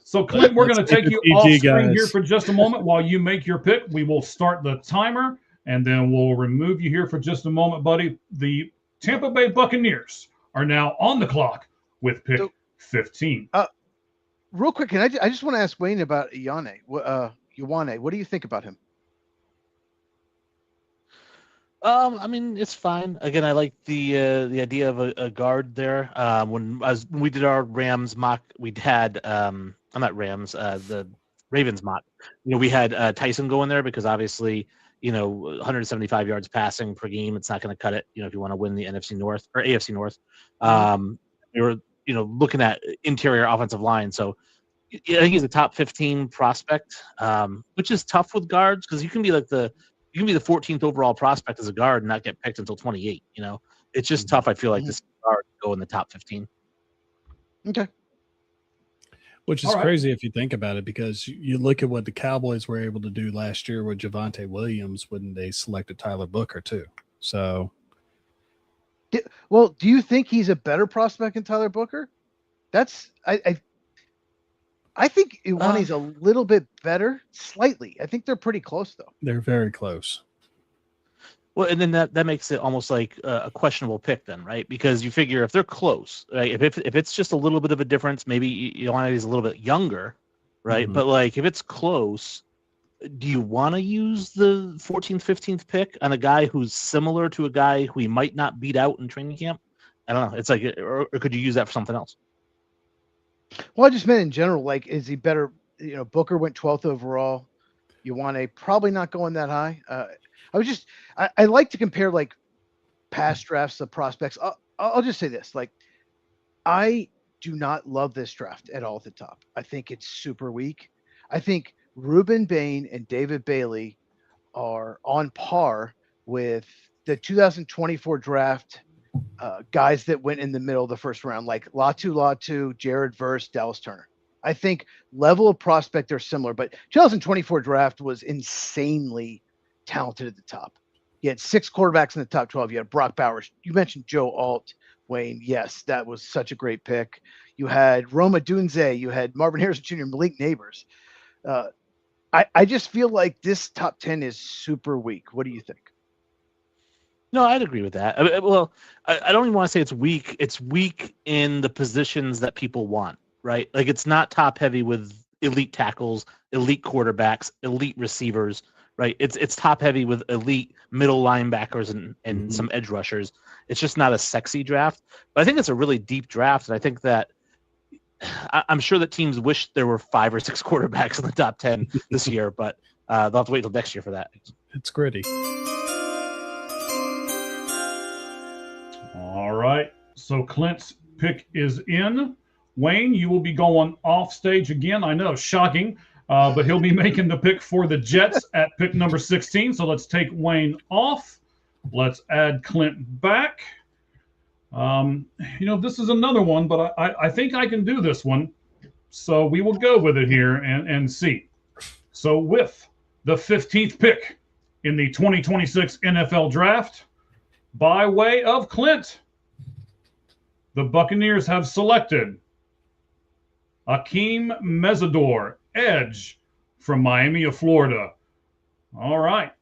So Clint, we're going to take you off screen here for just a moment while you make your pick. We will start the timer, and then we'll remove you here for just a moment, buddy. The Tampa Bay Buccaneers are now on the clock with pick 15. Real quick, I just want to ask Wayne about Ioane. What do you think about him? I mean, it's fine. Again, I like the idea of a guard there. When we did our Rams mock, we had I'm not Rams, the Ravens mock. We had Tyson go in there because obviously, 175 yards passing per game, it's not going to cut it. If you want to win the NFC North or AFC North, we were looking at interior offensive line. So I think he's a top 15 prospect, which is tough with guards because you can be the 14th overall prospect as a guard and not get picked until 28. It's just tough. I feel like this guard go in the top 15. Okay. Which is crazy if you think about it, because you look at what the Cowboys were able to do last year with Javonte Williams when they selected Tyler Booker too. So, well, do you think he's a better prospect than Tyler Booker? That's I think Ioane's a little bit better, slightly. I think they're pretty close, though. They're very close. Well, and then that makes it almost like a questionable pick then, right? Because you figure if they're close, right? If it's just a little bit of a difference, maybe Ioane is a little bit younger, right? Mm-hmm. But like if it's close, do you want to use the 14th, 15th pick on a guy who's similar to a guy who he might not beat out in training camp? I don't know. It's like, or could you use that for something else? Well, I just meant in general, like, is he better? Booker went 12th overall. Ioane probably not going that high. I like to compare like past drafts of prospects. I'll just say this, like, I do not love this draft at all at the top. I think it's super weak. I think Ruben Bain and David Bailey are on par with the 2024 draft, guys that went in the middle of the first round, like Latu, Jared Verse, Dallas Turner. I think level of prospect are similar, but 2024 draft was insanely talented at the top. You had 6 quarterbacks in the top 12. You had Brock Bowers. You mentioned Joe Alt, Wayne. Yes, that was such a great pick. You had Roma Dunze. You had Marvin Harrison Jr., Malik Neighbors. I just feel like this top 10 is super weak. What do you think? No, I'd agree with that. I don't even want to say it's weak. It's weak in the positions that people want, right? Like it's not top heavy with elite tackles, elite quarterbacks, elite receivers, right? It's top heavy with elite middle linebackers and some edge rushers. It's just not a sexy draft. But I think it's a really deep draft, and I think that I'm sure that teams wish there were 5 or 6 quarterbacks in the top 10 this year, but they'll have to wait till next year for that. It's gritty. All right. So Clint's pick is in. Wayne, you will be going off stage again. I know, shocking, but he'll be making the pick for the Jets at pick number 16. So let's take Wayne off. Let's add Clint back. This is another one, but I think I can do this one. So we will go with it here and see. So with the 15th pick in the 2026 NFL Draft, by way of Clint, the Buccaneers have selected Akeem Mesidor, edge from Miami of Florida. All right,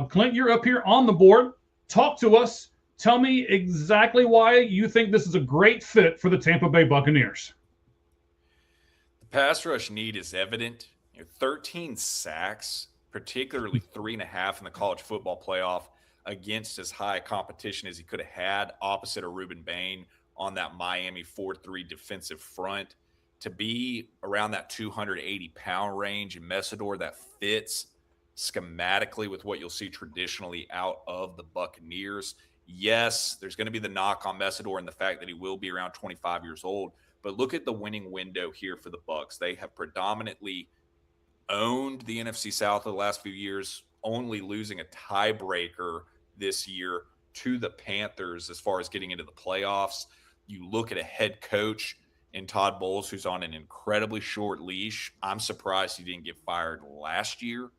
Clint, you're up here on the board. Talk to us. Tell me exactly why you think this is a great fit for the Tampa Bay Buccaneers. The pass rush need is evident. 13 sacks, particularly 3.5 in the college football playoff against as high competition as he could have had opposite of Ruben Bain on that Miami 4-3 defensive front. To be around that 280-pound range in Mesidor, that fits schematically with what you'll see traditionally out of the Buccaneers. Yes, there's going to be the knock on Mesidor and the fact that he will be around 25 years old. But look at the winning window here for the Bucs. They have predominantly owned the NFC South the last few years, only losing a tiebreaker this year to the Panthers as far as getting into the playoffs. You look at a head coach in Todd Bowles, who's on an incredibly short leash. I'm surprised he didn't get fired last year.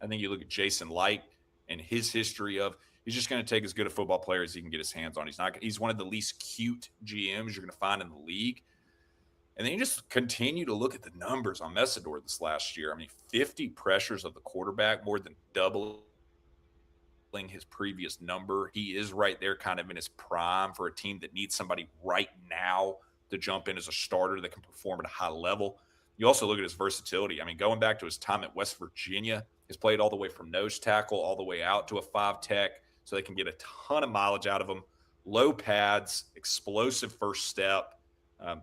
I think you look at Jason Light and his history of he's just going to take as good a football player as he can get his hands on. He's one of the least cute GMs you're going to find in the league. And then you just continue to look at the numbers on Mesidor this last year. I mean, 50 pressures of the quarterback, more than doubling his previous number. He is right there kind of in his prime for a team that needs somebody right now to jump in as a starter that can perform at a high level. You also look at his versatility. I mean, going back to his time at West Virginia, he's played all the way from nose tackle all the way out to a 5 tech, so they can get a ton of mileage out of him. Low pads, explosive first step.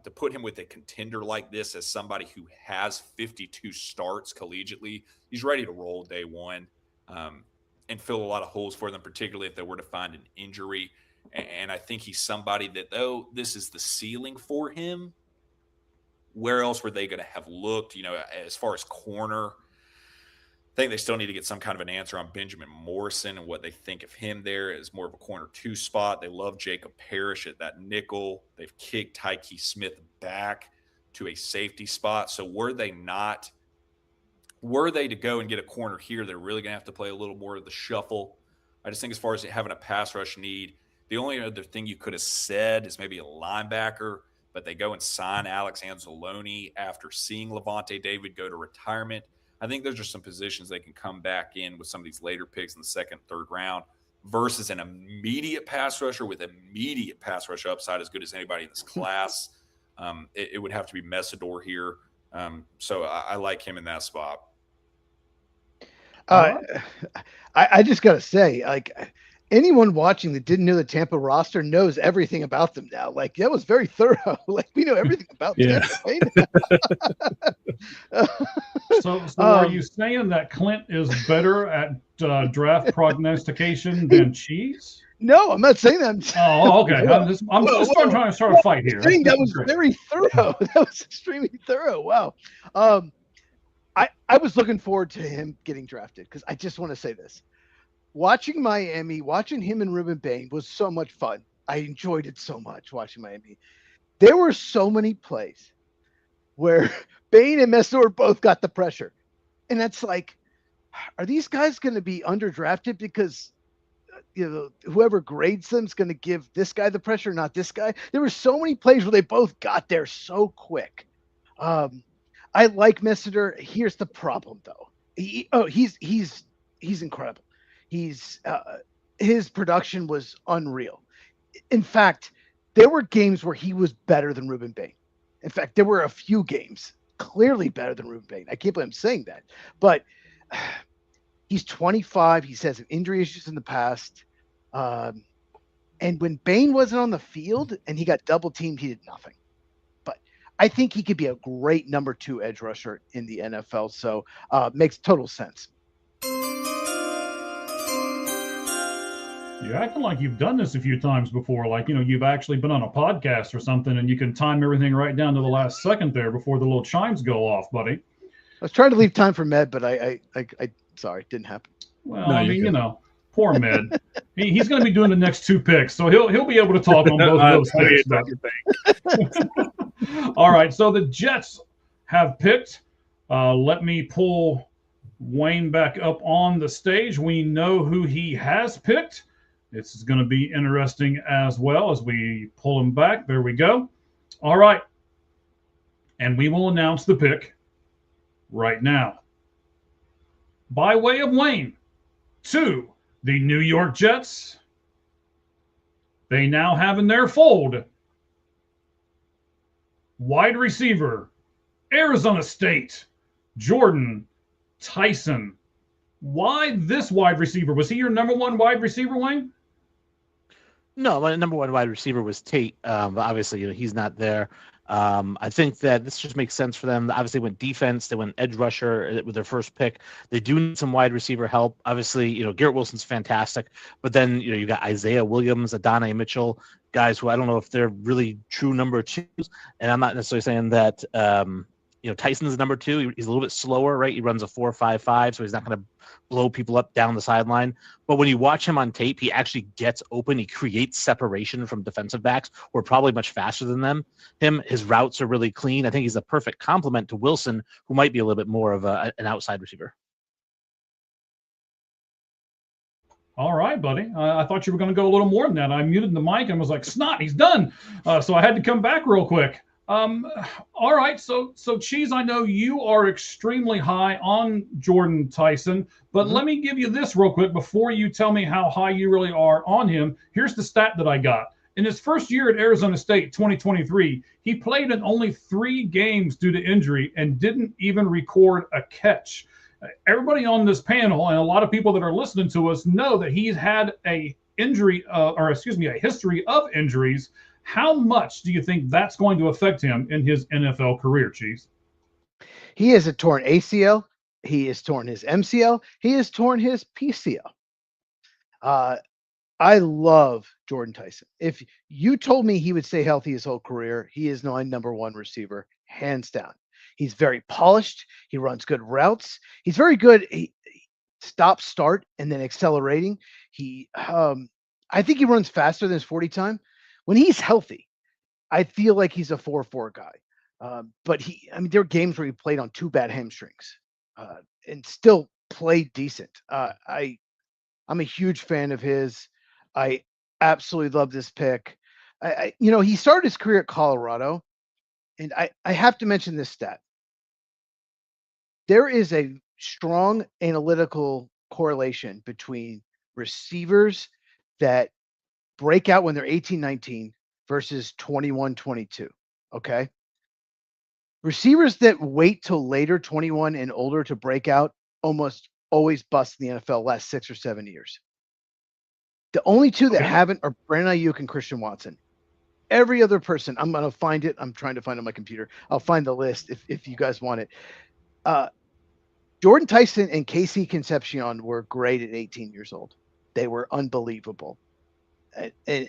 To put him with a contender like this as somebody who has 52 starts collegiately, he's ready to roll day one and fill a lot of holes for them, particularly if they were to find an injury. And I think he's somebody that, though this is the ceiling for him, where else were they going to have looked? As far as corner, I think they still need to get some kind of an answer on Benjamin Morrison and what they think of him there as more of a corner 2 spot. They love Jacob Parrish at that nickel. They've kicked Tyke Smith back to a safety spot. So were they to go and get a corner here, they're really going to have to play a little more of the shuffle. I just think as far as having a pass rush need, the only other thing you could have said is maybe a linebacker, but they go and sign Alex Anzalone after seeing Levante David go to retirement. I think those are some positions they can come back in with some of these later picks in the 2nd, 3rd round versus an immediate pass rusher with immediate pass rush upside as good as anybody in this class. It would have to be Mesidor here. So I like him in that spot. I just got to say, anyone watching that didn't know the Tampa roster knows everything about them now. That was very thorough. We know everything about Tampa. So are you saying that Clint is better at draft prognostication than Cheese? No, I'm not saying that. Oh, okay. I'm just trying to start a fight here. That was very thorough. That was extremely thorough. Wow. I was looking forward to him getting drafted because I just want to say this. watching Miami, watching him and Ruben Bain was so much fun. I enjoyed it so much watching Miami. There were so many plays where Bain and Mesor both got the pressure. And that's like, are these guys going to be underdrafted because whoever grades them is going to give this guy the pressure, not this guy? There were so many plays where they both got there so quick. I like Messenger. Here's the problem, though. He's incredible. His production was unreal. In fact, there were games where he was better than Ruben Bain. In fact, there were a few games clearly better than Ruben Bain. I can't believe I'm saying that, but he's 25. He's had some injury issues in the past. And when Bain wasn't on the field and he got double teamed, he did nothing. But I think he could be a great number 2 edge rusher in the NFL. So makes total sense. You're acting like you've done this a few times before, like, you've actually been on a podcast or something and you can time everything right down to the last second there before the little chimes go off, buddy. I was trying to leave time for Med, but I sorry, it didn't happen. Well, no, I mean, poor Med. He's going to be doing the next 2 picks, so he'll be able to talk on both of those picks. All right, so the Jets have picked. Let me pull Wayne back up on the stage. We know who he has picked. This is going to be interesting as well as we pull him back. There we go. All right. And we will announce the pick right now. By way of Wayne, to the New York Jets, they now have in their fold wide receiver, Arizona State, Jordan Tyson. Why this wide receiver? Was he your number 1 wide receiver, Wayne? No, my number 1 wide receiver was Tate. But obviously, he's not there. I think that this just makes sense for them. Obviously, they went defense. They went edge rusher with their first pick. They do need some wide receiver help. Obviously, Garrett Wilson's fantastic. But then, you got Isaiah Williams, Adonai Mitchell, guys who I don't know if they're really true number 2s. And I'm not necessarily saying that, Tyson's number 2. He's a little bit slower, right? He runs a 4.55, so he's not going to blow people up down the sideline. But when you watch him on tape, he actually gets open. He creates separation from defensive backs who are probably much faster than him. His routes are really clean. I think he's a perfect complement to Wilson, who might be a little bit more of an outside receiver. All right, buddy. I thought you were going to go a little more than that. I muted the mic and was like, snot, he's done. So I had to come back real quick. All right, so Cheese, I know you are extremely high on Jordan Tyson, but let me give you this real quick before you tell me how high you really are on him. Here's the stat that I got. In his first year at Arizona State, 2023, he played in only 3 games due to injury and didn't even record a catch. Everybody on this panel and a lot of people that are listening to us know that he's had a history of injuries. How much do you think that's going to affect him in his NFL career, Chiefs? He has a torn ACL. He has torn his MCL. He has torn his PCL. I love Jordan Tyson. If you told me he would stay healthy his whole career, he is my number 1 receiver, hands down. He's very polished. He runs good routes. He's very good. He stop, start, and then accelerating. I think he runs faster than his 40 time. When he's healthy, I feel like he's a 4.4 guy. But there are games where he played on 2 bad hamstrings and still played decent. I'm a huge fan of his. I absolutely love this pick. He started his career at Colorado, and I have to mention this stat. There is a strong analytical correlation between receivers that break out when they're 18, 19 versus 21, 22. Okay. Receivers that wait till later, 21 and older to break out almost always bust in the NFL last 6 or 7 years. The only 2 that haven't are Brandon Ayuk and Christian Watson. Every other person, I'm going to find it. I'm trying to find it on my computer. I'll find the list if you guys want it. Jordan Tyson and Casey Concepcion were great at 18 years old. They were unbelievable. And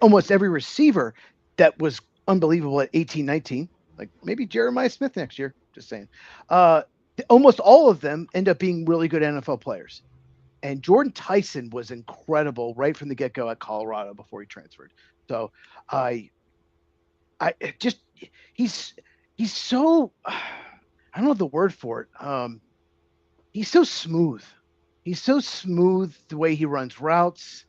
almost every receiver that was unbelievable at 18, 19, like maybe Jeremiah Smith next year, just saying. Almost all of them end up being really good NFL players. And Jordan Tyson was incredible right from the get-go at Colorado before he transferred. So I just he's so I don't know the word for it. He's so smooth. He's so smooth the way he runs routes.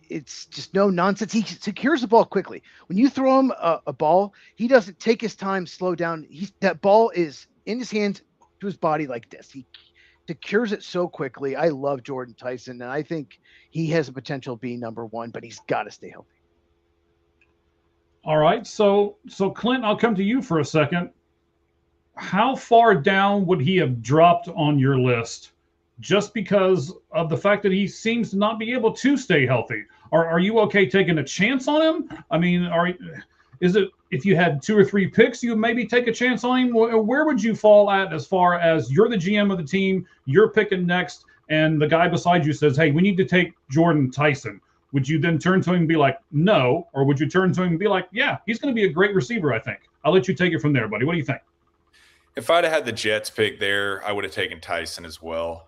It's just no nonsense. He secures the ball quickly. When you throw him a ball, he doesn't take his time, slow down. That ball is in his hands to his body like this. He secures it so quickly. I love Jordan Tyson, and I think he has the potential of being number one, but he's got to stay healthy. All right. So Clint, I'll come to you for a second. How far down would he have dropped on your list just because of the fact that he seems to not be able to stay healthy? Are you okay taking a chance on him? I mean, is it if you had 2 or 3 picks, you would maybe take a chance on him? Where would you fall at as far as you're the GM of the team, you're picking next, and the guy beside you says, hey, we need to take Jordan Tyson? Would you then turn to him and be like, no? Or would you turn to him and be like, yeah, he's going to be a great receiver, I think. I'll let you take it from there, buddy. What do you think? If I'd have had the Jets pick there, I would have taken Tyson as well.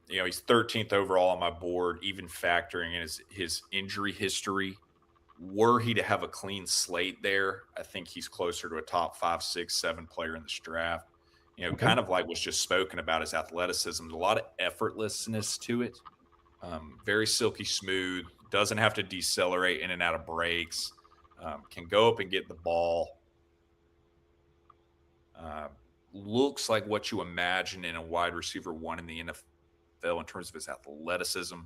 He's 13th overall on my board, even factoring in his injury history. Were he to have a clean slate there, I think he's closer to a top 5, 6, 7 player in this draft. Kind of like was just spoken about his athleticism. A lot of effortlessness to it. Very silky smooth. Doesn't have to decelerate in and out of breaks. Can go up and get the ball. Looks like what you imagine in a wide receiver one in the NFL in terms of his athleticism.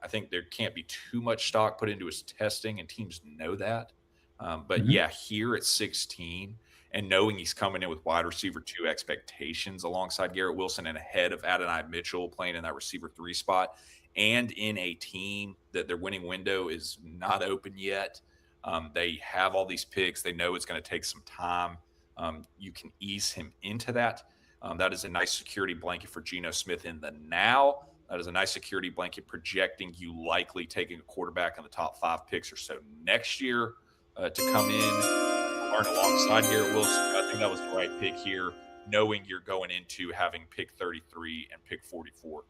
I think there can't be too much stock put into his testing, and teams know that. But here at 16, and knowing he's coming in with wide receiver 2 expectations alongside Garrett Wilson and ahead of Adonai Mitchell playing in that receiver 3 spot, and in a team that their winning window is not open yet. They have all these picks. They know it's going to take some time. You can ease him into that. That is a nice security blanket for Geno Smith in the now. That is a nice security blanket projecting you likely taking a quarterback in the top 5 picks or so next year to come in, learn alongside Garrett Wilson. I think that was the right pick here, knowing you're going into having pick 33 and pick 44.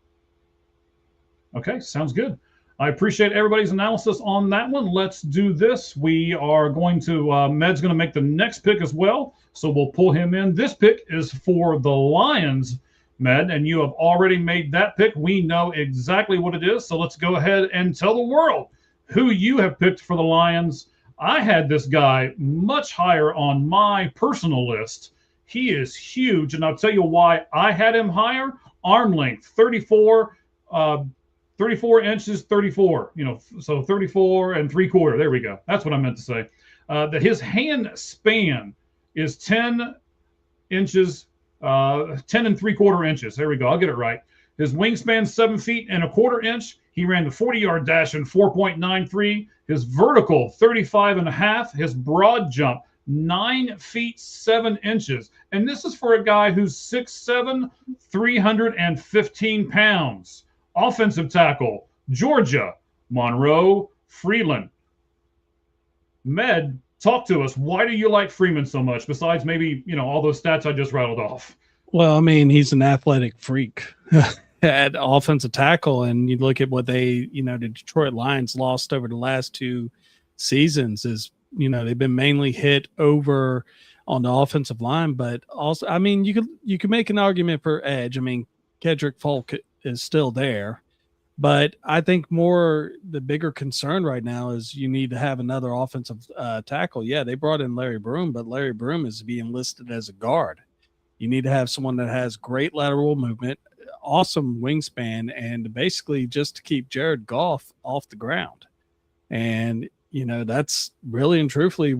Okay, sounds good. I appreciate everybody's analysis on that one. Let's do this. We are going to, Med's going to make the next pick as well, so we'll pull him in. This pick is for the Lions, Med, and you have already made that pick. We know exactly what it is, so let's go ahead and tell the world who you have picked for the Lions. I had this guy much higher on my personal list. He is huge, and I'll tell you why I had him higher. Arm length, 34 inches, 34, so 34 and 3/4. There we go. That's what I meant to say. That his hand span is 10 inches, 10 and 3/4 inches. There we go. I'll get it right. His wingspan, 7 feet and 1/4 inch. He ran the 40-yard dash in 4.93. His vertical, 35.5. His broad jump, 9 feet 7 inches. And this is for a guy who's 6'7", 315 pounds. Offensive tackle, Georgia, Monroe Freeland. Med, talk to us. Why do you like Freeman so much, besides maybe, all those stats I just rattled off? Well, I mean, he's an athletic freak at offensive tackle, and you look at what the Detroit Lions lost over the last 2 seasons is, they've been mainly hit over on the offensive line, but also, I mean, you could make an argument for edge. I mean, Kedrick Folk is still there, but I think the bigger concern right now is you need to have another offensive tackle. Yeah, they brought in Larry Broom, but Larry Broom is being listed as a guard. You need to have someone that has great lateral movement, awesome wingspan, and basically just to keep Jared Goff off the ground. And, that's really and truthfully,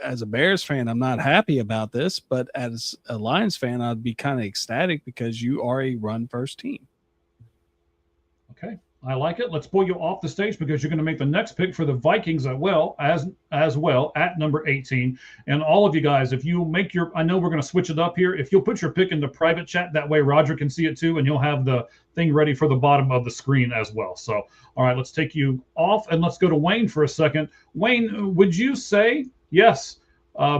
as a Bears fan, I'm not happy about this, but as a Lions fan, I'd be kind of ecstatic because you are a run-first team. Okay, I like it. Let's pull you off the stage because you're going to make the next pick for the Vikings as well at number 18. And all of you guys, if you make I know we're going to switch it up here. If you'll put your pick into private chat, that way Roger can see it too, and you'll have the thing ready for the bottom of the screen as well. So, all right, let's take you off and let's go to Wayne for a second. Wayne, would you say, yes,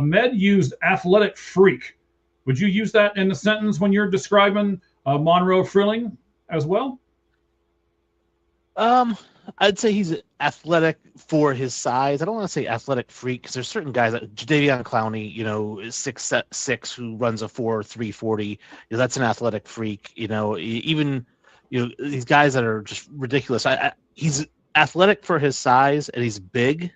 Med used athletic freak? Would you use that in the sentence when you're describing Monroe Freeland? as well? I'd say he's athletic for his size. I don't want to say athletic freak because there's certain guys like Jadeveon Clowney, is 6'6", who runs a 4.3 40. That's an athletic freak. Even these guys that are just ridiculous. He's athletic for his size and he's big.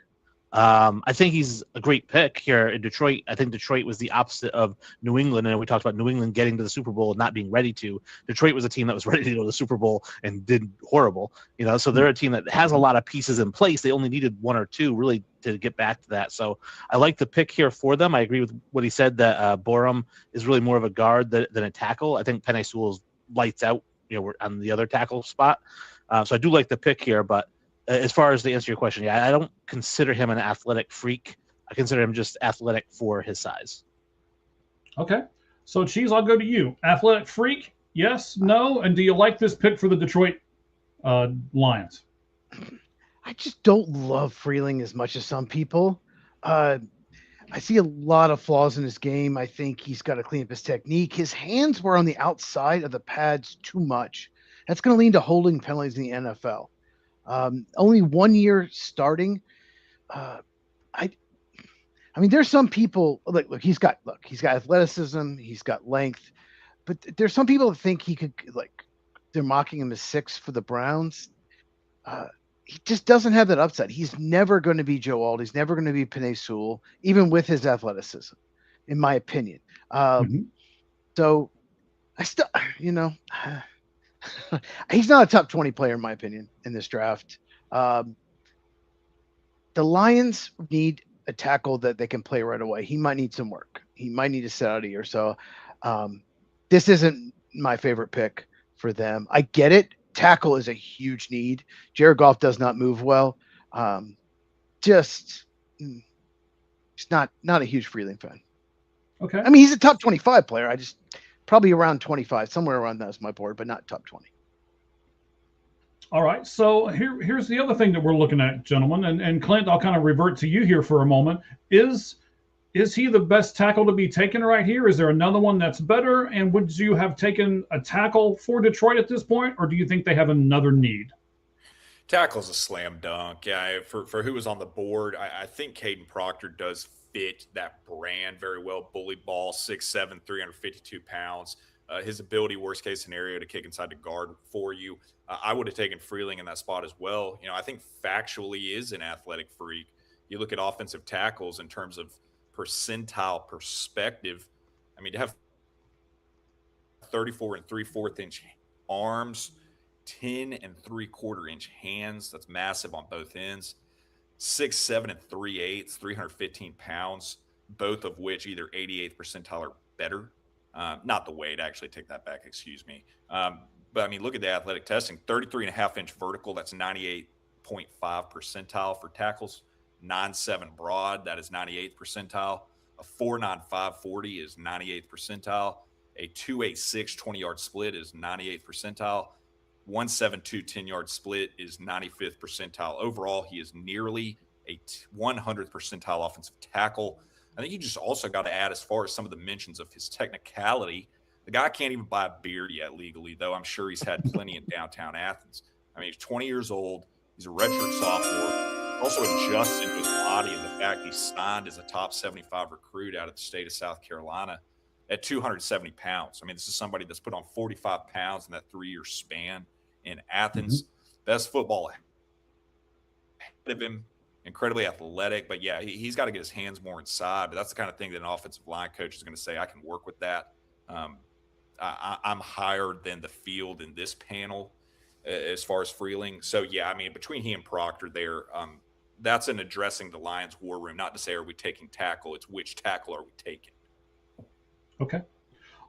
I think he's a great pick here in Detroit. I think Detroit was the opposite of New England, and we talked about New England getting to the Super Bowl and not being ready to. Detroit was a team that was ready to go to the Super Bowl and did horrible. So they're a team that has a lot of pieces in place. They only needed one or two really to get back to that. So I like the pick here for them. I agree with what he said that Borum is really more of a guard than a tackle. I think Penei Sewell's lights out. We're on the other tackle spot. So I do like the pick here, but as far as to answer your question, yeah, I don't consider him an athletic freak. I consider him just athletic for his size. Okay. So, Cheese, I'll go to you. Athletic freak, yes, no? And do you like this pick for the Detroit Lions? I just don't love Freeling as much as some people. I see a lot of flaws in his game. I think he's got to clean up his technique. His hands were on the outside of the pads too much. That's going to lead to holding penalties in the NFL. Only 1 year starting. I mean, there's some people look, he's got athleticism, he's got length, but there's some people that think he could, they're mocking him as 6 for the Browns. He just doesn't have that upside. He's never going to be Joe Alt. He's never going to be Penei Sewell, even with his athleticism, in my opinion. So I still, he's not a top 20 player, in my opinion, in this draft. The Lions need a tackle that they can play right away. He might need some work. He might need to sit out a year. So this isn't my favorite pick for them. I get it. Tackle is a huge need. Jared Goff does not move well. Just not a huge Freeling fan. Okay. I mean, he's a top 25 player. I just probably around 25, somewhere around that is my board, but not top 20. All right. So here's the other thing that we're looking at, gentlemen. And Clint, I'll kind of revert to you here for a moment. Is he the best tackle to be taken right here? Is there another one that's better? And would you have taken a tackle for Detroit at this point, or do you think they have another need? Tackle's a slam dunk. Yeah, for who was on the board, I think Caden Proctor does fit that brand very well. Bully ball, 6'7", 352 pounds. His ability, worst case scenario, to kick inside the guard for you. I would have taken Freeling in that spot as well. I think factually is an athletic freak. You look at offensive tackles in terms of percentile perspective. I mean, to have 34 3/4 inch arms, 10 3/4 inch hands, that's massive on both ends. 6'7" 3/8", 315 pounds, both of which either 88th percentile or better. Not the weight, actually, take that back, excuse me. But I mean, look at the athletic testing, 33.5 inch vertical, that's 98.5 percentile for tackles. 9'7" broad, that is 98th percentile. A 4.95 40 is 98th percentile. A 2.86 20-yard split is 98th percentile. 1.72 10-yard split is 95th percentile. Overall, he is nearly a 100th percentile offensive tackle. I think you just also got to add, as far as some of the mentions of his technicality, the guy can't even buy a beer yet legally, though I'm sure he's had plenty in downtown Athens. I mean, he's 20 years old. He's a redshirt sophomore. Also adjusts into his body and the fact he's signed as a top 75 recruit out of the state of South Carolina at 270 pounds. I mean, this is somebody that's put on 45 pounds in that 3-year span in Athens. Best football ahead of him. Incredibly athletic, but yeah, he's got to get his hands more inside. But that's the kind of thing that an offensive line coach is going to say, I can work with that. I'm higher than the field in this panel as far as Freeling. So yeah, I mean, between he and Proctor there, that's an addressing the Lions' war room. Not to say, are we taking tackle? It's which tackle are we taking? Okay.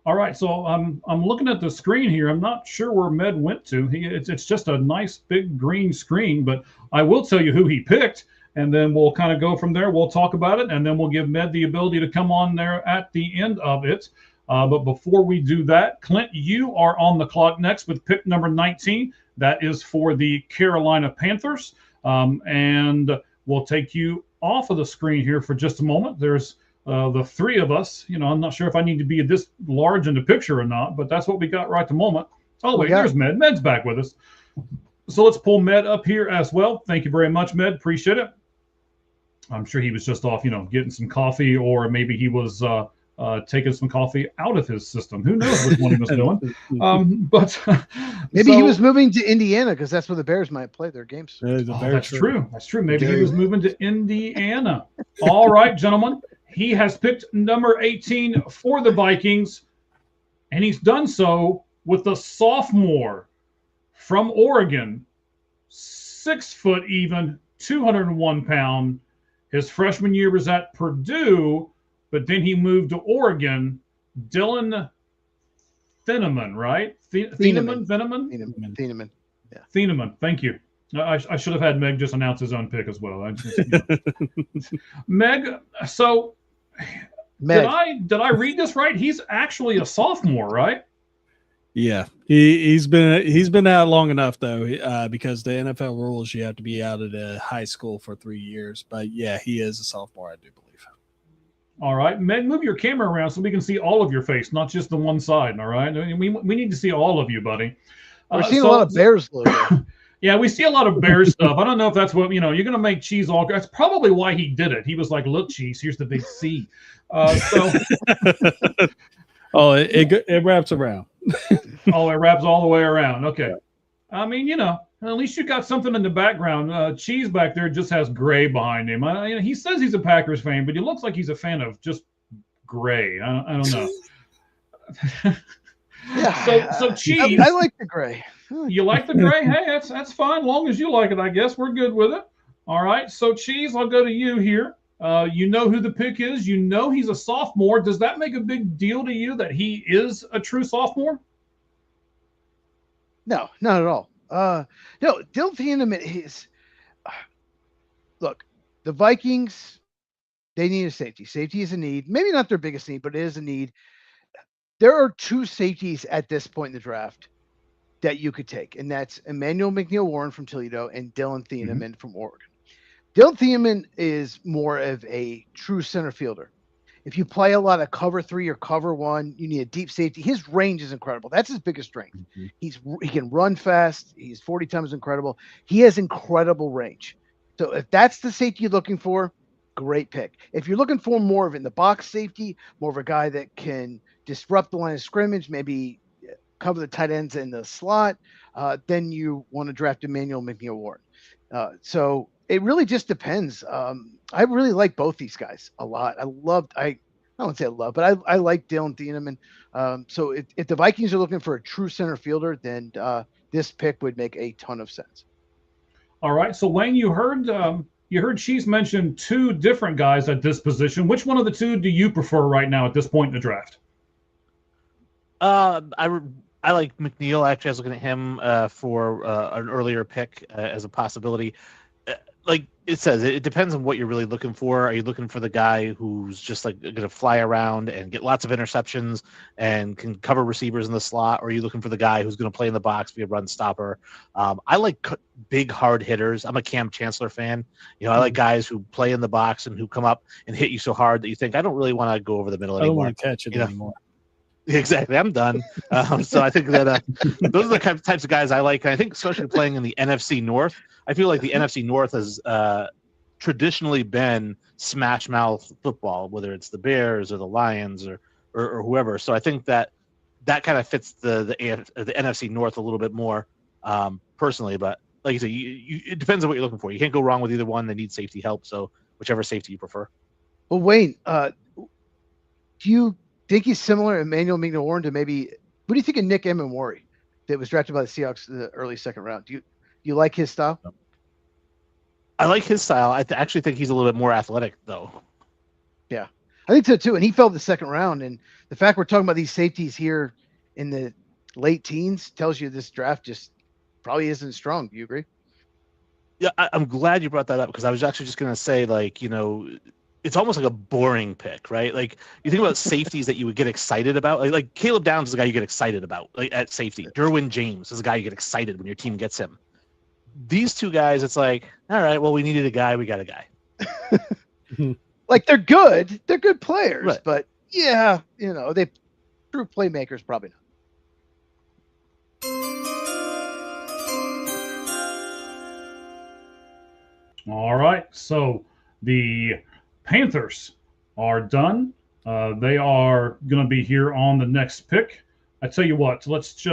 All right. So I'm looking at the screen here. I'm not sure where Med went to. It's just a nice big green screen, but I will tell you who he picked. And then we'll kind of go from there. We'll talk about it, and then we'll give Med the ability to come on there at the end of it. But before we do that, Clint, you are on the clock next with pick number 19. That is for the Carolina Panthers. And we'll take you off of the screen here for just a moment. There's the three of us. I'm not sure if I need to be this large in the picture or not, but that's what we got right at the moment. Oh, wait, there's Med. Med's back with us. So let's pull Med up here as well. Thank you very much, Med. Appreciate it. I'm sure he was just off, getting some coffee, or maybe he was taking some coffee out of his system. Who knows which one he was doing? But maybe he was moving to Indiana because that's where the Bears might play their games. That's true. That's true. Maybe he was moving to Indiana. All right, gentlemen. He has picked number 18 for the Vikings, and he's done so with a sophomore from Oregon, 6 foot even, 201 pound. His freshman year was at Purdue, but then he moved to Oregon. Dylan Thieneman, right? Thieneman. Yeah. Thieneman. Thank you. I should have had Meg just announce his own pick as well. Meg, so did I read this right? He's actually a sophomore, right? Yeah, he's been out long enough though, because the NFL rules you have to be out of the high school for 3 years. But yeah, he is a sophomore, I do believe. All right, Meg, move your camera around so we can see all of your face, not just the one side. All right, we need to see all of you, buddy. We're seeing a lot of Bears logo. Yeah, we see a lot of Bears stuff. I don't know if that's what you're going to make Cheese all. That's probably why he did it. He was like, "Look, Cheese, here's the big C." Oh, it wraps around. Oh, it wraps all the way around. Okay. I mean, at least you got something in the background. Cheese back there just has gray behind him. He says he's a Packers fan, but he looks like he's a fan of just gray. I don't know. Yeah. So Cheese. I like the gray. You like the gray? Hey, that's fine. Long as you like it, I guess. We're good with it. All right. So Cheese, I'll go to you here. You know who the pick is. You know he's a sophomore. Does that make a big deal to you that he is a true sophomore? No, not at all. No, Dylan Thieneman is. Look, the Vikings, they need a safety. Safety is a need. Maybe not their biggest need, but it is a need. There are 2 safeties at this point in the draft that you could take, and that's Emmanuel McNeil-Warren from Toledo and Dylan Thieneman from Oregon. Dylan Thieneman is more of a true center fielder. If you play a lot of cover 3 or cover 1, you need a deep safety. His range is incredible. That's his biggest strength. He can run fast. He's 40 times incredible. He has incredible range. So if that's the safety you're looking for, great pick. If you're looking for more of in the box safety, more of a guy that can disrupt the line of scrimmage, maybe cover the tight ends in the slot, then you want to draft Emmanuel McNeil-Warren. So it really just depends. I really like both these guys a lot. I wouldn't say I love, but I like Dylan Thieneman. So if the Vikings are looking for a true center fielder, then this pick would make a ton of sense. All right. So Wayne, you heard Cheese mention 2 different guys at this position. Which one of the 2 do you prefer right now at this point in the draft? I like McNeil. Actually, I was looking at him for an earlier pick as a possibility. Like it says, it depends on what you're really looking for. Are you looking for the guy who's just like going to fly around and get lots of interceptions and can cover receivers in the slot? Or are you looking for the guy who's going to play in the box, be a run stopper? I like big, hard hitters. I'm a Cam Chancellor fan. I like guys who play in the box and who come up and hit you so hard that you think, I don't really want to go over the middle anymore. I don't want to catch it anymore. Exactly. I'm done. So I think that those are the types of guys I like. And I think especially playing in the NFC North, I feel like the NFC North has traditionally been smash mouth football, whether it's the Bears or the Lions or whoever. So I think that kind of fits the NFC North a little bit more personally. But like you said, it depends on what you're looking for. You can't go wrong with either one. They need safety help. So whichever safety you prefer. Well, Wayne, do you think he's similar, Emmanuel McNeil-Warren, to maybe – what do you think of Nick Emmanwori that was drafted by the Seahawks in the early second round? Do you like his style? I like his style. I actually think he's a little bit more athletic, though. Yeah, I think so, too. And he fell the second round. And the fact we're talking about these safeties here in the late teens tells you this draft just probably isn't strong. Do you agree? Yeah, I'm glad you brought that up because I was actually just going to say, it's almost like a boring pick, right? Like you think about safeties that you would get excited about. Like Caleb Downs is a guy you get excited about, like at safety. Derwin James is a guy you get excited when your team gets him. These 2 guys, it's like, all right, well, we needed a guy, we got a guy. Like they're good players, right. But yeah, they true playmakers probably not. All right. So the Panthers are done. They are going to be here on the next pick. I tell you what, He let's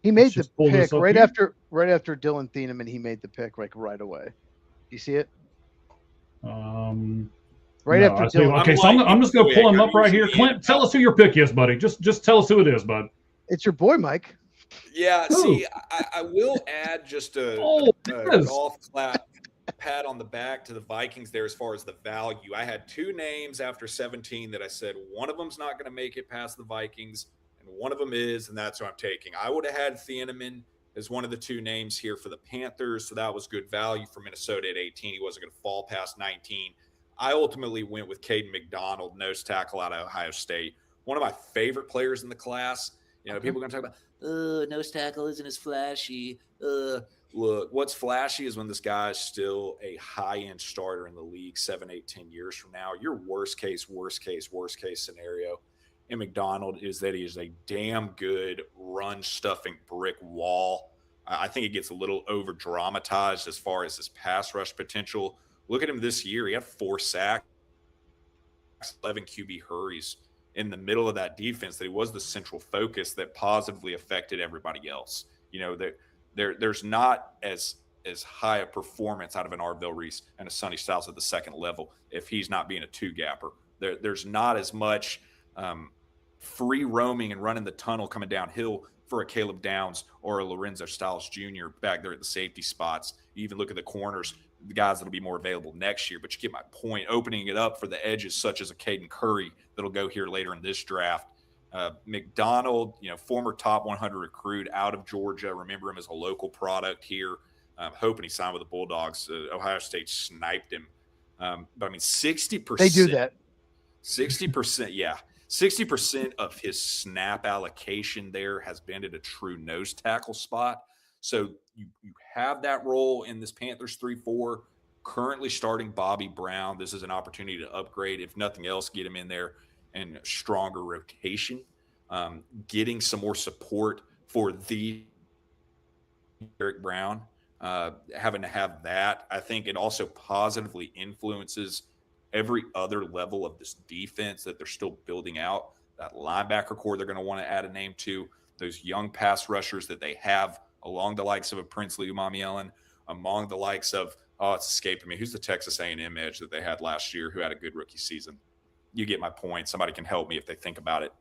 made the just pull this pick up right here. after Dylan Thieneman. He made the pick like right away. You see it? Right No, after I tell you Dylan. what. Okay, so I'm just going to pull him up right here. usually Clint, tell us who your pick is, buddy. Just tell us who it is, bud. It's your boy, Mike. Yeah, Who? see, I will add just Oh, a yes. golf clap pat on the back to the Vikings there as far as the value. I had two names after 17 that I said one of them's not going to make it past the Vikings, and one of them is, and that's who I'm taking. I would have had Thieneman as one of the two names here for the Panthers, so that was good value for Minnesota at 18. He wasn't going to fall past 19. I ultimately went with Caden McDonald, nose tackle out of Ohio State. One of my favorite players in the class. You know, people are going to talk about, nose tackle isn't as flashy. Look, what's flashy is when this guy is still a high-end starter in the league 7, 8, 10 years from now. Your worst case scenario in McDonald is that he is a damn good run-stuffing brick wall. I think it gets a little over-dramatized as far as his pass rush potential. Look at him this year. He had 4 sacks, 11 QB hurries in the middle of that defense. That he was the central focus that positively affected everybody else. You know, there's not as high a performance out of an Arvell Reese and a Sonny Styles at the second level if he's not being a two-gapper. There's not as much free roaming and running the tunnel coming downhill for a Caleb Downs or a Lorenzo Styles Jr. back there at the safety spots. You even look at the corners, the guys that'll be more available next year. But you get my point, opening it up for the edges such as a Caden Curry that'll go here later in this draft. McDonald, former top 100 recruit out of Georgia. Remember him as a local product here. Hoping he signed with the Bulldogs. Ohio State sniped him. But I mean, 60%. They do that. 60%, yeah. 60% of his snap allocation there has been at a true nose tackle spot. So you have that role in this Panthers 3-4. Currently starting Bobby Brown. This is an opportunity to upgrade. If nothing else, get him in there and stronger rotation, getting some more support for the Eric Brown, having to have that. I think it also positively influences every other level of this defense that they're still building out. That linebacker core they're going to want to add a name to, those young pass rushers that they have along the likes of a Princely Umamielen, among the likes of, it's escaping me, who's the Texas A&M edge that they had last year who had a good rookie season? You get my point. Somebody can help me if they think about it.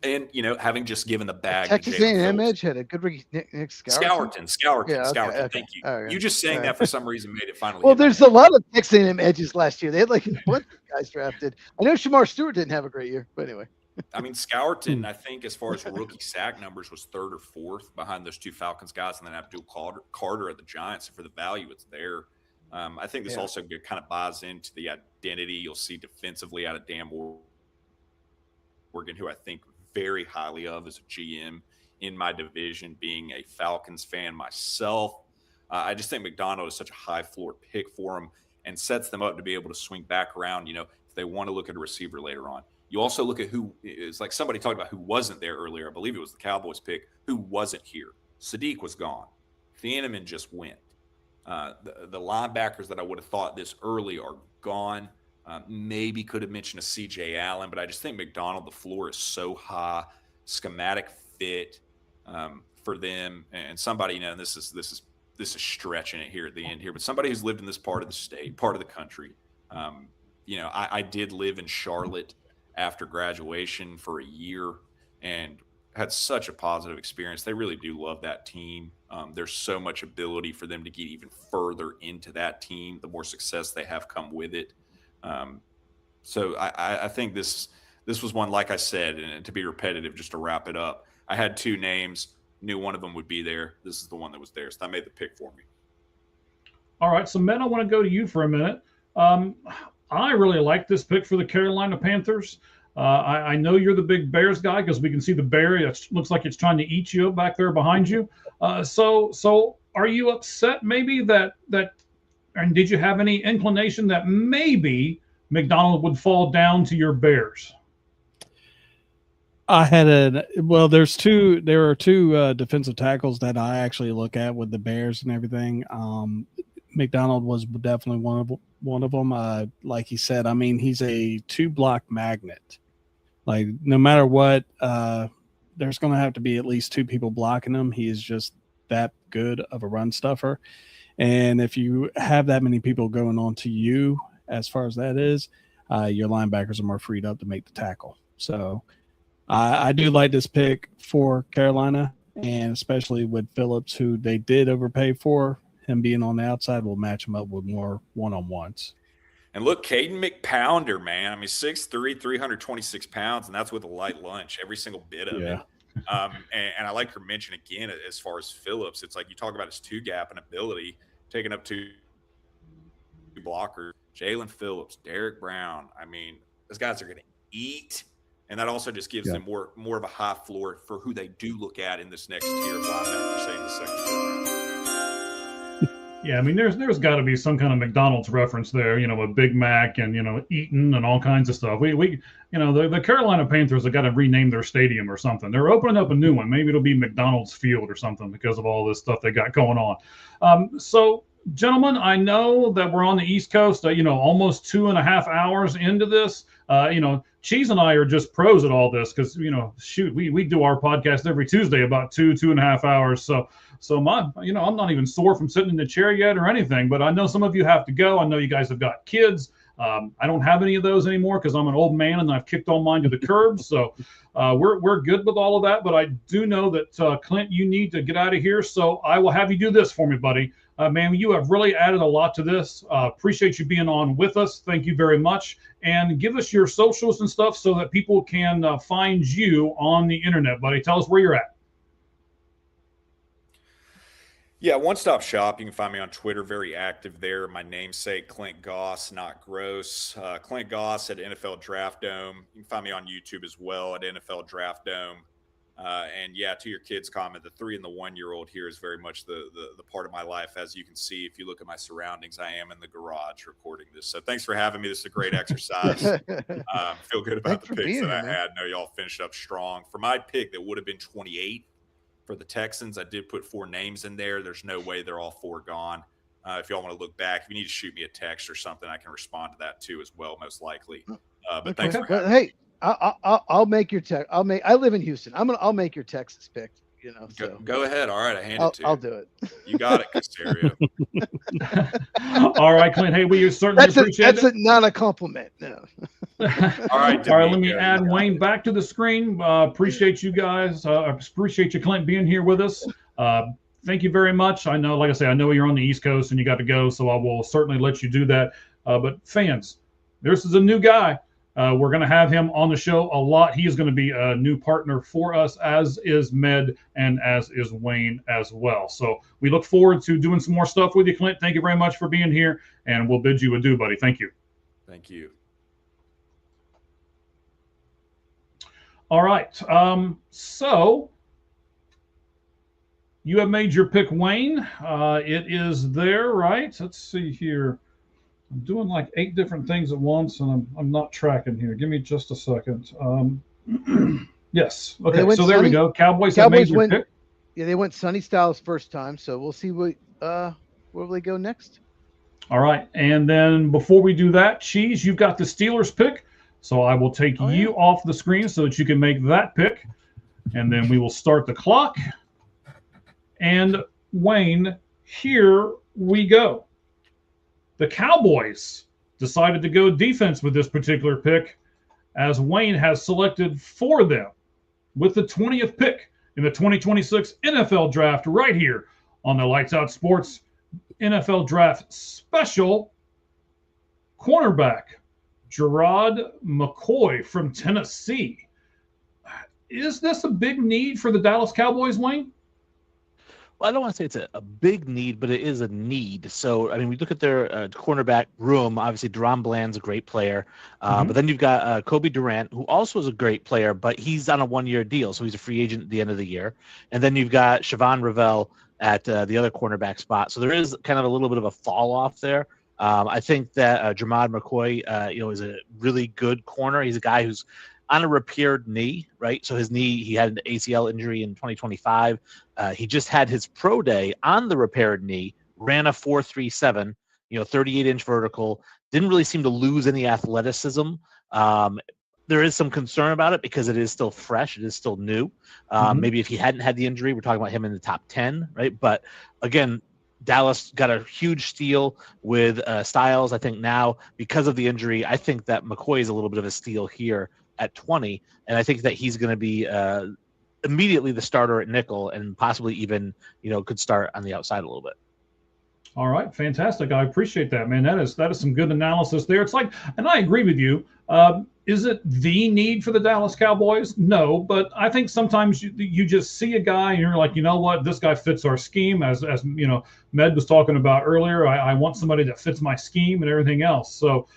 And, having just given the bag. Texas A&M edge had a good rookie, Nick Scourton. Skouerton. Yeah, okay. Thank you. Right. You just saying that for some reason made it finally. Well, there's a lot of Texas A&M edges last year. They had like a bunch of guys drafted. I know Shamar Stewart didn't have a great year, but anyway. I mean, Skouerton, I think, as far as rookie sack numbers, was 3rd or 4th behind those two Falcons guys, and then Abdul Carter at the Giants. And for the value, it's there. I think this also kind of buys into the identity you'll see defensively out of Dan Morgan, who I think very highly of as a GM in my division, being a Falcons fan myself. I just think McDonald is such a high floor pick for him and sets them up to be able to swing back around, if they want to look at a receiver later on. You also look at who is, like somebody talked about who wasn't there earlier. I believe it was the Cowboys pick, who wasn't here. Sadiq was gone. Thieneman just went. The linebackers that I would have thought this early are gone. Maybe could have mentioned a C.J. Allen, but I just think McDonald, the floor is so high, schematic fit for them, and somebody, and this is stretching it here at the end here, but somebody who's lived in this part of the state, part of the country. I did live in Charlotte after graduation for a year and had such a positive experience. They really do love that team. There's so much ability for them to get even further into that team, the more success they have come with it. So I think this was one, like I said, and to be repetitive, just to wrap it up, I had two names, knew one of them would be there. This is the one that was there. So I made the pick for me. All right. So, Men, I want to go to you for a minute. I really like this pick for the Carolina Panthers. I know you're the big Bears guy because we can see the bear. It looks like it's trying to eat you back there behind you. So are you upset maybe that and did you have any inclination that maybe McDonald would fall down to your Bears? I had there are two defensive tackles that I actually look at with the Bears and everything. McDonald was definitely one of them. Like he said, I mean, he's a 2-block magnet. Like no matter what, there's going to have to be at least 2 people blocking him. He is just that good of a run stuffer. And if you have that many people going on to you, as far as that is, your linebackers are more freed up to make the tackle. So I do like this pick for Carolina, and especially with Phillips, who they did overpay for. Him being on the outside will match him up with more one-on-ones. And look, Caden McPounder, man. I mean, 6'3", 326 pounds, and that's with a light lunch, every single bit of it. And I like your mention again as far as Phillips. It's like you talk about his 2-gap and ability, taking up 2 blockers. Jalen Phillips, Derek Brown. I mean, those guys are going to eat. And that also just gives them more of a high floor for who they do look at in this next tier of linebacker, say in the second tier. Yeah, I mean, there's got to be some kind of McDonald's reference there, a Big Mac and, Eaton and all kinds of stuff. The Carolina Panthers have got to rename their stadium or something. They're opening up a new one. Maybe it'll be McDonald's Field or something because of all this stuff they got going on. So, gentlemen, I know that we're on the East Coast, almost 2.5 hours into this. Cheese and I are just pros at all this because, we do our podcast every Tuesday about 2.5 hours. So I'm not even sore from sitting in the chair yet or anything, but I know some of you have to go. I know you guys have got kids. I don't have any of those anymore because I'm an old man and I've kicked all mine to the curb. So we're good with all of that. But I do know that, Clint, you need to get out of here. So I will have you do this for me, buddy. Man, you have really added a lot to this. Appreciate you being on with us. Thank you very much. And give us your socials and stuff so that people can find you on the internet, buddy. Tell us where you're at. Yeah, one-stop shop. You can find me on Twitter, very active there. My namesake, Clint Goss, not gross. Clint Goss at NFL Draft Dome. You can find me on YouTube as well at NFL Draft Dome. And yeah, to your kids' comment, the 3 and the 1-year-old here is very much the part of my life. As you can see, if you look at my surroundings, I am in the garage recording this. So thanks for having me. This is a great exercise. Feel good about the picks that I had. I know y'all finished up strong. For my pick that would have been 28 for the Texans, I did put 4 names in there. There's no way they're all 4 gone. If y'all want to look back, if you need to shoot me a text or something, I can respond to that too as well, most likely. But thanks for having me. Hey, I'll make your text. I live in Houston. I'll make your Texas pick. Go ahead. All right, I hand it to you. I'll do it. You got it, Casario. All right, Clint. Hey, we certainly appreciate it. That's not a compliment. No. All right. Let me add Wayne back to the screen. Appreciate you guys. Appreciate you, Clint, being here with us. Thank you very much. I know, like I say, I know you're on the East Coast and you got to go, so I will certainly let you do that. But fans, this is a new guy. We're going to have him on the show a lot. He is going to be a new partner for us, as is Med and as is Wayne as well. So we look forward to doing some more stuff with you, Clint. Thank you very much for being here, and we'll bid you adieu, buddy. Thank you. Thank you. All right. So you have made your pick, Wayne. It is there, right? Let's see here. I'm doing like 8 different things at once, and I'm not tracking here. Give me just a second. Yes. Okay. So there we go. Cowboys have made your pick. Yeah, they went Sonny Styles first time, so we'll see where will they go next. All right. And then before we do that, Cheese, you've got the Steelers pick. So I will take you off the screen so that you can make that pick. And then we will start the clock. And Wayne, here we go. The Cowboys decided to go defense with this particular pick, as Wayne has selected for them with the 20th pick in the 2026 NFL Draft right here on the Lights Out Sports NFL Draft Special. Cornerback Gerard McCoy from Tennessee. Is this a big need for the Dallas Cowboys, Wayne? Well, I don't want to say it's a big need, but it is a need. So, I mean, we look at their cornerback room. Obviously, Deron Bland's a great player. But then you've got Kobe Durant, who also is a great player, but he's on a 1-year deal. So he's a free agent at the end of the year. And then you've got Siobhan Ravel at the other cornerback spot. So there is kind of a little bit of a fall off there. I think that Gerard McCoy, is a really good corner. He's a guy who's on a repaired knee, right? So his knee, he had an ACL injury in 2025. He just had his pro day on the repaired knee ran a 4.37, 38-inch vertical. Didn't really seem to lose any athleticism. There is some concern about it because it is still fresh. It is still new. Maybe if he hadn't had the injury, we're talking about him in the top 10, right? But again, Dallas got a huge steal with Styles. I think now, because of the injury, I think that McCoy is a little bit of a steal here at 20. And I think that he's going to be immediately the starter at nickel and possibly even, could start on the outside a little bit. All right, fantastic. I appreciate that, man. That is some good analysis there. It's like, and I agree with you. Is it the need for the Dallas Cowboys? No, but I think sometimes you just see a guy and you're like, you know what, this guy fits our scheme. As Med was talking about earlier, I want somebody that fits my scheme and everything else. So,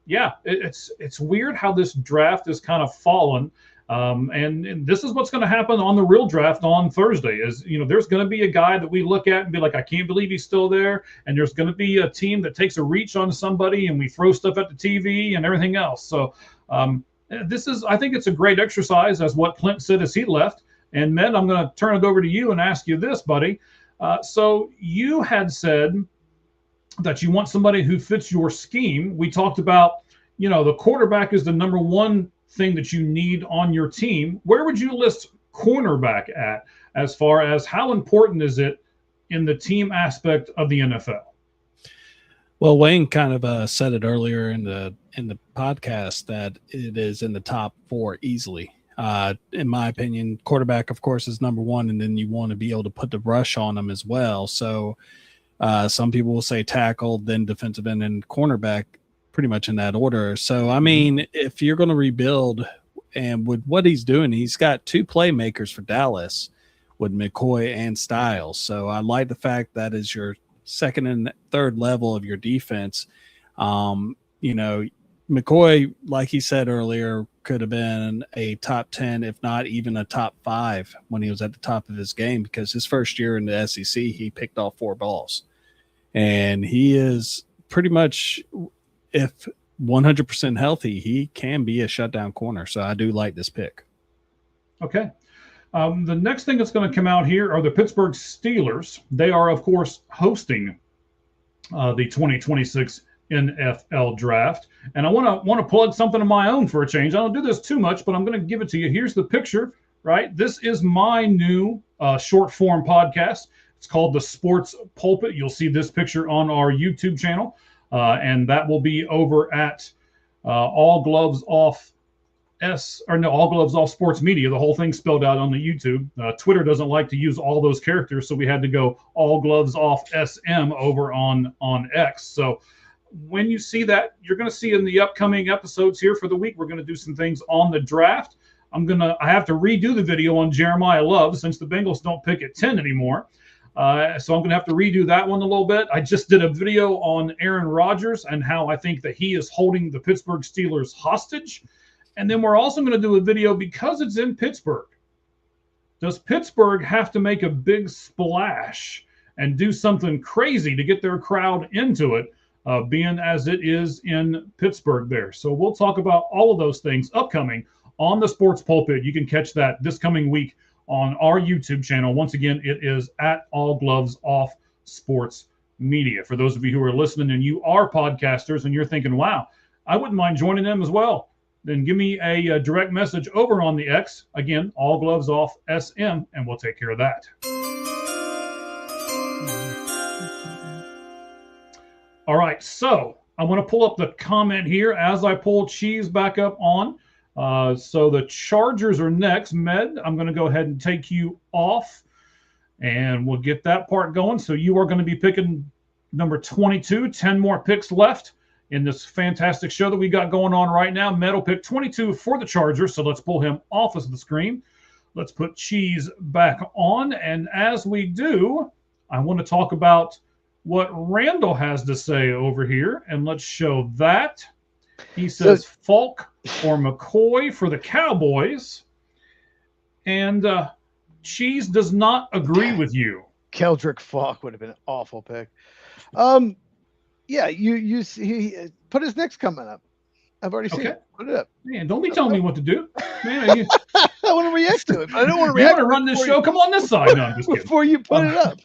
it's weird how this draft is kind of fallen. And this is what's going to happen on the real draft on Thursday is, there's going to be a guy that we look at and be like, I can't believe he's still there. And there's going to be a team that takes a reach on somebody and we throw stuff at the TV and everything else. So I think it's a great exercise as what Clint said as he left. And Med, I'm going to turn it over to you and ask you this, buddy. So you had said that you want somebody who fits your scheme. We talked about, the quarterback is the number one thing that you need on your team. Where would you list cornerback at as far as how important is it in the team aspect of the NFL? Well, Wayne kind of said it earlier in the podcast that it is in the top 4 easily. In my opinion, quarterback, of course, is number 1, and then you want to be able to put the rush on them as well. So some people will say tackle, then defensive end, and cornerback, pretty much in that order. So, I mean, if you're going to rebuild, and with what he's doing, he's got 2 playmakers for Dallas with McCoy and Styles. So I like the fact that is your second and third level of your defense. McCoy, like he said earlier, could have been a top 10, if not even a top 5 when he was at the top of his game, because his first year in the SEC, he picked off 4 balls. And he is pretty much, if 100% healthy, he can be a shutdown corner. So I do like this pick. Okay. The next thing that's going to come out here are the Pittsburgh Steelers. They are, of course, hosting the 2026 NFL draft. And I want to plug something of my own for a change. I don't do this too much, but I'm going to give it to you. Here's the picture, right? This is my new short form podcast. It's called The Sports Pulpit. You'll see this picture on our YouTube channel. And that will be over at All Gloves Off Sports Media. The whole thing spelled out on the YouTube. Twitter doesn't like to use all those characters, so we had to go All Gloves Off SM over on X. So when you see that, you're going to see in the upcoming episodes here for the week, we're going to do some things on the draft. I have to redo the video on Jeremiah Love since the Bengals don't pick at 10 anymore. So I'm going to have to redo that one a little bit. I just did a video on Aaron Rodgers and how I think that he is holding the Pittsburgh Steelers hostage. And then we're also going to do a video because it's in Pittsburgh. Does Pittsburgh have to make a big splash and do something crazy to get their crowd into it, being as it is in Pittsburgh there? So we'll talk about all of those things upcoming on the Sports Pulpit. You can catch that this coming week on our YouTube channel. Once again, it is at All Gloves Off Sports Media. For those of you who are listening and you are podcasters and you're thinking, wow, I wouldn't mind joining them as well, then give me a direct message over on the X. Again, All Gloves Off SM, and we'll take care of that. All right, so I want to pull up the comment here as I pull Cheese back up on. So the Chargers are next. Med, I'm going to go ahead and take you off, and we'll get that part going. So you are going to be picking number 22, 10 more picks left in this fantastic show that we got going on right now. Med will pick 22 for the Chargers, so let's pull him off of the screen. Let's put Cheese back on, and as we do, I want to talk about what Randall has to say over here, and let's show that. He says Falk or McCoy for the Cowboys. And Cheese does not agree with you. Keldrick Falk would have been an awful pick. Yeah, you see, put his next comment up. I've already seen it. Put it up. Man, don't be telling me what to do. Man, I want to react to it. I don't want to react. You want to run this show? Come on this side. No, I'm just kidding. Before you put it up.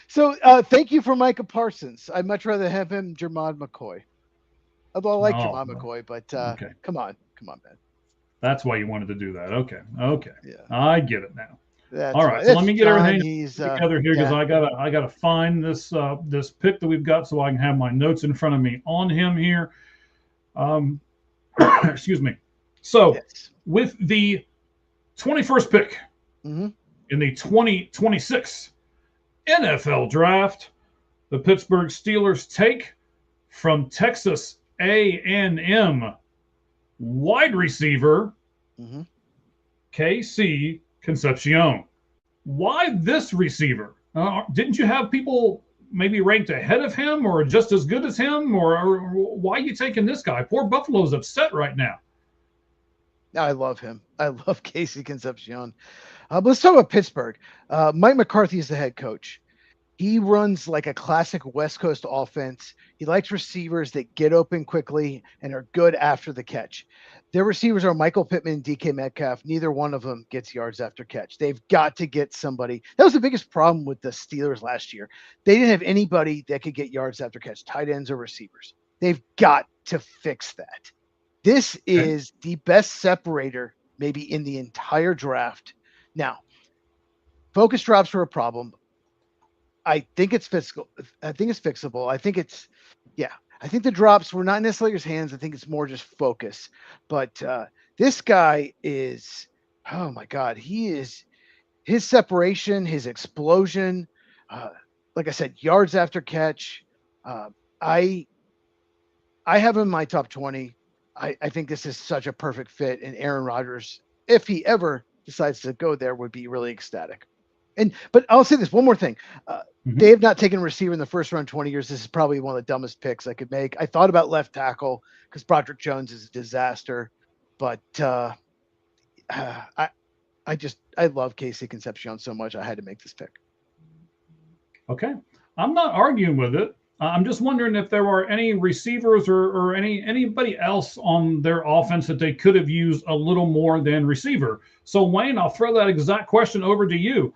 So thank you for Micah Parsons. I'd much rather have him Jermod McCoy. Although I like Oh, Jermod McCoy, but okay. come on, man. That's why you wanted to do that. Okay. Yeah, I get it now. that's All why. right. So let That's me get John. everything He's together here because yeah. I gotta find this this pick that we've got so I can have my notes in front of me on him here. Excuse me. So Yes. with the 21st pick Mm-hmm. in the 2026 NFL draft, the Pittsburgh Steelers take from Texas A&M wide receiver Mm-hmm. KC Concepcion. Why this receiver? Didn't you have people maybe ranked ahead of him or just as good as him? Or why are you taking this guy? Poor Buffalo's upset right now. I love him. I love Casey Concepcion. Let's talk about Pittsburgh. Mike McCarthy is the head coach. He runs like a classic West Coast offense. He likes receivers that get open quickly and are good after the catch. Their receivers are Michael Pittman and DK Metcalf. Neither one of them gets yards after catch. They've got to get somebody. That was the biggest problem with the Steelers last year. They didn't have anybody that could get yards after catch, tight ends or receivers. They've got to fix that. This is the best separator maybe in the entire draft. Now, focus drops were a problem. I think it's fixable. I think the drops were not necessarily his hands. I think it's more just focus. But this guy is, oh my God, his separation, his explosion. Like I said, yards after catch. I have him in my top 20. I think this is such a perfect fit, and Aaron Rodgers, if he ever decides to go there, would be really ecstatic. But I'll say this one more thing. They have not taken a receiver in the first round 20 years. This is probably one of the dumbest picks I could make. I thought about left tackle because Broderick Jones is a disaster, but I love Casey Concepcion so much. I had to make this pick. Okay. I'm not arguing with it. I'm just wondering if there are any receivers or anybody else on their offense that they could have used a little more than receiver. So Wayne, I'll throw that exact question over to you.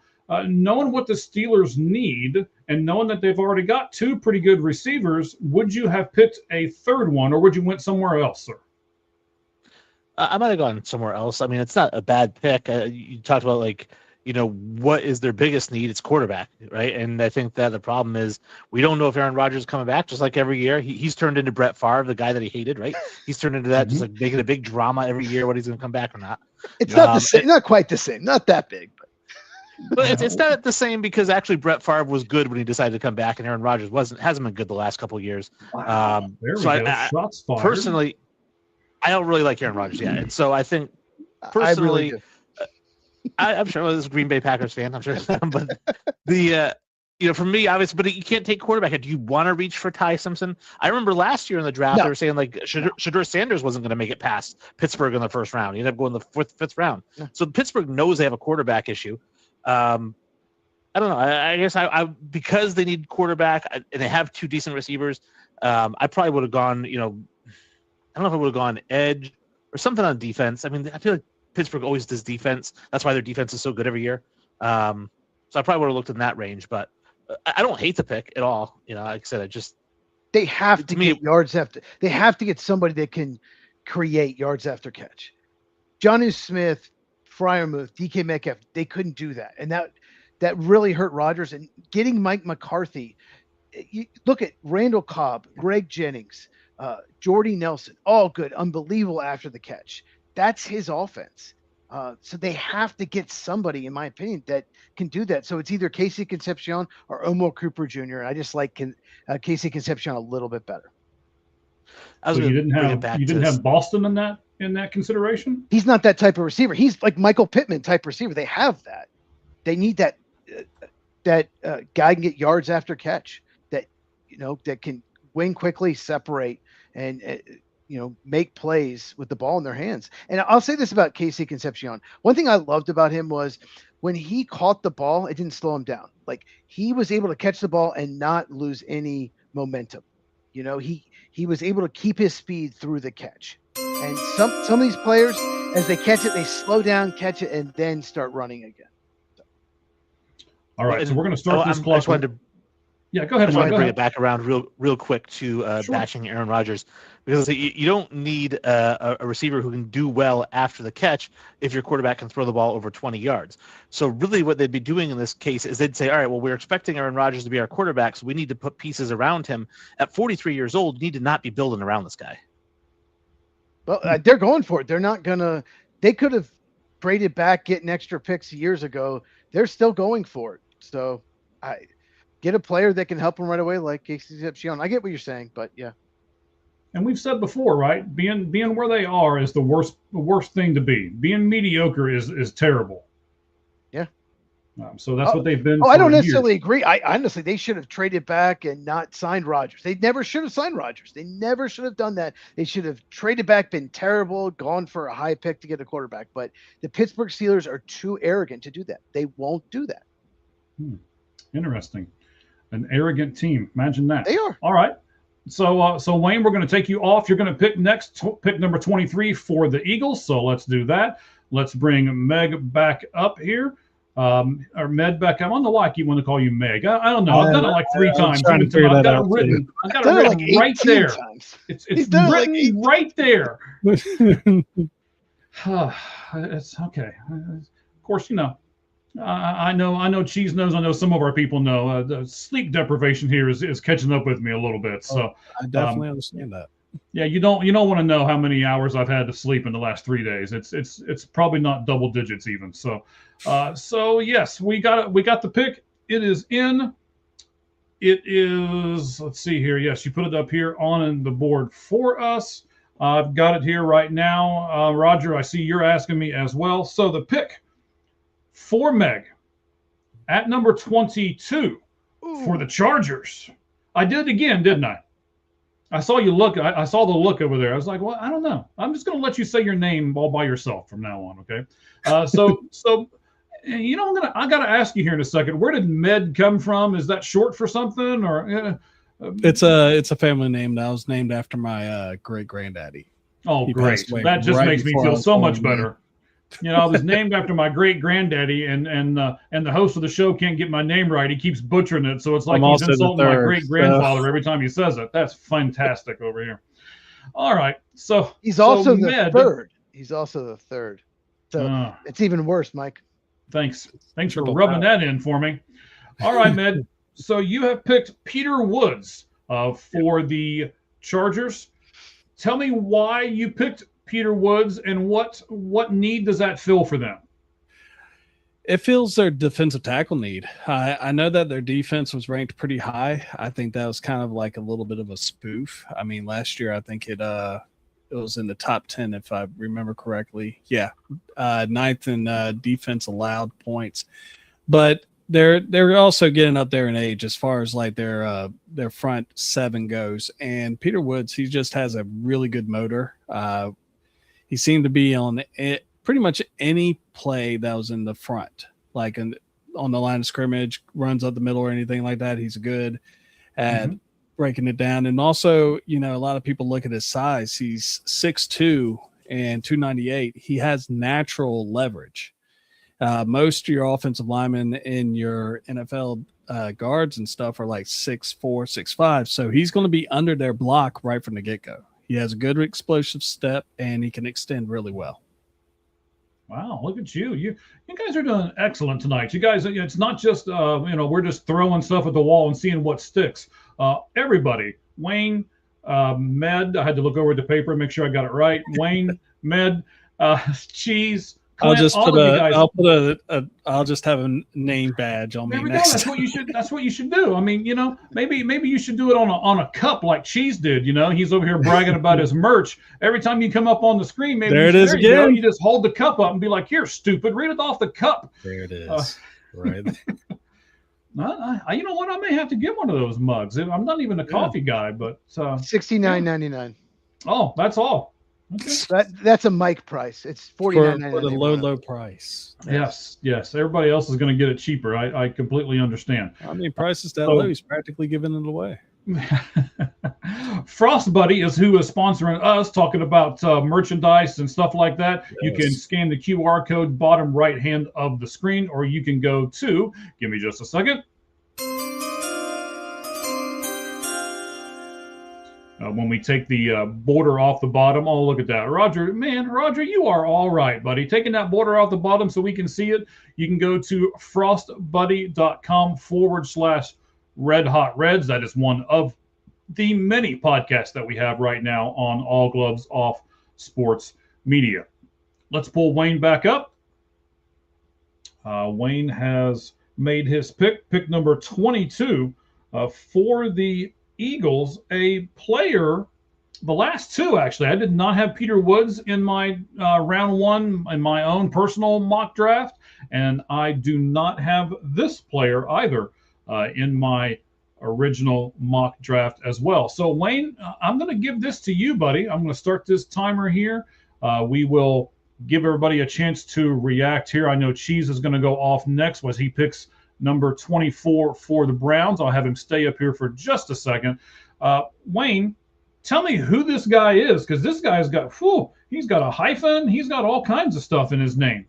Knowing what the Steelers need and knowing that they've already got two pretty good receivers, would you have picked a third one or would you went somewhere else, sir? I might have gone somewhere else. I mean, it's not a bad pick. You talked about what is their biggest need? It's quarterback, right? And I think that the problem is we don't know if Aaron Rodgers is coming back. Just like every year, he's turned into Brett Favre, the guy that he hated, right? He's turned into that, just like making a big drama every year whether he's going to come back or not. It's not the same, not quite the same, not that big. But it's not the same because actually Brett Favre was good when he decided to come back, and Aaron Rodgers hasn't been good the last couple of years. Wow. There we go. Shots fired. Personally, I don't really like Aaron Rodgers yet, and so I think personally, I'm sure this is a Green Bay Packers fan. I'm sure, but for me, obviously, but you can't take quarterback. Do you want to reach for Ty Simpson? I remember last year in the draft, they were saying like Shedeur Sanders wasn't going to make it past Pittsburgh in the first round. He ended up going the fifth round. Yeah. So Pittsburgh knows they have a quarterback issue. I don't know. I guess I because they need quarterback and they have two decent receivers. I probably would have gone. I don't know if I would have gone edge or something on defense. I mean, I feel like Pittsburgh always does defense. That's why their defense is so good every year. So I probably would have looked in that range, but I don't hate the pick at all. Like I said, they have to get yards after. They have to get somebody that can create yards after catch. Jonnu Smith, Freiermuth, DK Metcalf, they couldn't do that, and that really hurt Rodgers. And getting Mike McCarthy, you look at Randall Cobb, Greg Jennings, Jordy Nelson, all good, unbelievable after the catch. That's his offense. So they have to get somebody, in my opinion, that can do that. So it's either Casey Concepcion or Omar Cooper Jr. And I just like Casey Concepcion a little bit better. So you didn't have Boston in that consideration? He's not that type of receiver. He's like Michael Pittman type receiver. They have that. They need that guy can get yards after catch. That can win quickly, separate, and make plays with the ball in their hands. And I'll say this about Casey Concepcion. One thing I loved about him was when he caught the ball, it didn't slow him down. Like he was able to catch the ball and not lose any momentum. He was able to keep his speed through the catch. And some of these players, as they catch it, they slow down, catch it, and then start running again. All right, so we're going to start this clock. Yeah, go ahead. I just want to Go bring ahead. it back around real quick to Sure. bashing Aaron Rodgers, because you don't need a receiver who can do well after the catch if your quarterback can throw the ball over 20 yards. So really what they'd be doing in this case is they'd say, all right, well, we're expecting Aaron Rodgers to be our quarterback, so we need to put pieces around him. At 43 years old, you need to not be building around this guy. Well, they're going for it. They're not gonna. They could have traded back, getting extra picks years ago. They're still going for it. So, I get a player that can help them right away, like Casey Zepchion. I get what you're saying, but yeah. And we've said before, right? Being where they are is the worst thing to be. Being mediocre is terrible. Yeah. So that's what they've been. Oh, I don't years. necessarily agree. I honestly, they should have traded back and not signed Rodgers. They never should have signed Rodgers. They never should have done that. They should have traded back, been terrible, gone for a high pick to get a quarterback. But the Pittsburgh Steelers are too arrogant to do that. They won't do that. Interesting. An arrogant team. Imagine that. They are. All right. So Wayne, we're going to take you off. You're going to pick pick number 23 for the Eagles. So let's do that. Let's bring Meg back up here. Or Med back. I don't know why I keep wanting to call you Meg. I don't know. I've done it like 3 times. Trying to figure I've that got out it written. I've got Done it it written like right 18 there. times. It's done it like written 18 right there. It's okay. Of course, you know. I know Cheese knows. I know some of our people know. The sleep deprivation here is catching up with me a little bit. So I definitely understand that. yeah, you don't want to know how many hours I've had to sleep in the last 3 days. It's probably not double digits even. So yes, we got the pick. It is in. It is. Let's see here. Yes, you put it up here on the board for us. I've got it here right now. Roger, I see you're asking me as well. So the pick for Meg at number 22 for the Chargers. I did it again, didn't I? I saw you look. I saw the look over there. I was like, well, I don't know. I'm just going to let you say your name all by yourself from now on, okay? So you know, I got to ask you here in a second. Where did Med come from? Is that short for something, or? It's a family name that was named after my great granddaddy. Oh, He great! passed away That just right makes me before I feel was so born, much man. better. You know, I was named after my great granddaddy, and the host of the show can't get my name right. He keeps butchering it, so it's like I'm he's also the insulting my third, great grandfather every time he says it. That's fantastic over here. All right, so He's also the Med, third. He's also the third. So it's even worse, Mike. Thanks for Triple rubbing power. that in for me. All right, Med. So you have picked Peter Woods for the Chargers. Tell me why you picked Peter Woods and what need does that fill for them? It fills their defensive tackle need. I know that their defense was ranked pretty high. I think that was kind of like a little bit of a spoof. I mean, last year I think it was in the top 10 if I remember correctly. Yeah, 9th in defense allowed points, but they're also getting up there in age as far as like their front 7 goes. And Peter Woods, he just has a really good motor. He seemed to be on it. Pretty much any play that was in the front, like on the line of scrimmage, runs up the middle or anything like that, he's good at breaking it down. And also, you know, a lot of people look at his size. He's 6'2" and 298. He has natural leverage. Most of your offensive linemen in your NFL guards and stuff are like 6'4", 6'5". So he's going to be under their block right from the get-go. He has a good explosive step, and he can extend really well. Wow, look at you. You guys are doing excellent tonight. You guys, it's not just, we're just throwing stuff at the wall and seeing what sticks. Everybody, Wayne, Med, I had to look over the paper and make sure I got it right. Wayne, Med, Cheese, Clint, I'll just have a name badge on me there we next go. That's time. what you should. That's what you should do. I mean, you know, maybe you should do it on a cup like Cheese did. You know, he's over here bragging about his merch. Every time you come up on the screen, maybe There it is you go, again. you just hold the cup up and be like, "Here, stupid, read it off the cup." There it is. Right. You know what? I may have to get one of those mugs. I'm not even a coffee guy, but $69.99. oh, that's all. Okay. That's a Mike price. It's $49.99. For the low price. Yes. Everybody else is going to get it cheaper. I completely understand. I mean, prices that low, he's practically giving it away. Frost Buddy is who is sponsoring us, talking about merchandise and stuff like that. Yes. You can scan the QR code bottom right hand of the screen, or you can go to, give me just a second. when we take the border off the bottom. Oh, look at that. Roger, you are all right, buddy. Taking that border off the bottom so we can see it, you can go to frostbuddy.com/Red Hot Reds. That is one of the many podcasts that we have right now on All Gloves Off Sports Media. Let's pull Wayne back up. Wayne has made his pick number 22 for the Eagles, a player, the last two actually. I did not have Peter Woods in my round one in my own personal mock draft, and I do not have this player either in my original mock draft as well. So Wayne, I'm going to give this to you, buddy. I'm going to start this timer here. We will give everybody a chance to react here. I know Cheese is going to go off next as he picks number 24 for the Browns. I'll have him stay up here for just a second. Wayne, tell me who this guy is, because this guy's got, he's got a hyphen. He's got all kinds of stuff in his name.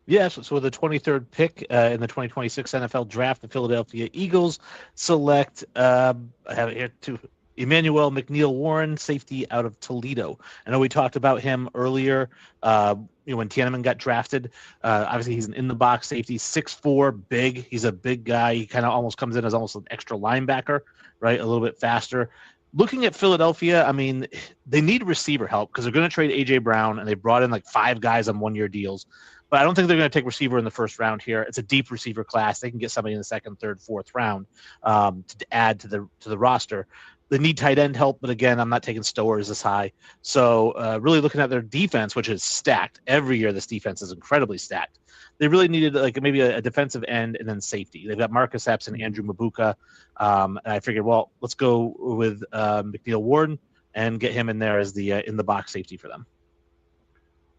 Yes, so with the 23rd pick in the 2026 NFL Draft, the Philadelphia Eagles select, I have it here too, Emmanuel McNeil-Warren, safety out of Toledo. I know we talked about him earlier when Tiananmen got drafted. Obviously, he's an in-the-box safety, 6'4", big. He's a big guy. He kind of almost comes in as almost an extra linebacker, right, a little bit faster. Looking at Philadelphia, I mean, they need receiver help because they're going to trade A.J. Brown, and they brought in like 5 guys on one-year deals. But I don't think they're going to take receiver in the first round here. It's a deep receiver class. They can get somebody in the second, third, fourth round to add to the roster. They need tight end help, but again, I'm not taking Stowers this high. So really looking at their defense, which is stacked. Every year this defense is incredibly stacked. They really needed like maybe a defensive end and then safety. They've got Marcus Epps and Andrew Mabuka. And I figured, well, let's go with McNeil-Warren and get him in there as the in-the-box safety for them.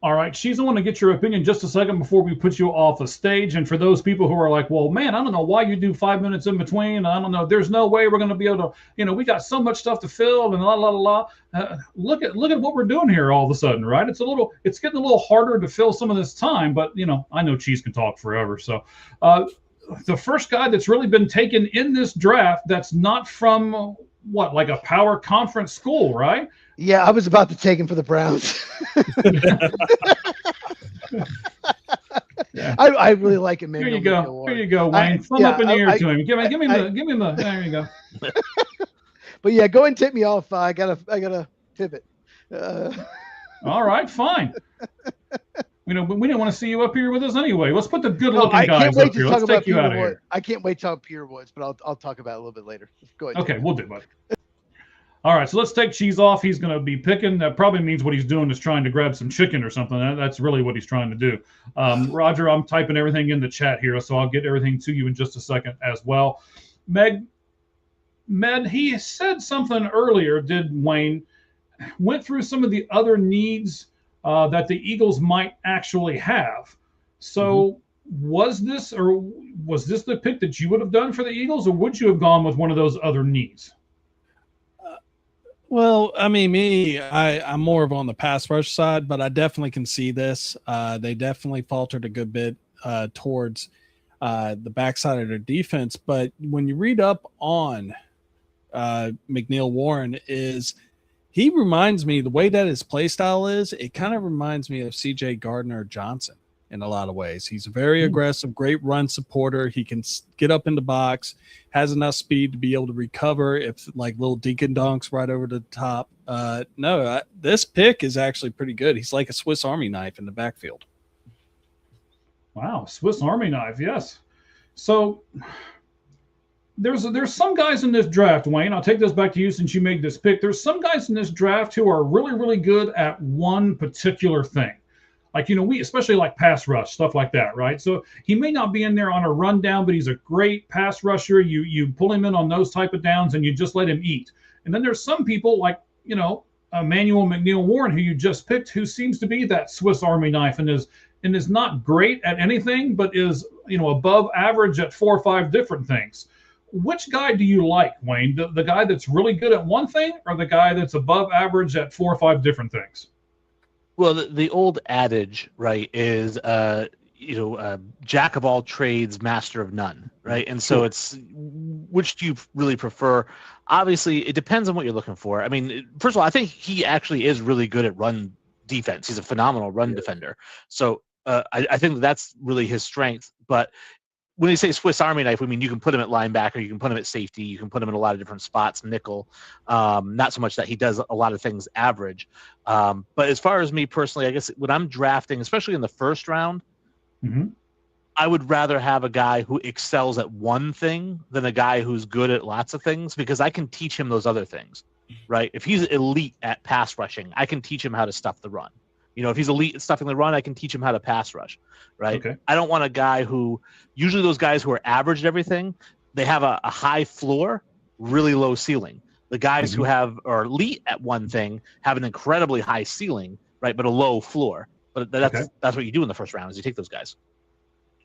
All right, She's, I want to get your opinion just a second before we put you off the stage. And for those people who are like, well, man, I don't know why you do 5 minutes in between. I don't know. There's no way we're going to be able to, we got so much stuff to fill and la, la, la, la. Look at what we're doing here all of a sudden, right? It's getting a little harder to fill some of this time, but, I know Cheese can talk forever. So the first guy that's really been taken in this draft that's not from like a power conference school, right? Yeah, I was about to take him for the Browns. Yeah. I really like him. Here you go, Wayne. Thumb up in the ear to him. Give him the. There you go. But yeah, go and tip me off. I gotta pivot. All right, fine. We didn't want to see you up here with us anyway. Let's put the good-looking guys up here. Let's take you out of here. I can't wait to talk Peter Woods, but I'll talk about it a little bit later. Go ahead. Okay, we'll do, buddy. All right, so let's take Cheese off. He's going to be picking. That probably means what he's doing is trying to grab some chicken or something. That's really what he's trying to do. Roger, I'm typing everything in the chat here, so I'll get everything to you in just a second as well. Med, he said something earlier, did Wayne, went through some of the other needs that the Eagles might actually have. So was this the pick that you would have done for the Eagles, or would you have gone with one of those other needs? Well, I mean, I'm more of on the pass rush side, but I definitely can see this. They definitely faltered a good bit towards the backside of their defense. But when you read up on McNeil-Warren, he reminds me, the way that his play style is, it kind of reminds me of C.J. Gardner-Johnson in a lot of ways. He's a very aggressive, great run supporter. He can get up in the box, has enough speed to be able to recover if like little Deacon dunks right over the top. This pick is actually pretty good. He's like a Swiss Army knife in the backfield. Wow, Swiss Army knife, yes. So there's some guys in this draft, Wayne. I'll take this back to you since you made this pick. There's some guys in this draft who are really, really good at one particular thing. Like, we especially like pass rush, stuff like that, right? So he may not be in there on a rundown, but he's a great pass rusher. You pull him in on those type of downs and you just let him eat. And then there's some people like, Emmanuel McNeil-Warren, who you just picked, who seems to be that Swiss Army knife and is not great at anything, but is, above average at 4 or 5 different things. Which guy do you like, Wayne? The guy that's really good at one thing, or the guy that's above average at 4 or 5 different things? Well, the old adage, right, is jack of all trades, master of none, right? And so Sure. it's which do you really prefer? Obviously, it depends on what you're looking for. I mean, first of all, I think he actually is really good at run defense. He's a phenomenal run defender. So I think that's really his strength. But when you say Swiss Army knife, I mean, you can put him at linebacker, you can put him at safety, you can put him in a lot of different spots, nickel. Not so much that he does a lot of things average. But as far as me personally, I guess when I'm drafting, especially in the first round, I would rather have a guy who excels at one thing than a guy who's good at lots of things, because I can teach him those other things, right? If he's elite at pass rushing, I can teach him how to stuff the run. If he's elite at stuffing the run, I can teach him how to pass rush, right? Okay. I don't want a guy who, usually those guys who are average at everything, they have a high floor, really low ceiling. The guys who are elite at one thing have an incredibly high ceiling, right, but a low floor. But that's what you do in the first round, is you take those guys.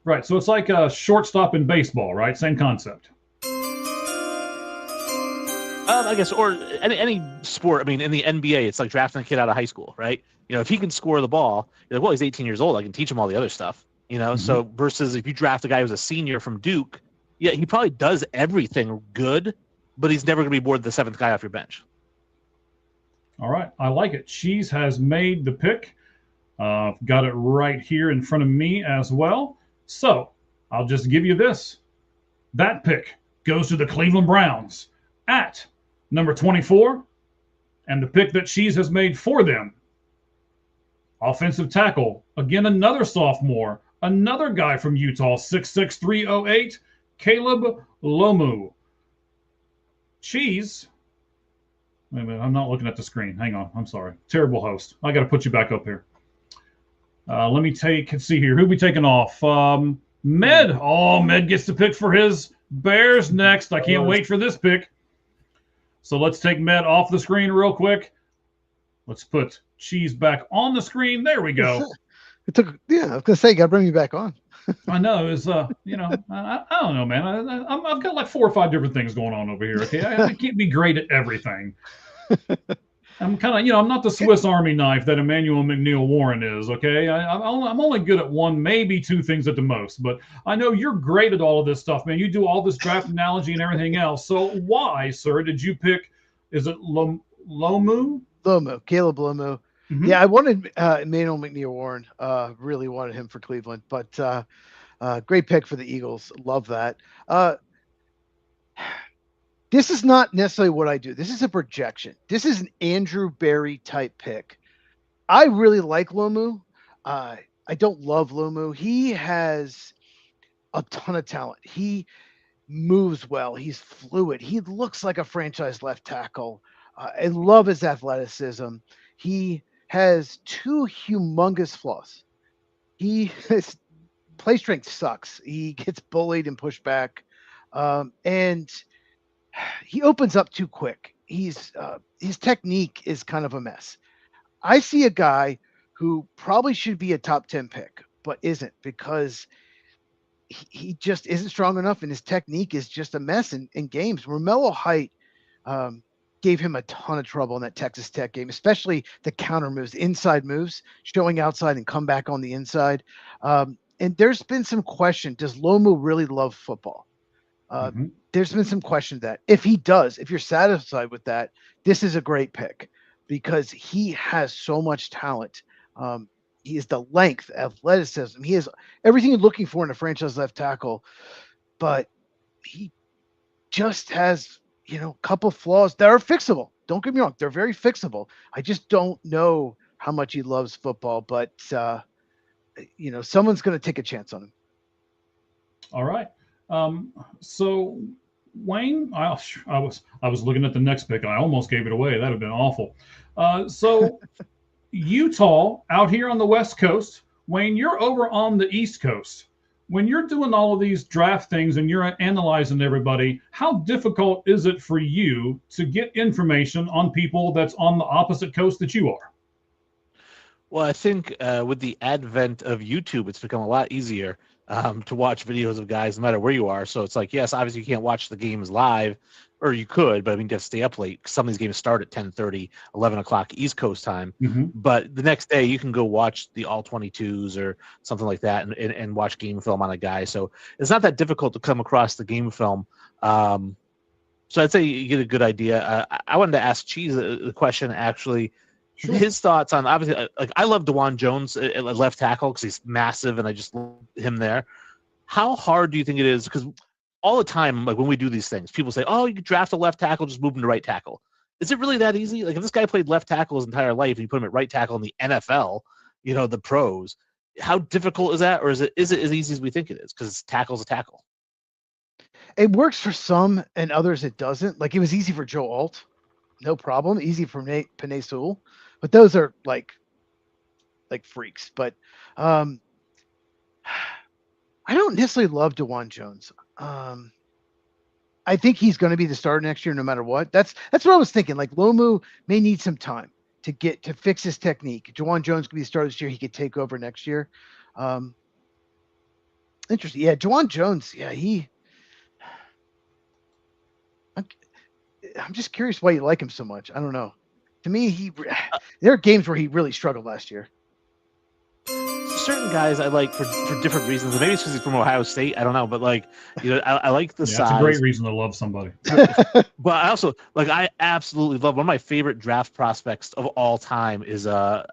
Right. So it's like a shortstop in baseball, right? Same concept. I guess, or any sport. I mean, in the NBA, it's like drafting a kid out of high school, right? If he can score the ball, you're like, well, he's 18 years old. I can teach him all the other stuff, So versus if you draft a guy who's a senior from Duke, yeah, he probably does everything good, but he's never going to be more than the seventh guy off your bench. All right. I like it. Cheese has made the pick. Got it right here in front of me as well. So I'll just give you this. That pick goes to the Cleveland Browns at number 24. And the pick that Cheese has made for them, offensive tackle, again, another sophomore, another guy from Utah, 6'6", 308, Caleb Lomu. Cheese. Wait a minute, I'm not looking at the screen. Hang on. I'm sorry. Terrible host. I got to put you back up here. Let me see here. Who we taking off? Med. Oh, Med gets the pick for his Bears next. I can't wait for this pick. So let's take Med off the screen real quick. Let's put Cheese back on the screen. There we go. I was going to say, got to bring me back on. I know. It's, I don't know, man. I've got like 4 or 5 different things going on over here, okay? I can't be great at everything. I'm kind of, I'm not the Swiss Army knife that Emmanuel McNeil Warren is, okay? I'm only good at 1, maybe 2 things at the most, but I know you're great at all of this stuff, man. You do all this draft analogy and everything else. So why, sir, did you pick, is it Lomu? Lomu, Caleb Lomu. Yeah, I wanted Emmanuel McNeil Warren. Really wanted him for Cleveland, but great pick for the Eagles. Love that. This is not necessarily what I do. This is a projection. This is an Andrew Berry type pick. I really like Lomu. I don't love Lomu. He has a ton of talent. He moves well. He's fluid. He looks like a franchise left tackle. I love his athleticism. He has 2 humongous flaws. His play strength sucks. He gets bullied and pushed back. And he opens up too quick. His technique is kind of a mess. I see a guy who probably should be a top 10 pick, but isn't, because he just isn't strong enough, and his technique is just a mess in games. Romello Height gave him a ton of trouble in that Texas Tech game, especially the counter moves, inside moves, showing outside and come back on the inside. And there's been some question, does Lomu really love football? There's been some question that if he does, if you're satisfied with that, this is a great pick, because he has so much talent. He has the length, athleticism. He has everything you're looking for in a franchise left tackle, but he just has, a couple flaws that are fixable. Don't get me wrong. They're very fixable. I just don't know how much he loves football, but someone's going to take a chance on him. All right. So Wayne, I was looking at the next pick. I almost gave it away. That'd have been awful. So Utah out here on the West Coast. Wayne, you're over on the East Coast. When you're doing all of these draft things and you're analyzing everybody, how difficult is it for you to get information on people that's on the opposite coast that you are? Well, I think with the advent of YouTube, it's become a lot easier to watch videos of guys no matter where you are. So it's like, yes, obviously you can't watch the games live, or you could, but I mean, you have to stay up late. Some of these games start at 10:30, 11 o'clock East Coast time. Mhm. But the next day, you can go watch the all 22s or something like that, and watch game film on a guy. So it's not that difficult to come across the game film. So I'd say you get a good idea. I wanted to ask Cheese the question actually. Sure. His thoughts on, obviously, like, I love DeJuan Jones at left tackle because he's massive and I just love him there. How hard do you think it is? Because all the time, like when we do these things, people say, "Oh, you could draft a left tackle, just move him to right tackle." Is it really that easy? Like if this guy played left tackle his entire life and you put him at right tackle in the NFL, the pros, how difficult is that, or is it as easy as we think it is? Because tackle's a tackle. It works for some and others it doesn't. Like it was easy for Joe Alt, no problem. Easy for Penei Sewell, but those are like freaks. But I don't necessarily love DeJuan Jones. I think he's going to be the starter next year, no matter what. That's what I was thinking. Like Lomu may need some time to fix his technique. DeJuan Jones could be the starter this year. He could take over next year. Interesting. Yeah, DeJuan Jones. Yeah, I'm just curious why you like him so much. I don't know. To me, there are games where he really struggled last year. Certain guys I like for different reasons. Maybe it's because he's from Ohio State. I don't know, but I like the size. That's a great reason to love somebody. But I also I absolutely love one of my favorite draft prospects of all time is I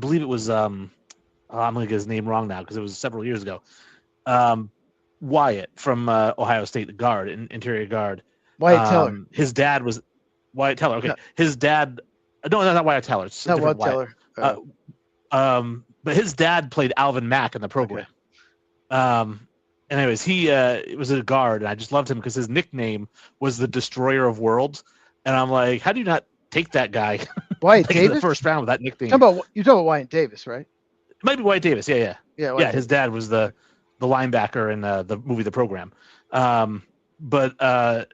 believe it was I'm gonna get his name wrong now because it was several years ago. Wyatt from Ohio State, the guard, interior guard. Wyatt Teller. His dad was Wyatt Teller. Okay, his dad. No, not Wyatt Teller. It's not Wyatt Teller. But his dad played Alvin Mack in the program. Okay. Anyways, he was a guard, and I just loved him because his nickname was the Destroyer of Worlds. And I'm like, how do you not take that guy? Wyatt Davis? In the first round with that nickname. You're talking about Wyatt Davis, right? It might be Wyatt Davis. Yeah. His dad was the linebacker in the movie The Program. But I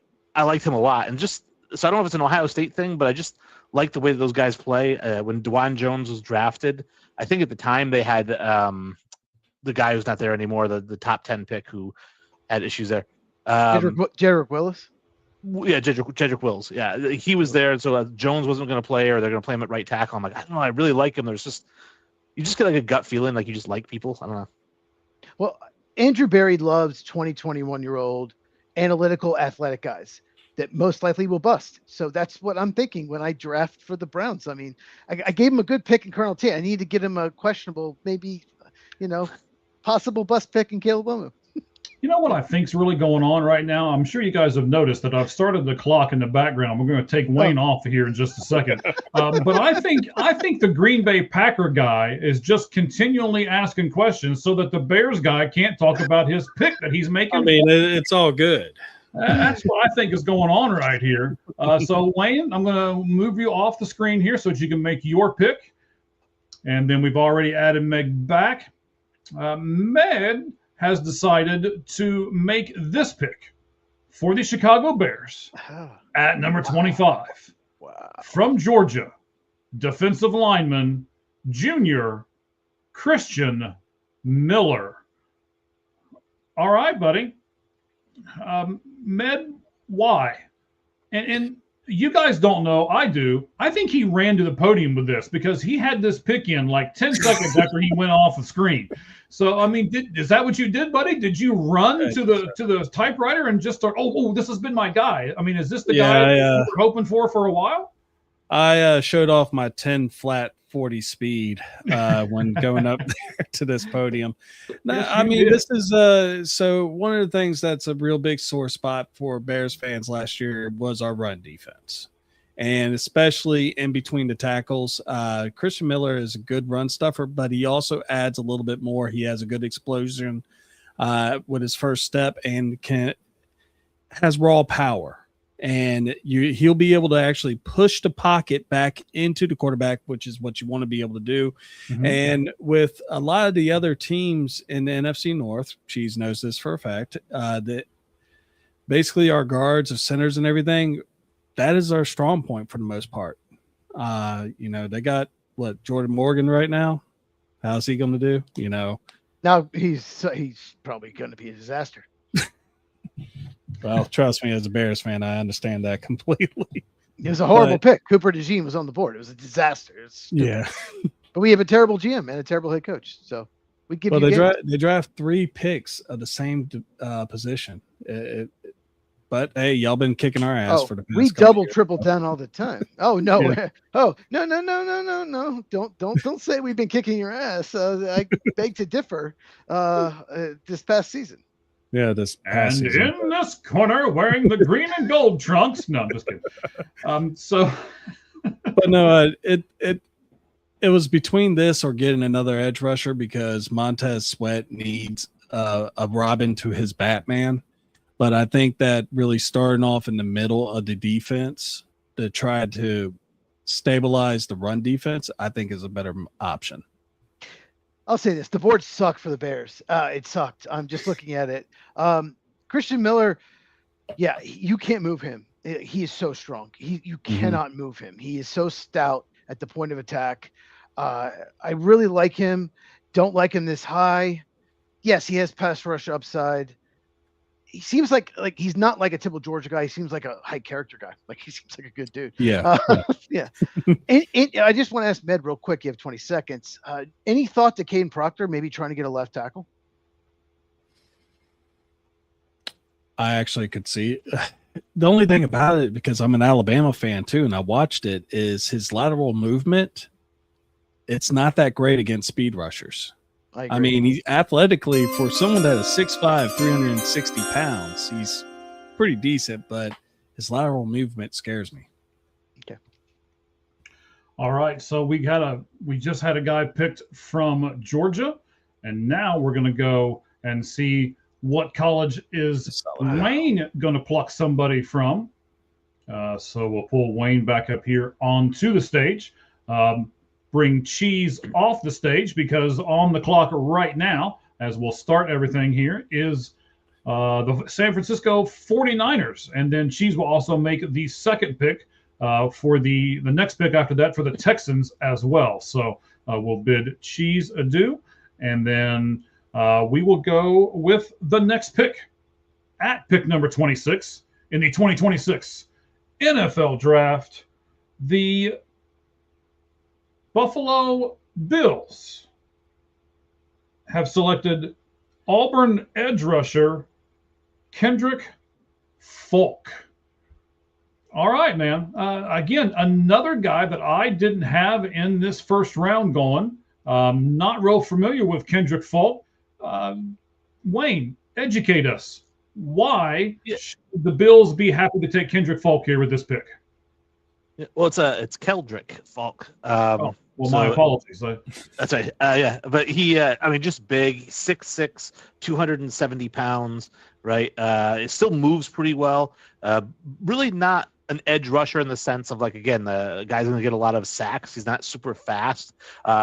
liked him a lot, and just so I don't know if it's an Ohio State thing, but I just like the way that those guys play. When DeJuan Jones was drafted, I think at the time they had the guy who's not there anymore, the top 10 pick who had issues there. Jedrick Willis? Yeah, Jedrick Wills. Yeah, he was there, so Jones wasn't going to play, or they're going to play him at right tackle. I'm like, I don't know, I really like him. You just get like a gut feeling like you just like people. I don't know. Well, Andrew Berry loves 21-year-old analytical, athletic guys that most likely will bust. So that's what I'm thinking when I draft for the Browns. I mean, I gave him a good pick in Colonel T. I need to get him a questionable, maybe, possible bust pick in Caleb Lomu. You know what I think's really going on right now? I'm sure you guys have noticed that I've started the clock in the background. We're going to take Wayne off here in just a second. But I think the Green Bay Packer guy is just continually asking questions so that the Bears guy can't talk about his pick that he's making. I mean, it's all good. That's what I think is going on right here. So, Wayne, I'm going to move you off the screen here so that you can make your pick. And then we've already added Meg back. Meg has decided to make this pick for the Chicago Bears at number 25. Wow. From Georgia, defensive lineman, junior, Christian Miller. All right, buddy. Med, why? And you guys don't know, I do. I think he ran to the podium with this because he had this pick in like 10 seconds after he went off the screen. So, I mean, is that what you did, buddy? Did you run to the typewriter and just start, oh, this has been my guy? I mean, is this the guy you were hoping for a while? I showed off my 10 flat 40 speed when going up there to this podium. No, Yes, I mean, did. this is so one of the things that's a real big sore spot for Bears fans last year was our run defense. And especially in between the tackles, Christian Miller is a good run stuffer, but he also adds a little bit more. He has a good explosion with his first step and has raw power. And he'll be able to actually push the pocket back into the quarterback, which is what you want to be able to do. Mm-hmm. And with a lot of the other teams in the NFC North, Cheese knows this for a fact, that basically our guards of centers and everything, that is our strong point for the most part. They got Jordan Morgan right now. How's he going to do? Now he's probably going to be a disaster. Well, trust me, as a Bears fan, I understand that completely. It was a horrible pick. Cooper DeJean was on the board. It was a disaster. Yeah. But we have a terrible GM and a terrible head coach. So we give you they draft 3 picks of the same position. But hey, y'all been kicking our ass for the past we couple double years. triple down all the time. Oh no. Yeah. Oh no. Don't say we've been kicking your ass. I beg to differ this past season. Yeah, this past And season. in this corner, wearing the green and gold trunks. No, I'm just kidding. But no, it was between this or getting another edge rusher because Montez Sweat needs a Robin to his Batman. But I think that really starting off in the middle of the defense to try to stabilize the run defense, I think is a better option. I'll say this. The board sucked for the Bears. It sucked. I'm just looking at it. Christian Miller, yeah, you can't move him. He is so strong. You cannot move him. He is so stout at the point of attack. I really like him. Don't like him this high. Yes, he has pass rush upside. He seems like he's not like a typical Georgia guy. He seems like a high character guy. Like he seems like a good dude. Yeah. Yeah. and I just want to ask Med real quick. You have 20 seconds. Any thought to Caden Proctor maybe trying to get a left tackle? I actually could see it. The only thing about it, because I'm an Alabama fan too, and I watched it, is his lateral movement. It's not that great against speed rushers. I mean, he athletically, for someone that is 6'5", 360 pounds, he's pretty decent, but his lateral movement scares me. Okay. All right. So we just had a guy picked from Georgia, and now we're going to go and see what college is Wayne going to pluck somebody from. So we'll pull Wayne back up here onto the stage. Bring Cheese off the stage because on the clock right now, as we'll start everything here, is the San Francisco 49ers. And then Cheese will also make the second pick for the next pick after that for the Texans as well. So we'll bid Cheese adieu. And then we will go with the next pick at pick number 26 in the 2026 NFL Draft. The Buffalo Bills have selected Auburn edge rusher Kendrick Folk. All right, man. Again, another guy that I didn't have in this first round going. Not real familiar with Kendrick Folk. Wayne, educate us. Why should the Bills be happy to take Kendrick Folk here with this pick? Well, it's Keldrick Falk. Well, my apologies. That's right. Yeah, but he, just big, 6'6", 270 pounds, right? It still moves pretty well. Really not an edge rusher in the sense of, like, again, the guy's going to get a lot of sacks. He's not super fast.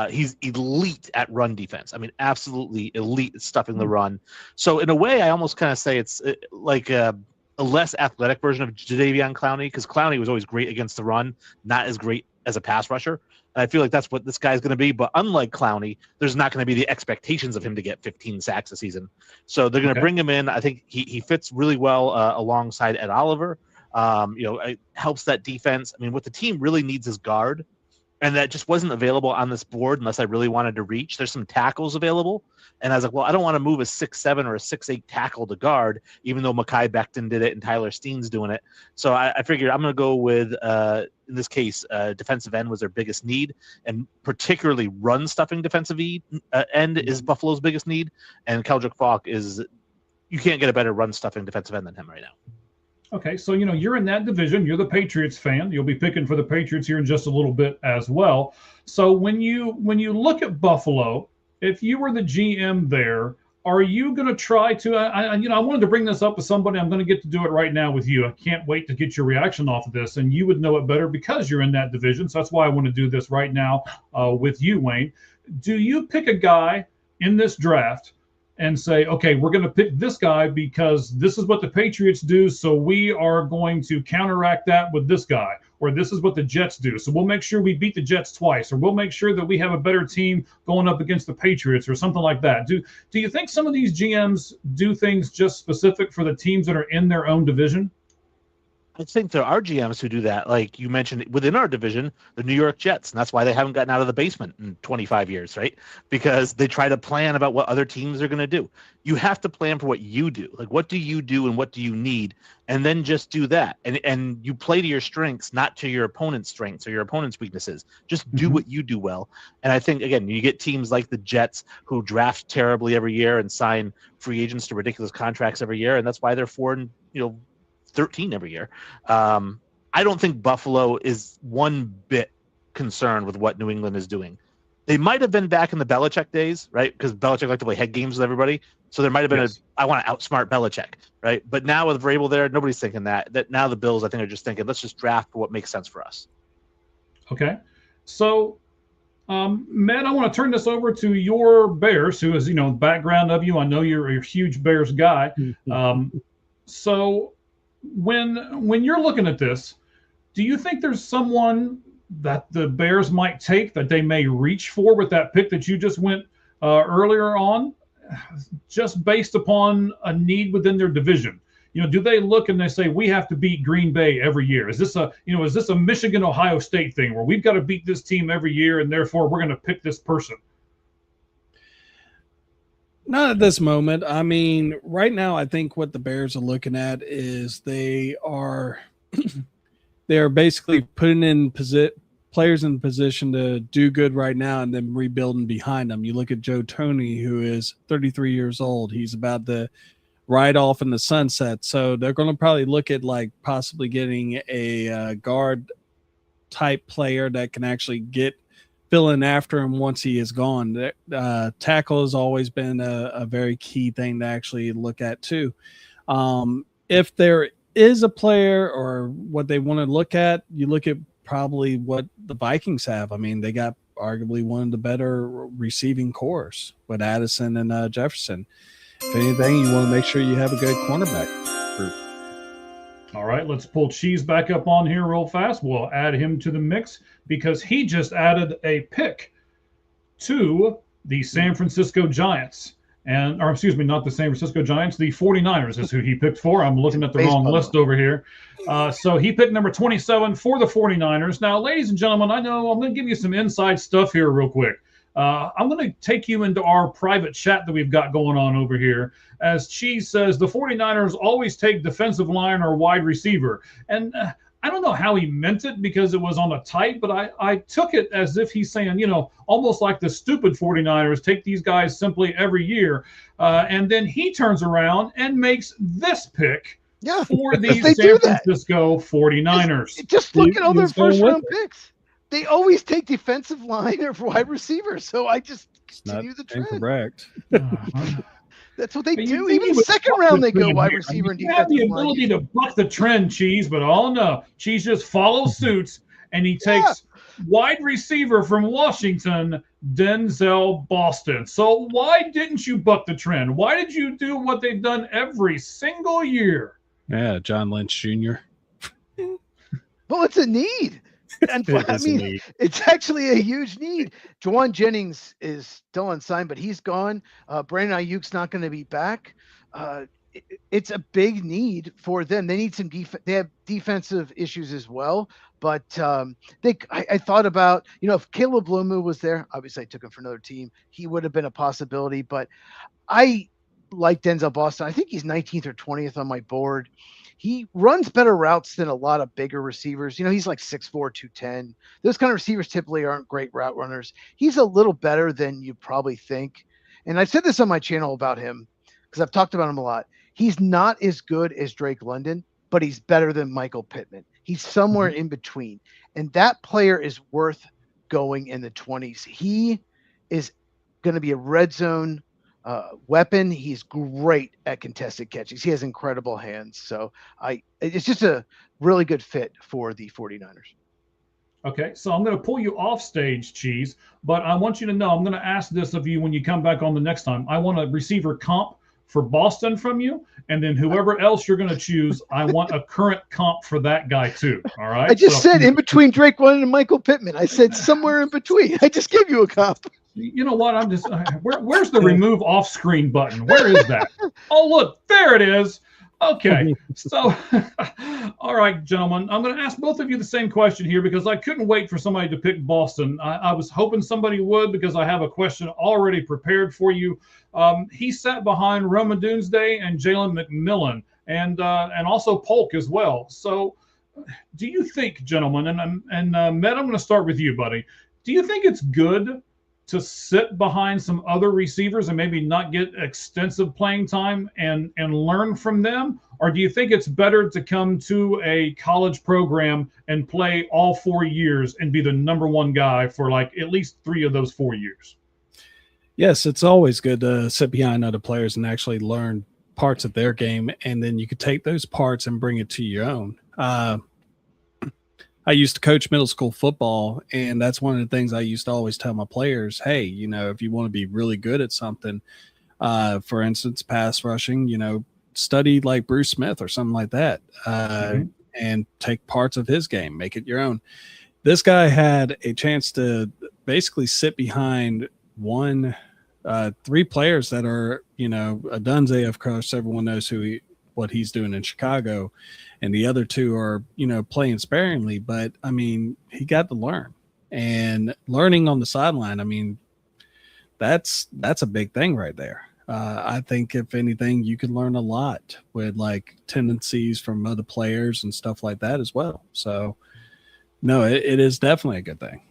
He's elite at run defense. I mean, absolutely elite at stuffing the run. So in a way, I almost kind of say it's like a less athletic version of Jadeveon Clowney, because Clowney was always great against the run, not as great as a pass rusher. And I feel like that's what this guy's going to be. But unlike Clowney, there's not going to be the expectations of him to get 15 sacks a season. So they're going to bring him in. I think he fits really well alongside Ed Oliver. It helps that defense. I mean, what the team really needs is guard. And that just wasn't available on this board unless I really wanted to reach. There's some tackles available. And I was like, well, I don't want to move a 6'7" or a 6'8" tackle to guard, even though Mekhi Becton did it and Tyler Steen's doing it. So I figured I'm going to go with, in this case, defensive end was their biggest need. And particularly run-stuffing defensive end is Buffalo's biggest need. And Keldrick Falk is – you can't get a better run-stuffing defensive end than him right now. Okay, so you're in that division. You're the Patriots fan. You'll be picking for the Patriots here in just a little bit as well. So when you look at Buffalo, if you were the GM there, are you going to try to? I wanted to bring this up with somebody. I'm going to get to do it right now with you. I can't wait to get your reaction off of this, and you would know it better because you're in that division. So that's why I want to do this right now with you, Wayne. Do you pick a guy in this draft and say, okay, we're going to pick this guy because this is what the Patriots do, so we are going to counteract that with this guy? or this is what the Jets do. So we'll make sure we beat the Jets twice, or we'll make sure that we have a better team going up against the Patriots or something like that. Do you think some of these GMs do things just specific for the teams that are in their own division? I think there are GMs who do that. Like you mentioned within our division, the New York Jets, and that's why they haven't gotten out of the basement in 25 years, right? Because they try to plan about what other teams are going to do. You have to plan for what you do. Like, what do you do and what do you need? And then just do that. And you play to your strengths, not to your opponent's strengths or your opponent's weaknesses. Just do what you do well. And I think, again, you get teams like the Jets who draft terribly every year and sign free agents to ridiculous contracts every year. And that's why they're 4-13 every year. I don't think Buffalo is one bit concerned with what New England is doing. They might have been back in the Belichick days, right? Because Belichick liked to play head games with everybody. So there might have been I want to outsmart Belichick, right? But now with Vrabel there, nobody's thinking that. That now the Bills, I think, are just thinking, let's just draft what makes sense for us. Okay. So, Matt, I want to turn this over to your Bears, who is, background of you. I know you're a huge Bears guy. So when you're looking at this, do you think there's someone that the Bears might take that they may reach for with that pick that you just went earlier on, just based upon a need within their division? Do they look and they say, we have to beat Green Bay every year? Is this a Michigan, Ohio State thing where we've got to beat this team every year and therefore we're going to pick this person? Not at this moment. I mean, right now, I think what the Bears are looking at is they are basically putting in players in position to do good right now and then rebuilding behind them. You look at Joe Toney, who is 33 years old. He's about to ride off in the sunset. So they're going to probably look at like possibly getting a guard type player that can actually fill in after him once he is gone. Tackle has always been a very key thing to actually look at too. If there is a player or what they want to look at, you look at probably what the Vikings have. I mean, they got arguably one of the better receiving cores with Addison and Jefferson. If anything, you want to make sure you have a good cornerback group. All right, let's pull Cheese back up on here real fast. We'll add him to the mix because he just added a pick to the San Francisco Giants. Or excuse me, not the San Francisco Giants, the 49ers is who he picked for. I'm looking at the wrong list over here. So he picked number 27 for the 49ers. Now, ladies and gentlemen, I know I'm going to give you some inside stuff here real quick. I'm going to take you into our private chat that we've got going on over here. As Cheese says, the 49ers always take defensive line or wide receiver. And I don't know how he meant it because it was on a type, but I took it as if he's saying, almost like the stupid 49ers take these guys simply every year. And then he turns around and makes this pick for the San Francisco 49ers. Just look at all their first-round picks. They always take defensive line or wide receivers. So I just continue the trend. Incorrect. That's what they do. Even second round, they go wide receiver and defensive line. You have the ability to buck the trend, Cheese, but no. Cheese just follows suits, and he takes wide receiver from Washington, Denzel Boston. So why didn't you buck the trend? Why did you do what they've done every single year? Yeah, John Lynch Jr. Well, it's a need. And I mean, it's actually a huge need. Juwan Jennings is still unsigned, but he's gone. Brandon Ayuk's not going to be back. It's a big need for them. They need some they have defensive issues as well. But I thought about, if Caleb Lomu was there, obviously I took him for another team. He would have been a possibility. But I like Denzel Boston. I think he's 19th or 20th on my board. He runs better routes than a lot of bigger receivers. He's like 6'4", 210. Those kind of receivers typically aren't great route runners. He's a little better than you probably think. And I've said this on my channel about him because I've talked about him a lot. He's not as good as Drake London, but he's better than Michael Pittman. He's somewhere in between. And that player is worth going in the 20s. He is going to be a red zone weapon. He's great at contested catches. He has incredible hands. So it's just a really good fit for the 49ers. Okay, so I'm going to pull you off stage, Cheese, but I want you to know I'm going to ask this of you when you come back on the next time. I want a receiver comp for Boston from you, and then whoever else you're going to choose, I want a current comp for that guy too. All right. I just said in between Drake London and Michael Pittman. I said somewhere in between. I just gave you a comp. You know what? I'm just where's the remove off screen button? Where is that? Oh, look, there it is. Okay, so all right, gentlemen, I'm going to ask both of you the same question here because I couldn't wait for somebody to pick Boston. I was hoping somebody would because I have a question already prepared for you. He sat behind Roma Doomsday and Jalen McMillan and also Polk as well. So do you think, gentlemen, and Matt, I'm going to start with you, buddy. Do you think it's good to sit behind some other receivers and maybe not get extensive playing time and learn from them? Or do you think it's better to come to a college program and play all 4 years and be the number one guy for like at least 3 of those 4 years? Yes, it's always good to sit behind other players and actually learn parts of their game, and then you could take those parts and bring it to your own. I used to coach middle school football, and that's one of the things I used to always tell my players, hey, you know, if you want to be really good at something, for instance, pass rushing, you know, study like Bruce Smith or something like that, and take parts of his game, make it your own. This guy had a chance to basically sit behind 3 players that are, you know, Adunze, of course, everyone knows what he's doing in Chicago, and the other 2 are, you know, playing sparingly. But I mean, he got to learn, and learning on the sideline, I mean, that's a big thing right there. I think if anything, you can learn a lot with like tendencies from other players and stuff like that as well. So no, it is definitely a good thing.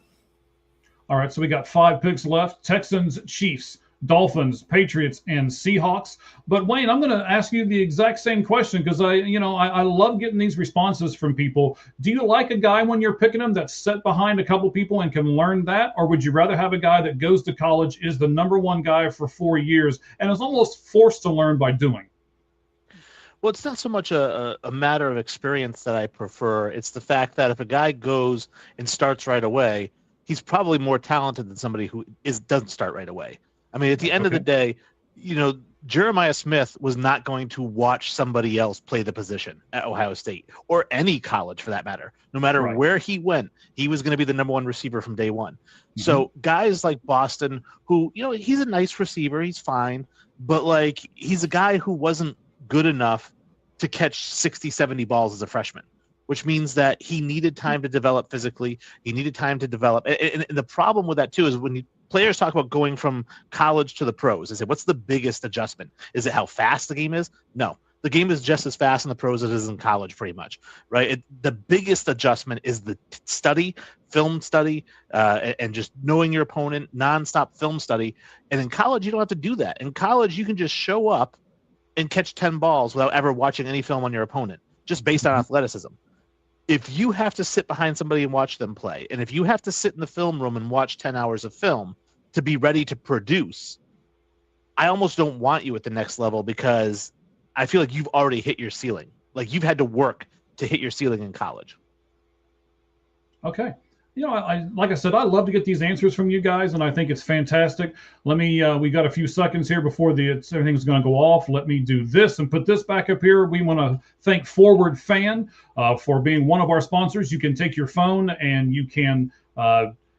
All right, so we got 5 picks left: Texans, Chiefs, Dolphins, Patriots, and Seahawks. But Wayne, I'm going to ask you the exact same question because I love getting these responses from people. Do you like a guy when you're picking him that's set behind a couple people and can learn that? Or would you rather have a guy that goes to college, is the number one guy for 4 years, and is almost forced to learn by doing? Well, it's not so much a matter of experience that I prefer. It's the fact that if a guy goes and starts right away, he's probably more talented than somebody who doesn't start right away. I mean, at the end of the day, you know, Jeremiah Smith was not going to watch somebody else play the position at Ohio State or any college for that matter. No matter where he went, he was going to be the number one receiver from day one. Mm-hmm. So guys like Boston, who, you know, he's a nice receiver, he's fine, but like he's a guy who wasn't good enough to catch 60, 70 balls as a freshman, which means that he needed time to develop physically. He needed time to develop. And the problem with that, too, is when players talk about going from college to the pros, they say, what's the biggest adjustment? Is it how fast the game is? No. The game is just as fast in the pros as it is in college, pretty much, right? The biggest adjustment is the film study, and just knowing your opponent, nonstop film study. And in college, you don't have to do that. In college, you can just show up and catch 10 balls without ever watching any film on your opponent, just based on athleticism. If you have to sit behind somebody and watch them play, and if you have to sit in the film room and watch 10 hours of film to be ready to produce, I almost don't want you at the next level because I feel like you've already hit your ceiling. Like you've had to work to hit your ceiling in college. Okay. You know, like I said, I love to get these answers from you guys, and I think it's fantastic. Let me, we got a few seconds here before everything's going to go off. Let me do this and put this back up here. We want to thank Forward Fan for being one of our sponsors. You can take your phone and you can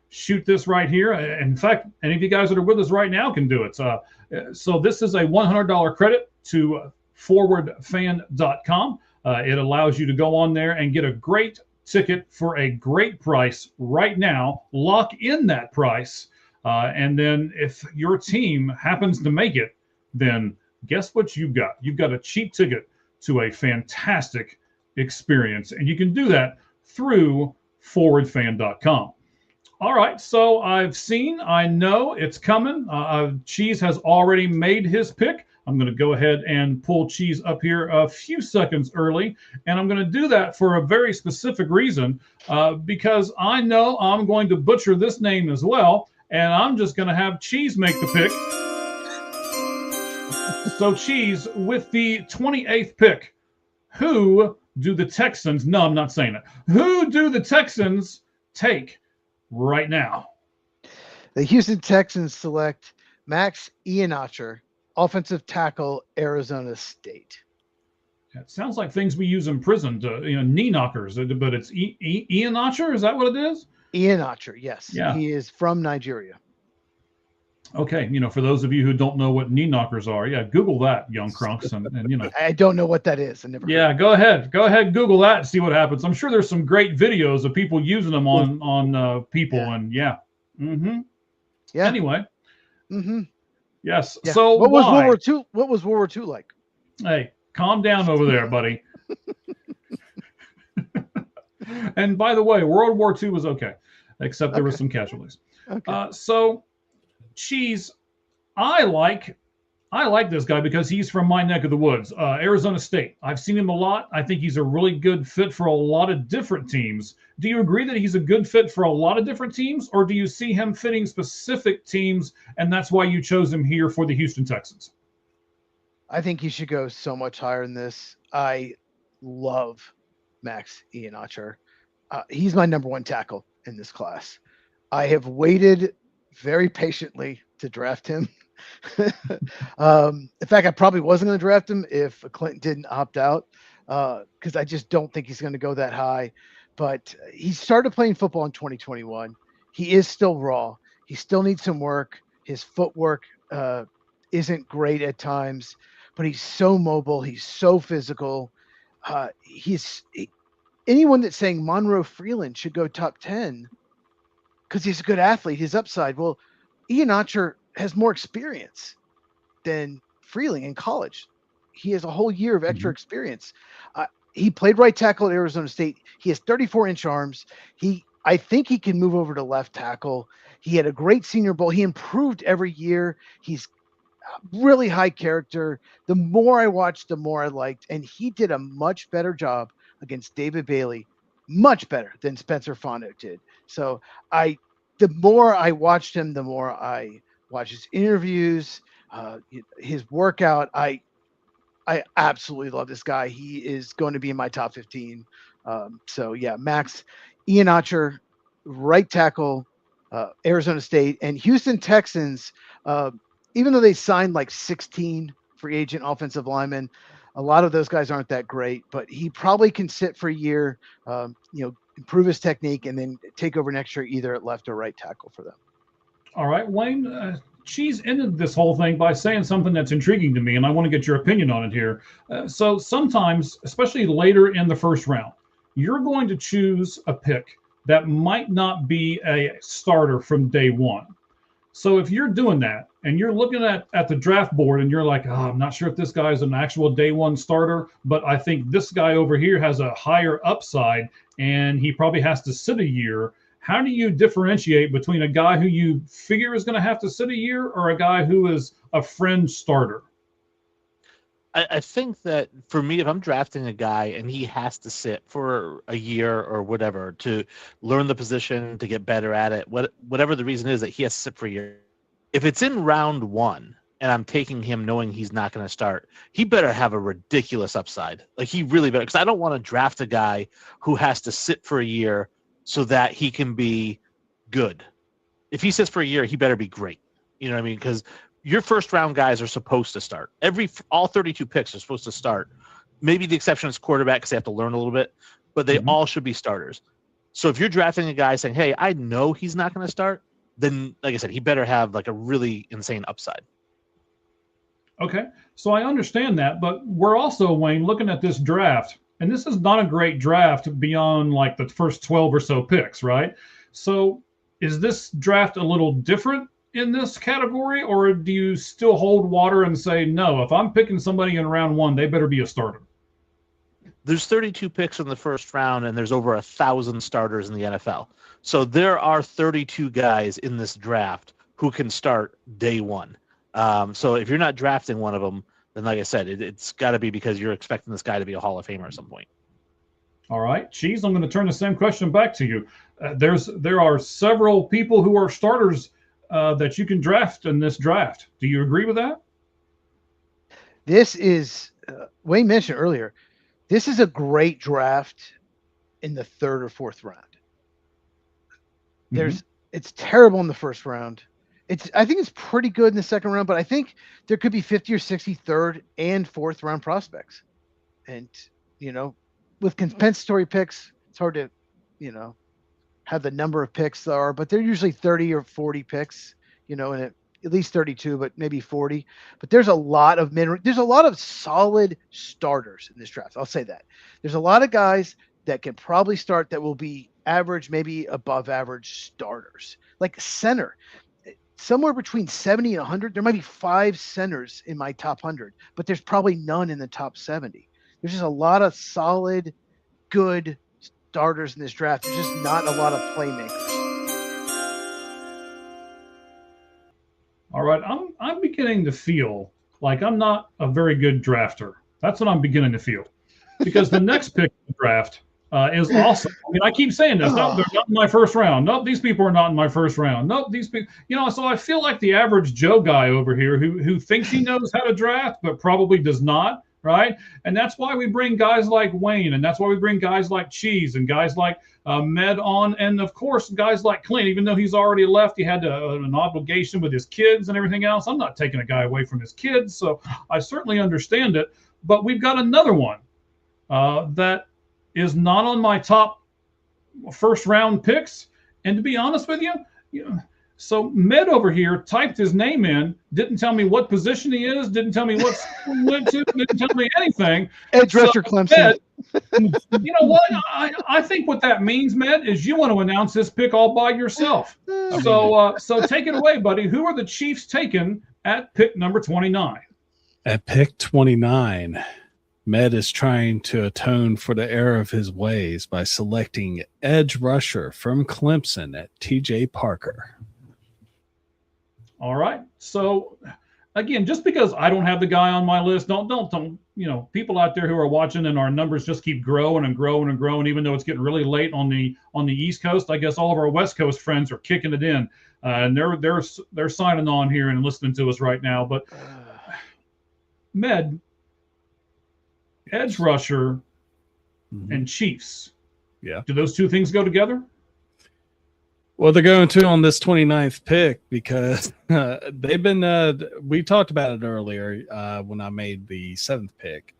shoot this right here. In fact, any of you guys that are with us right now can do it. So this is a $100 credit to forwardfan.com. It allows you to go on there and get a great ticket for a great price right now. Lock in that price, and then if your team happens to make it, then guess what you've got? You've got a cheap ticket to a fantastic experience, and you can do that through forwardfan.com. All right, so I know it's coming. Cheese has already made his pick. I'm going to go ahead and pull Cheese up here a few seconds early, and I'm going to do that for a very specific reason, because I know I'm going to butcher this name as well, and I'm just going to have Cheese make the pick. So Cheese, with the 28th pick, who do the Texans, no, I'm not saying it, who do the Texans take right now? The Houston Texans select Max Ihenacher, offensive tackle, Arizona State. It sounds like things we use in prison to, knee knockers, but it's Ian Notcher. Is that what it is? Ian Archer, yes. Yeah. He is from Nigeria. Okay. For those of you who don't know what knee knockers are, yeah, Google that, young crunks. And I don't know what that is. I never heard. Yeah, go ahead. Go ahead, Google that and see what happens. I'm sure there's some great videos of people using them on people. Yeah. And yeah. Mm-hmm. Yeah. Anyway. Mm-hmm. Yes. Yeah. So what was why? World War II? What was World War II like? Hey, calm down over there, buddy. And by the way, World War II was okay, except there were some casualties. Okay. So, Cheese, I like this guy because he's from my neck of the woods, Arizona State. I've seen him a lot. I think he's a really good fit for a lot of different teams. Do you agree that he's a good fit for a lot of different teams, or do you see him fitting specific teams, and that's why you chose him here for the Houston Texans? I think he should go so much higher than this. I love Max Ian Archer. He's my number one tackle in this class. I have waited very patiently to draft him. In fact, I probably wasn't going to draft him if Clinton didn't opt out, because I just don't think he's going to go that high. But he started playing football in 2021. He is still raw. He still needs some work. His footwork isn't great at times, but he's so mobile. He's so physical. Anyone that's saying Monroe Freeland should go top 10 because he's a good athlete, his upside. Well, Ian Archer has more experience than Freeling in college. He has a whole year of extra experience. He played right tackle at Arizona State. He has 34-inch arms. I think he can move over to left tackle. He had a great Senior Bowl. He improved every year. He's really high character. The more I watched, the more I liked, and he did a much better job against David Bailey, much better than Spencer Fonnick did. So the more I watched him, the more I watched his interviews, his workout. I absolutely love this guy. He is going to be in my top 15. So yeah, Max Ian Archer, right tackle, Arizona State, and Houston Texans. Even though they signed like 16 free agent offensive linemen, a lot of those guys aren't that great, but he probably can sit for a year, improve his technique, and then take over next year either at left or right tackle for them. All right, Wayne, Cheese ended this whole thing by saying something that's intriguing to me, and I want to get your opinion on it here. So sometimes, especially later in the first round, you're going to choose a pick that might not be a starter from day one. So if you're doing that and you're looking at the draft board and you're like, I'm not sure if this guy is an actual day one starter, but I think this guy over here has a higher upside and he probably has to sit a year. How do you differentiate between a guy who you figure is going to have to sit a year or a guy who is a fringe starter? I think that for me, if I'm drafting a guy and he has to sit for a year or whatever to learn the position, to get better at it, whatever the reason is that he has to sit for a year, if it's in round one and I'm taking him knowing he's not going to start, he better have a ridiculous upside. Like he really better, because I don't want to draft a guy who has to sit for a year so that he can be good. If he sits for a year, he better be great. You know what I mean? Because your first round guys are supposed to start. All 32 picks are supposed to start. Maybe the exception is quarterback because they have to learn a little bit, but they all should be starters. So if you're drafting a guy saying, hey, I know he's not going to start, then, like I said, he better have like a really insane upside. Okay, so I understand that, but we're also, Wayne, looking at this draft, and this is not a great draft beyond like the first 12 or so picks, right? So is this draft a little different in this category, or do you still hold water and say, no, if I'm picking somebody in round one, they better be a starter? There's 32 picks in the first round, and there's over 1,000 starters in the NFL. So there are 32 guys in this draft who can start day one. So if you're not drafting one of them, then like I said, it's got to be because you're expecting this guy to be a Hall of Famer at some point. All right, Cheese, I'm going to turn the same question back to you. There are several people who are starters that you can draft in this draft. Do you agree with that? This is, Wayne mentioned earlier, this is a great draft in the third or fourth round. It's terrible in the first round. I think it's pretty good in the second round, but I think there could be 50 or 60 third and fourth round prospects. And, with compensatory picks, it's hard to, have the number of picks there are, but they're usually 30 or 40 picks, and at least 32, but maybe 40. But there's a lot of there's a lot of solid starters in this draft. I'll say that. There's a lot of guys that can probably start that will be average, maybe above average starters. Like center, somewhere between 70 and 100. There might be 5 centers in my top 100, but there's probably none in the top 70. There's just a lot of solid, good starters in this draft. There's just not a lot of playmakers. All right, I'm beginning to feel like I'm not a very good drafter. That's what I'm beginning to feel, because the next pick in the draft is awesome. I mean, I keep saying this. No, they're not in my first round. Nope, these people are not in my first round. Nope, these people. So I feel like the average Joe guy over here who thinks he knows how to draft but probably does not. Right, and that's why we bring guys like Wayne, and that's why we bring guys like Cheese and guys like Med on, and of course guys like Clint. Even though he's already left, he had an obligation with his kids and everything else. I'm not taking a guy away from his kids, so I certainly understand it. But we've got another one that is not on my top first round picks, and to be honest with you, so Med over here typed his name in, didn't tell me what position he is, didn't tell me what school he went to, didn't tell me anything. Edge rusher Clemson. Med, you know what? I think what that means, Med, is you want to announce this pick all by yourself. So take it away, buddy. Who are the Chiefs taking at pick number 29? At pick 29, Med is trying to atone for the error of his ways by selecting edge rusher from Clemson at T.J. Parker. All right. So again, just because I don't have the guy on my list, don't people out there who are watching and our numbers just keep growing and growing and growing, even though it's getting really late on the East Coast. I guess all of our West Coast friends are kicking it in, and they're signing on here and listening to us right now. But Med, edge rusher, and Chiefs. Yeah. Do those two things go together? Well, they're going to on this 29th pick because they've been we talked about it earlier when I made the 7th pick.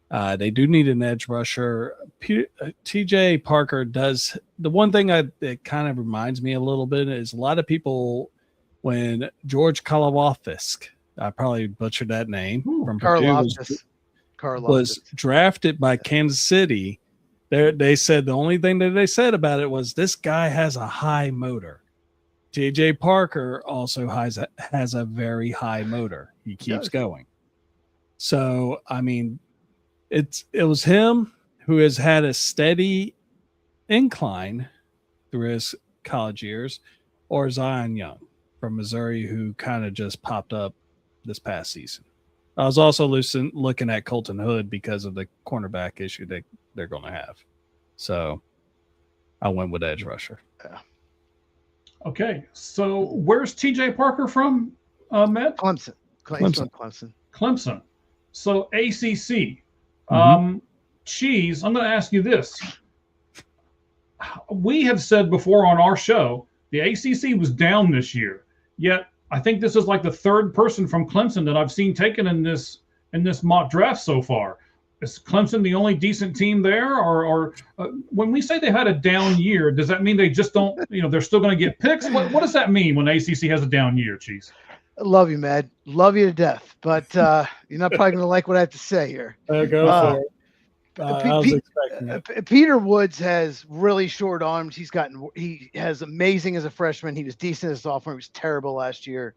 They do need an edge rusher. TJ Parker does. The one thing that kind of reminds me a little bit is a lot of people, when George Karlaftis, I probably butchered that name, from Purdue, was drafted by Kansas City. They said the only thing that they said about it was this guy has a high motor. TJ Parker also has a very high motor. He keeps going. So, I mean, it was him who has had a steady incline through his college years, or Zion Young from Missouri, who kind of just popped up this past season. I was also looking at Colton Hood because of the cornerback issue that they're going to have. So I went with edge rusher. Yeah. Okay. So where's TJ Parker from, Matt? Clemson. Clemson. So ACC. Cheese, I'm going to ask you this. We have said before on our show, the ACC was down this year, yet I think this is like the third person from Clemson that I've seen taken in this mock draft so far. Is Clemson the only decent team there, or when we say they had a down year, does that mean they just don't? They're still going to get picks. What does that mean when ACC has a down year, Cheese? I love you, Mad. Love you to death, but you're not probably going to like what I have to say here. Go for it. I was expecting it. Peter Woods has really short arms. He has amazing as a freshman. He was decent as a sophomore. He was terrible last year.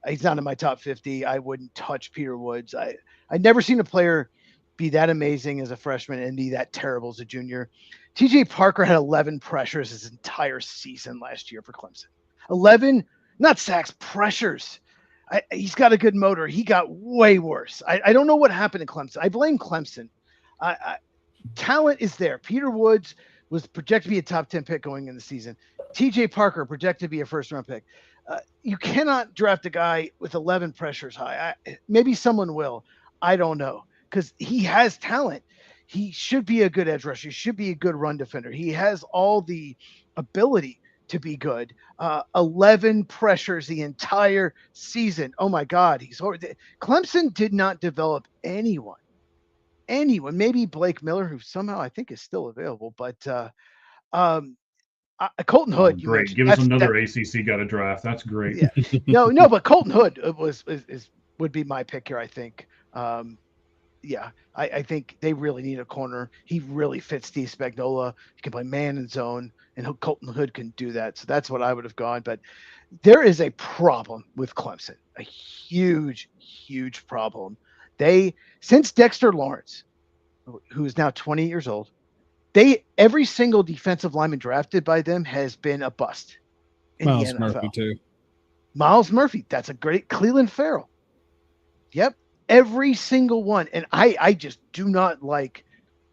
He's not in my top 50. I wouldn't touch Peter Woods. I've never seen a player be that amazing as a freshman and be that terrible as a junior. TJ Parker had 11 pressures his entire season last year for Clemson. 11, not sacks, pressures. He's got a good motor. He got way worse. I don't know what happened to Clemson. I blame Clemson. Talent is there. Peter Woods was projected to be a top 10 pick going in the season. TJ Parker projected to be a first round pick. You cannot draft a guy with 11 pressures high. Maybe someone will. I don't know, because he has talent. He should be a good edge rusher. He should be a good run defender. He has all the ability to be good. 11 pressures the entire season. Oh my God, he's horrible. Clemson did not develop anyone. Maybe Blake Miller, who somehow I think is still available, but Colton Oh, Hood. You great. mentioned Give us another ACC got a draft. That's great. Yeah, no, but Colton Hood would be my pick here. I think. Yeah, I think they really need a corner. He really fits Steve Spagnuolo. He can play man and zone, and Colton Hood can do that. So that's what I would have gone. But there is a problem with Clemson, a huge, huge problem. Since Dexter Lawrence, who is now 20 years old, every single defensive lineman drafted by them has been a bust in Miles the NFL. Murphy too. Miles Murphy, that's a great. Cleveland Farrell. Yep. Every single one. And I just do not like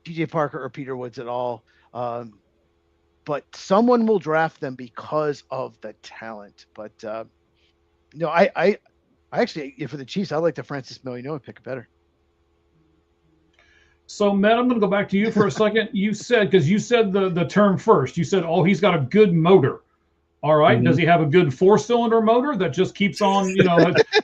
DJ Parker or Peter Woods at all. But someone will draft them because of the talent. But no, I actually, for the Chiefs, I like the Francis Milano pick better. So, Matt, I'm going to go back to you for a second. You said the term first. You said, oh, he's got a good motor. All right. Mm-hmm. Does he have a good 4-cylinder motor that just keeps on,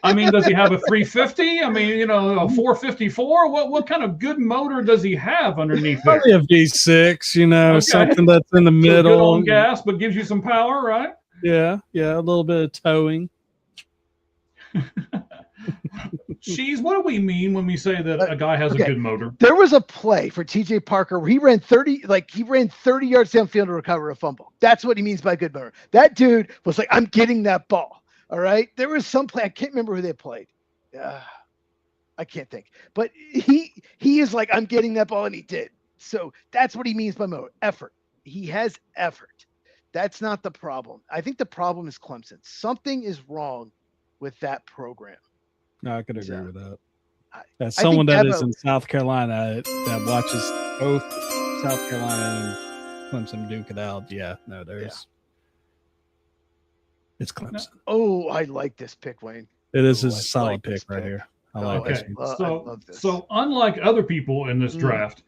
I mean, does he have a 350? I mean, a 454? What kind of good motor does he have underneath there? Probably a V6, Okay. something that's in the So middle. good on gas, but gives you some power, right? Yeah, a little bit of towing. Cheese, what do we mean when we say that a guy has a good motor? There was a play for TJ Parker where he ran 30 yards downfield to recover a fumble. That's what he means by good motor. That dude was like, I'm getting that ball. All right. There was some play. I can't remember who they played. I can't think. But he is like, I'm getting that ball, and he did. So that's what he means by motor. Effort. He has effort. That's not the problem. I think the problem is Clemson. Something is wrong with that program. No, I could agree with that. As someone that is in South Carolina that watches both South Carolina and Clemson duke it out, it's Clemson. Oh, I like this pick, Wayne. It is a solid pick right here. I like this. I love this. So unlike other people in this draft,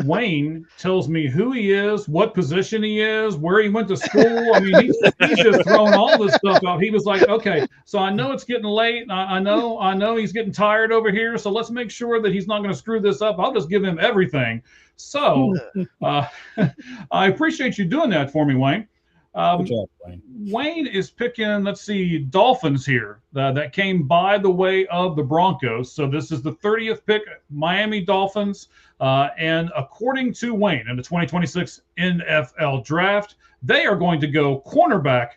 Wayne tells me who he is, what position he is, where he went to school. I mean, he's just throwing all this stuff out. He was like, okay, so I know it's getting late. I know he's getting tired over here. So let's make sure that he's not going to screw this up. I'll just give him everything. So I appreciate you doing that for me, Wayne. Good job, Wayne. Wayne is picking, let's see, Dolphins here that came by the way of the Broncos. So this is the 30th pick, Miami Dolphins. And according to Wayne, in the 2026 NFL draft, they are going to go cornerback,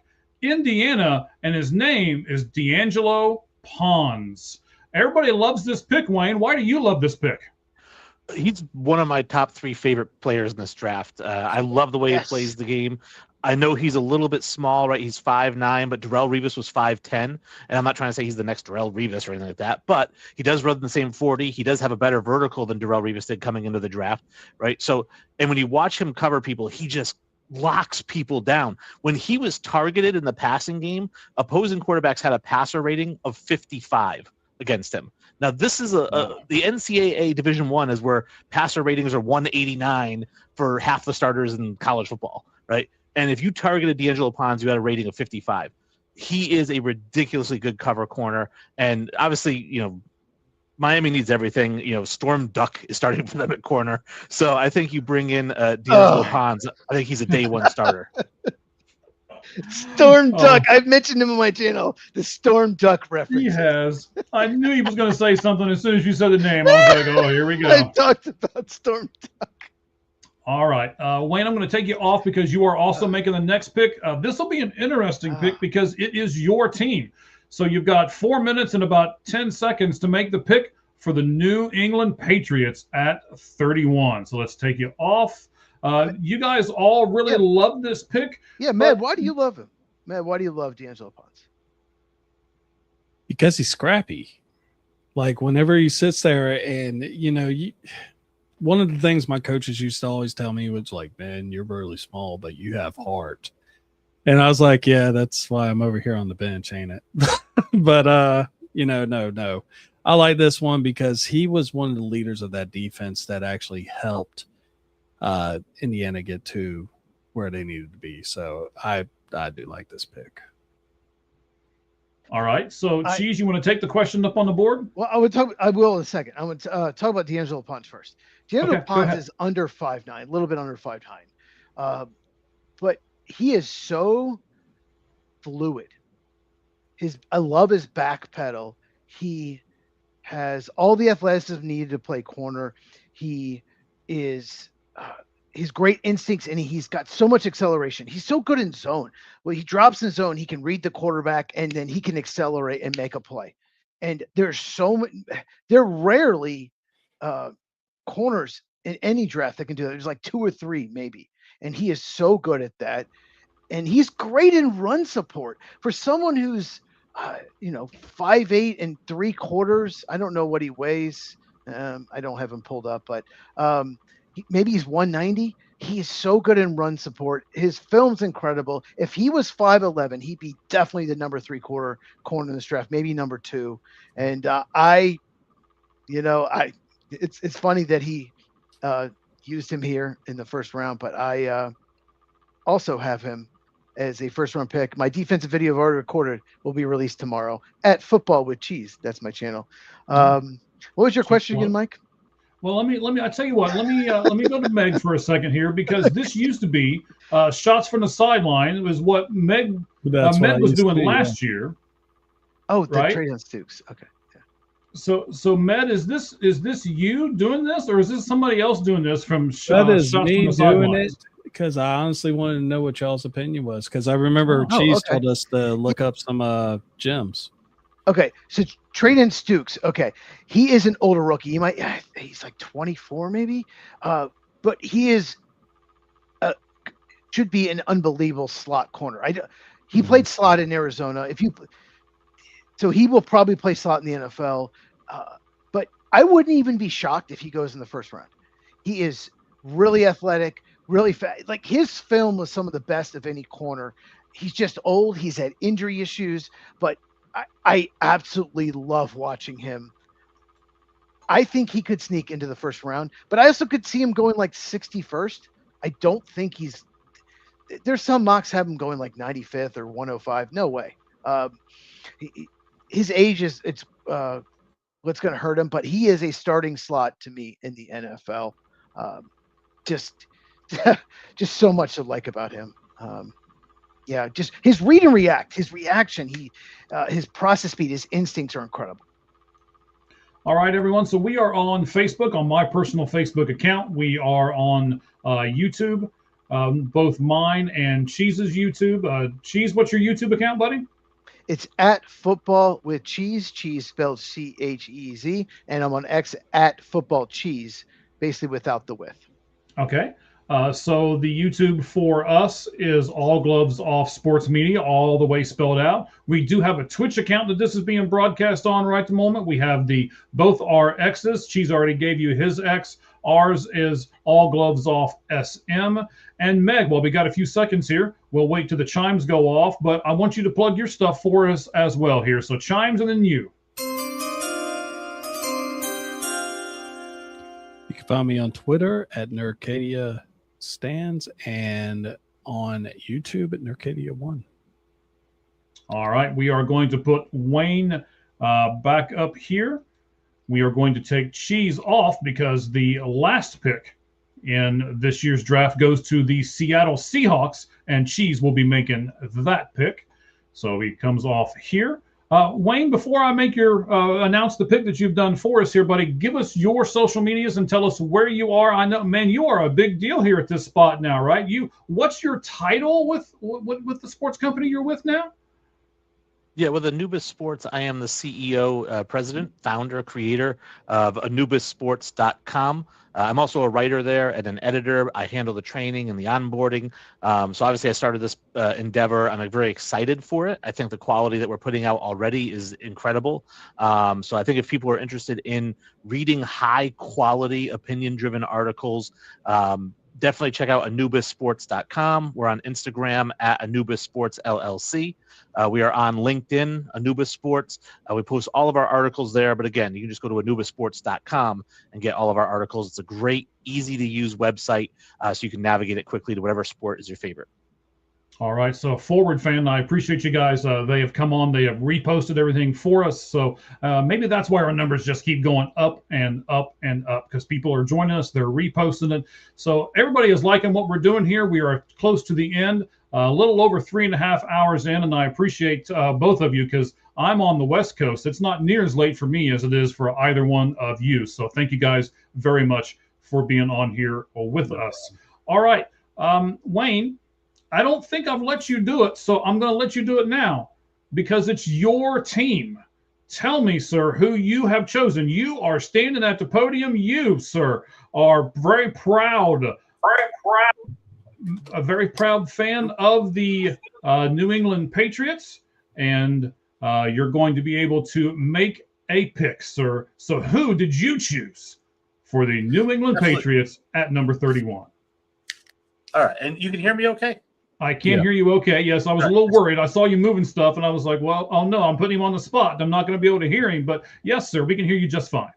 Indiana, and his name is D'Angelo Pons. Everybody loves this pick, Wayne. Why do you love this pick? He's one of my top 3 favorite players in this draft. I love the way he plays the game. I know he's a little bit small, right? He's 5'9", but Darrelle Revis was 5'10", and I'm not trying to say he's the next Darrelle Revis or anything like that, but he does run the same 40. He does have a better vertical than Darrelle Revis did coming into the draft, right? So, and when you watch him cover people, he just locks people down. When he was targeted in the passing game, opposing quarterbacks had a passer rating of 55 against him. Now, this is the NCAA Division I is where passer ratings are 189 for half the starters in college football, right? And if you targeted D'Angelo Pons, you had a rating of 55. He is a ridiculously good cover corner. And obviously, Miami needs everything. Storm Duck is starting for them at corner. So I think you bring in D'Angelo Pons. I think he's a day one starter. Storm Duck. I've mentioned him on my channel. The Storm Duck reference. He has. I knew he was going to say something as soon as you said the name. I was like, oh, here we go. I talked about Storm Duck. All right. Wayne, I'm going to take you off because you are also making the next pick. This will be an interesting pick because it is your team. So you've got 4 minutes and about 10 seconds to make the pick for the New England Patriots at 31. So let's take you off. You guys all really love this pick. Yeah, Matt, why do you love him? Matt, why do you love D'Angelo Pons? Because he's scrappy. Like whenever he sits there and, one of the things my coaches used to always tell me was like, man, you're really small, but you have heart. And I was like, yeah, that's why I'm over here on the bench, ain't it? But, no. I like this one because he was one of the leaders of that defense that actually helped Indiana get to where they needed to be. So I do like this pick. All right. So, Cheese, you want to take the question up on the board? Well, I will in a second. I want to talk about D'Angelo Ponce first. D'Angelo Ponce is under 5'9", a little bit under 5'9", but he is so fluid. I love his back pedal. He has all the athleticism needed to play corner. He is his great instincts, and he's got so much acceleration. He's so good in zone. When he drops in zone, he can read the quarterback, and then he can accelerate and make a play. And there's so many. There are rarely corners in any draft that can do that. There's like 2 or 3 maybe, and he is so good at that. And he's great in run support for someone who's 5'8" and 3/4. I don't know what he weighs. I don't have him pulled up, but maybe he's 190. He is so good in run support. His film's incredible. If he was 5'11", he'd be definitely the number 3/4 corner in this draft, maybe number 2. And it's funny that he used him here in the first round, but I also have him as a first-round pick. My defensive video I've already recorded will be released tomorrow at Football with Cheese. That's my channel. What was your question again, Mike? Well, let me. I tell you what. Let me go to Meg for a second here, because this used to be shots from the sideline. It was what Meg was doing last year. Oh, the trade on Stooks. Okay. Yeah. So Med, is this you doing this, or is this somebody else doing this from that is shots me from the doing sidelines? it? Because I honestly wanted to know what y'all's opinion was, because I remember Cheese told us to look up some gems. Okay, so trade in Stooks. Okay, he is an older rookie. He's like 24 maybe, but he is should be an unbelievable slot corner. He played slot in Arizona. So he will probably play slot in the NFL. But I wouldn't even be shocked if he goes in the first round. He is really athletic, really fast. Like, his film was some of the best of any corner. He's just old. He's had injury issues, but I absolutely love watching him. I think he could sneak into the first round, but I also could see him going like 61st. I don't think there's some mocks have him going like 95th or 105. No way. His age is what's going to hurt him, but he is a starting slot to me in the NFL. Just so much to like about him. Just his read and react, his reaction, his process speed, his instincts are incredible. All right, everyone. So we are on Facebook, on my personal Facebook account. We are on YouTube, both mine and Cheese's YouTube. Cheese, what's your YouTube account, buddy? It's at Football with Cheese, Cheese spelled Chez, and I'm on X at Football Cheese, basically without the with. Okay. So the YouTube for us is All Gloves Off Sports Media, all the way spelled out. We do have a Twitch account that this is being broadcast on right at the moment. We have both our X's. Cheese already gave you his X. Ours is All Gloves Off SM. And Meg, well, we got a few seconds here. We'll wait till the chimes go off, but I want you to plug your stuff for us as well here. So chimes and then you. You can find me on Twitter at Nerdcadia Stands and on YouTube at Nerdcadia1. All right, we are going to put Wayne back up here. We are going to take Cheese off because the last pick in this year's draft goes to the Seattle Seahawks, and Cheese will be making that pick. So he comes off here. Wayne, before I make your announce the pick that you've done for us here, buddy, give us your social medias and tell us where you are. I know, man, you are a big deal here at this spot now, right? What's your title with the sports company you're with now? Yeah, with Anubis Sports, I am the CEO, president, founder, creator of AnubisSports.com. I'm also a writer there and an editor. I handle the training and the onboarding. So obviously I started this endeavor. I'm very excited for it. I think the quality that we're putting out already is incredible. So I think if people are interested in reading high quality opinion-driven articles, definitely check out AnubisSports.com. We're on Instagram at Anubis Sports LLC. We are on LinkedIn, Anubis Sports. We post all of our articles there. But again, you can just go to AnubisSports.com and get all of our articles. It's a great, easy to use website, so you can navigate it quickly to whatever sport is your favorite. All right, so Forward Fan, I appreciate you guys. They have come on, they have reposted everything for us. So maybe that's why our numbers just keep going up and up and up, because people are joining us, they're reposting it. So everybody is liking what we're doing here. We are close to the end, a little over 3.5 hours in, and I appreciate both of you, because I'm on the West Coast. It's not near as late for me as it is for either one of you. So thank you guys very much for being on here with us. All right, Wayne, I don't think I've let you do it, so I'm going to let you do it now, because it's your team. Tell me, sir, who you have chosen. You are standing at the podium. You, sir, are a very proud fan of the New England Patriots, and you're going to be able to make a pick, sir. So who did you choose for the New England Patriots at number 31? All right, and you can hear me okay? I can't hear you okay. Yes, I was a little worried. I saw you moving stuff, and I was like, well, oh, no, I'm putting him on the spot. I'm not going to be able to hear him. But, yes, sir, we can hear you just fine.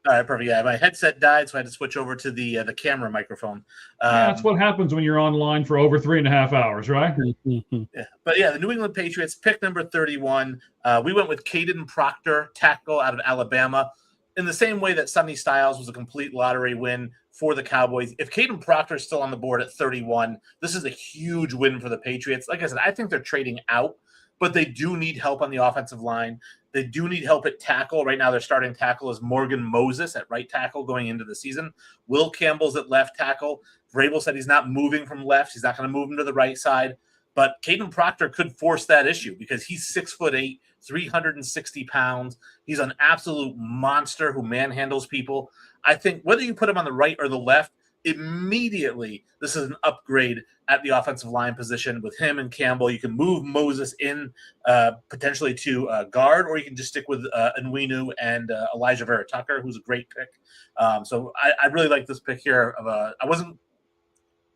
All right, perfect. Yeah, my headset died, so I had to switch over to the camera microphone. That's what happens when you're online for over 3.5 hours, right? Yeah. But, yeah, the New England Patriots, pick number 31. We went with Caden Proctor, tackle out of Alabama. In the same way that Sonny Styles was a complete lottery win for the Cowboys, if Caden Proctor is still on the board at 31, this is a huge win for the Patriots. Like I said, I think they're trading out, but they do need help on the offensive line. They do need help at tackle. Right now, their starting tackle is Morgan Moses at right tackle going into the season. Will Campbell's at left tackle. Vrabel said he's not moving from left. He's not going to move him to the right side. But Caden Proctor could force that issue because he's 6'8", 360 pounds. He's an absolute monster who manhandles people. I think whether you put him on the right or the left, immediately this is an upgrade at the offensive line position with him and Campbell. You can move Moses in potentially to guard, or you can just stick with Nwinu and Elijah Vera Tucker, who's a great pick. So I really like this pick here. I wasn't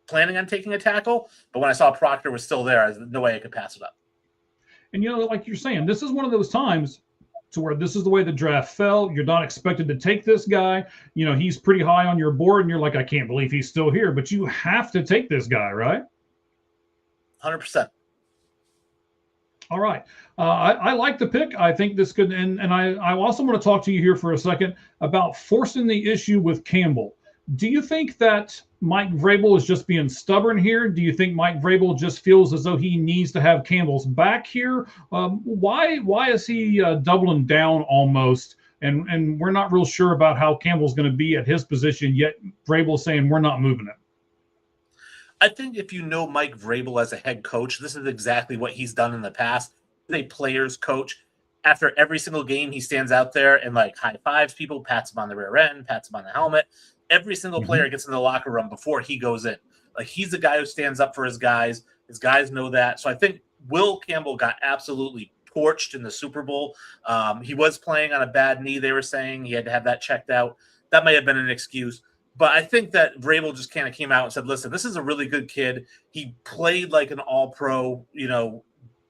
planning on taking a tackle, but when I saw Proctor was still there, there's no way I could pass it up. And, like you're saying, this is one of those times to where this is the way the draft fell. You're not expected to take this guy. He's pretty high on your board, and you're like, I can't believe he's still here. But you have to take this guy, right? 100%. All right. I like the pick. I think this could, and I also want to talk to you here for a second about forcing the issue with Campbell. Do you think that Mike Vrabel is just being stubborn here? Do you think Mike Vrabel just feels as though he needs to have Campbell's back here? Why is he doubling down almost? And we're not real sure about how Campbell's going to be at his position, yet Vrabel's saying we're not moving him. I think if you know Mike Vrabel as a head coach, this is exactly what he's done in the past. He's a player's coach. After every single game, he stands out there and high fives people, pats him on the rear end, pats him on the helmet. Every single player gets in the locker room before he goes in. He's the guy who stands up for his guys. His guys know that. So I think Will Campbell got absolutely torched in the Super Bowl. He was playing on a bad knee, they were saying. He had to have that checked out. That may have been an excuse. But I think that Vrabel just kind of came out and said, listen, this is a really good kid. He played like an all-pro,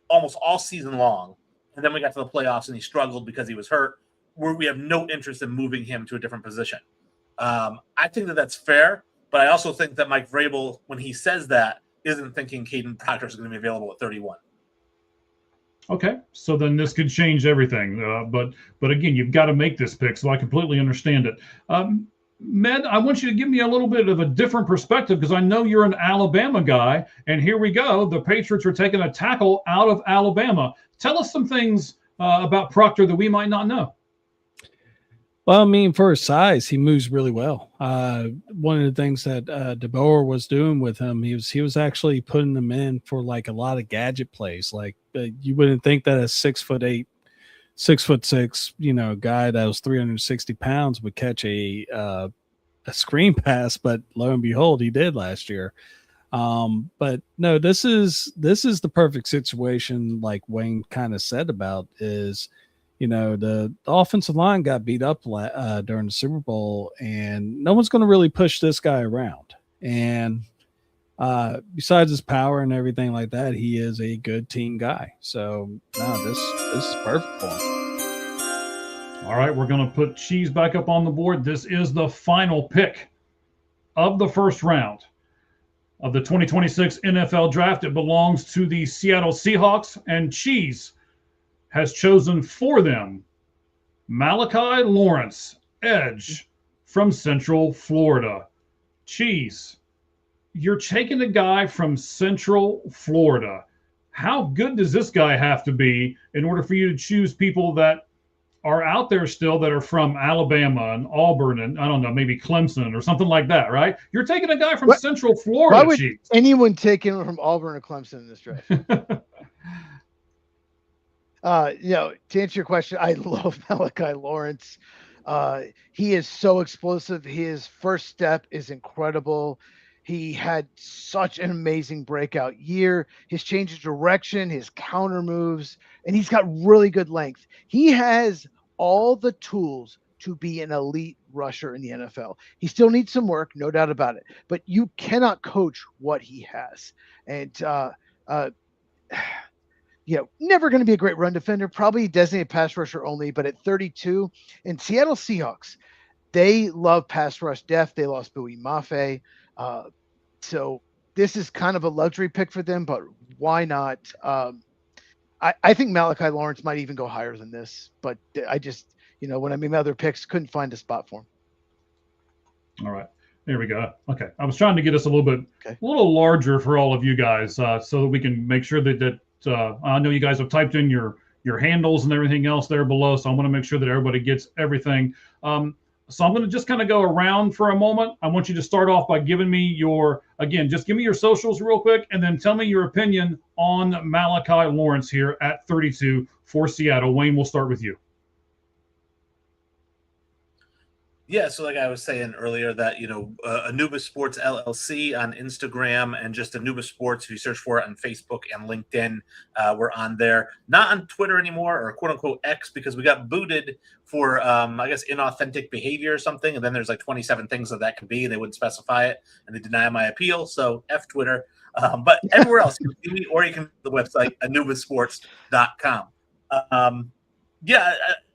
almost all season long. And then we got to the playoffs and he struggled because he was hurt. We have no interest in moving him to a different position. I think that that's fair, but I also think that Mike Vrabel, when he says that, isn't thinking Caden Proctor is going to be available at 31. Okay, so then this could change everything. But again, you've got to make this pick, so I completely understand it. Med, I want you to give me a little bit of a different perspective because I know you're an Alabama guy, and here we go. The Patriots are taking a tackle out of Alabama. Tell us some things about Proctor that we might not know. Well, for his size, he moves really well. One of the things that DeBoer was doing with him, he was actually putting him in for a lot of gadget plays. You wouldn't think that a 6'8", 6'6", guy that was 360 pounds would catch a screen pass, but lo and behold, he did last year. But no, this is the perfect situation, like Wayne kind of said about is. The offensive line got beat up during the Super Bowl, and no one's going to really push this guy around. And besides his power and everything like that, he is a good team guy. So no, this is perfect for him. All right, we're going to put Cheese back up on the board. This is the final pick of the first round of the 2026 NFL Draft. It belongs to the Seattle Seahawks, and Cheese has chosen for them Malachi Lawrence, edge from Central Florida. Cheese, you're taking a guy from Central Florida. How good does this guy have to be in order for you to choose people that are out there still that are from Alabama and Auburn and, I don't know, maybe Clemson or something like that, right? You're taking a guy from Central Florida. Why would anyone take anyone from Auburn or Clemson in this draft? To answer your question, I love Malachi Lawrence. He is so explosive. His first step is incredible. He had such an amazing breakout year. His change of direction, his counter moves, and he's got really good length. He has all the tools to be an elite rusher in the NFL. He still needs some work, no doubt about it, but you cannot coach what he has. And, never going to be a great run defender, probably designated pass rusher only, but at 32, and Seattle Seahawks, they love pass rush depth. They lost Bowie Mafe. So this is kind of a luxury pick for them, but why not? I think Malachi Lawrence might even go higher than this, but I just, when I made my other picks, couldn't find a spot for him. All right. There we go. Okay. I was trying to get us a little larger for all of you guys, so that we can make sure that I know you guys have typed in your handles and everything else there below. So I want to make sure that everybody gets everything. So I'm going to just kind of go around for a moment. I want you to start off by giving me just give me your socials real quick, and then tell me your opinion on Malachi Lawrence here at 32 for Seattle. Wayne, we'll start with you. Yeah, so like I was saying earlier that, Anubis Sports LLC on Instagram and just Anubis Sports, if you search for it on Facebook and LinkedIn, we're on there. Not on Twitter anymore, or quote-unquote X, because we got booted for, I guess, inauthentic behavior or something, and then there's like 27 things that could be, and they wouldn't specify it, and they deny my appeal, so F Twitter. But everywhere else, you can see me, or you can the website, anubissports.com.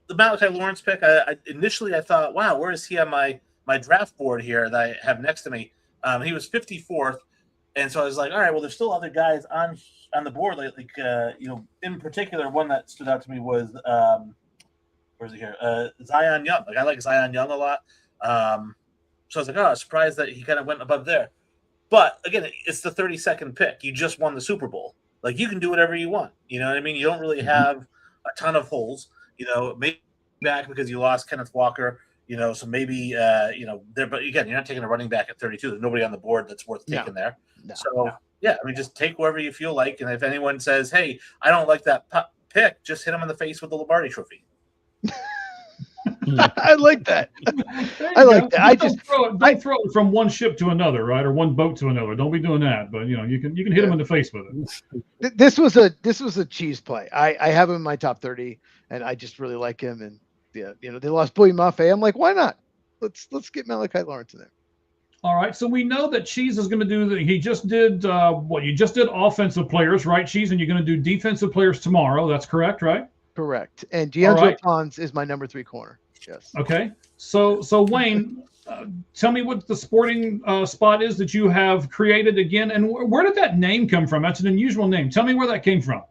The Malachi Lawrence pick, initially I thought, wow, where is he on my draft board here that I have next to me? He was 54th, and so I was like, all right, well, there's still other guys on the board. Like in particular, one that stood out to me was where's he here? Zion Young. Like I like Zion Young a lot. So I was like, oh, I was surprised that he kind of went above there. But again, it's the 32nd pick. You just won the Super Bowl. Like you can do whatever you want. You know what I mean? You don't really have a ton of holes. Maybe back because you lost Kenneth Walker, so maybe, there, but again, you're not taking a running back at 32. There's nobody on the board that's worth taking there. Just take whoever you feel like. And if anyone says, hey, I don't like that pick, just hit him in the face with the Lombardi trophy. I like that. I like that. Don't throw it from one ship to another, right? Or one boat to another. Don't be doing that. But you can hit him in the face with it. This was a cheese play. I have him in my top 30, and I just really like him. And they lost Bowie Mafe. I'm like, why not? Let's get Malachi Lawrence in there. All right. So we know that Cheese is going to do he just did you just did offensive players, right, Cheese? And you're going to do defensive players tomorrow. That's correct, right? Correct. And DeAndre Pons is my number 3 corner. Yes. Okay. So Wayne, tell me what the sporting spot is that you have created again, and where did that name come from? That's an unusual name. Tell me where that came from.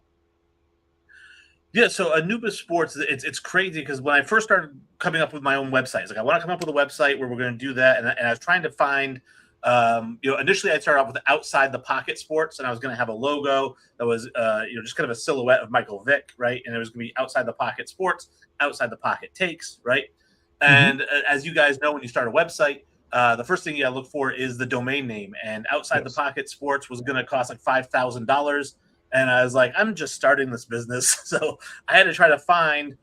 Yeah, so Anubis Sports, it's crazy because when I first started coming up with my own website, it's like I want to come up with a website where we're going to do that, and I was trying to find, initially I started off with Outside the Pocket Sports, and I was going to have a logo that was, just kind of a silhouette of Michael Vick, right? And it was going to be Outside the Pocket Sports, Outside the Pocket Takes, right? And as you guys know, when you start a website, the first thing you got to look for is the domain name, and Outside the Pocket Sports was going to cost like $5,000. And I was like, I'm just starting this business. So I had to try to find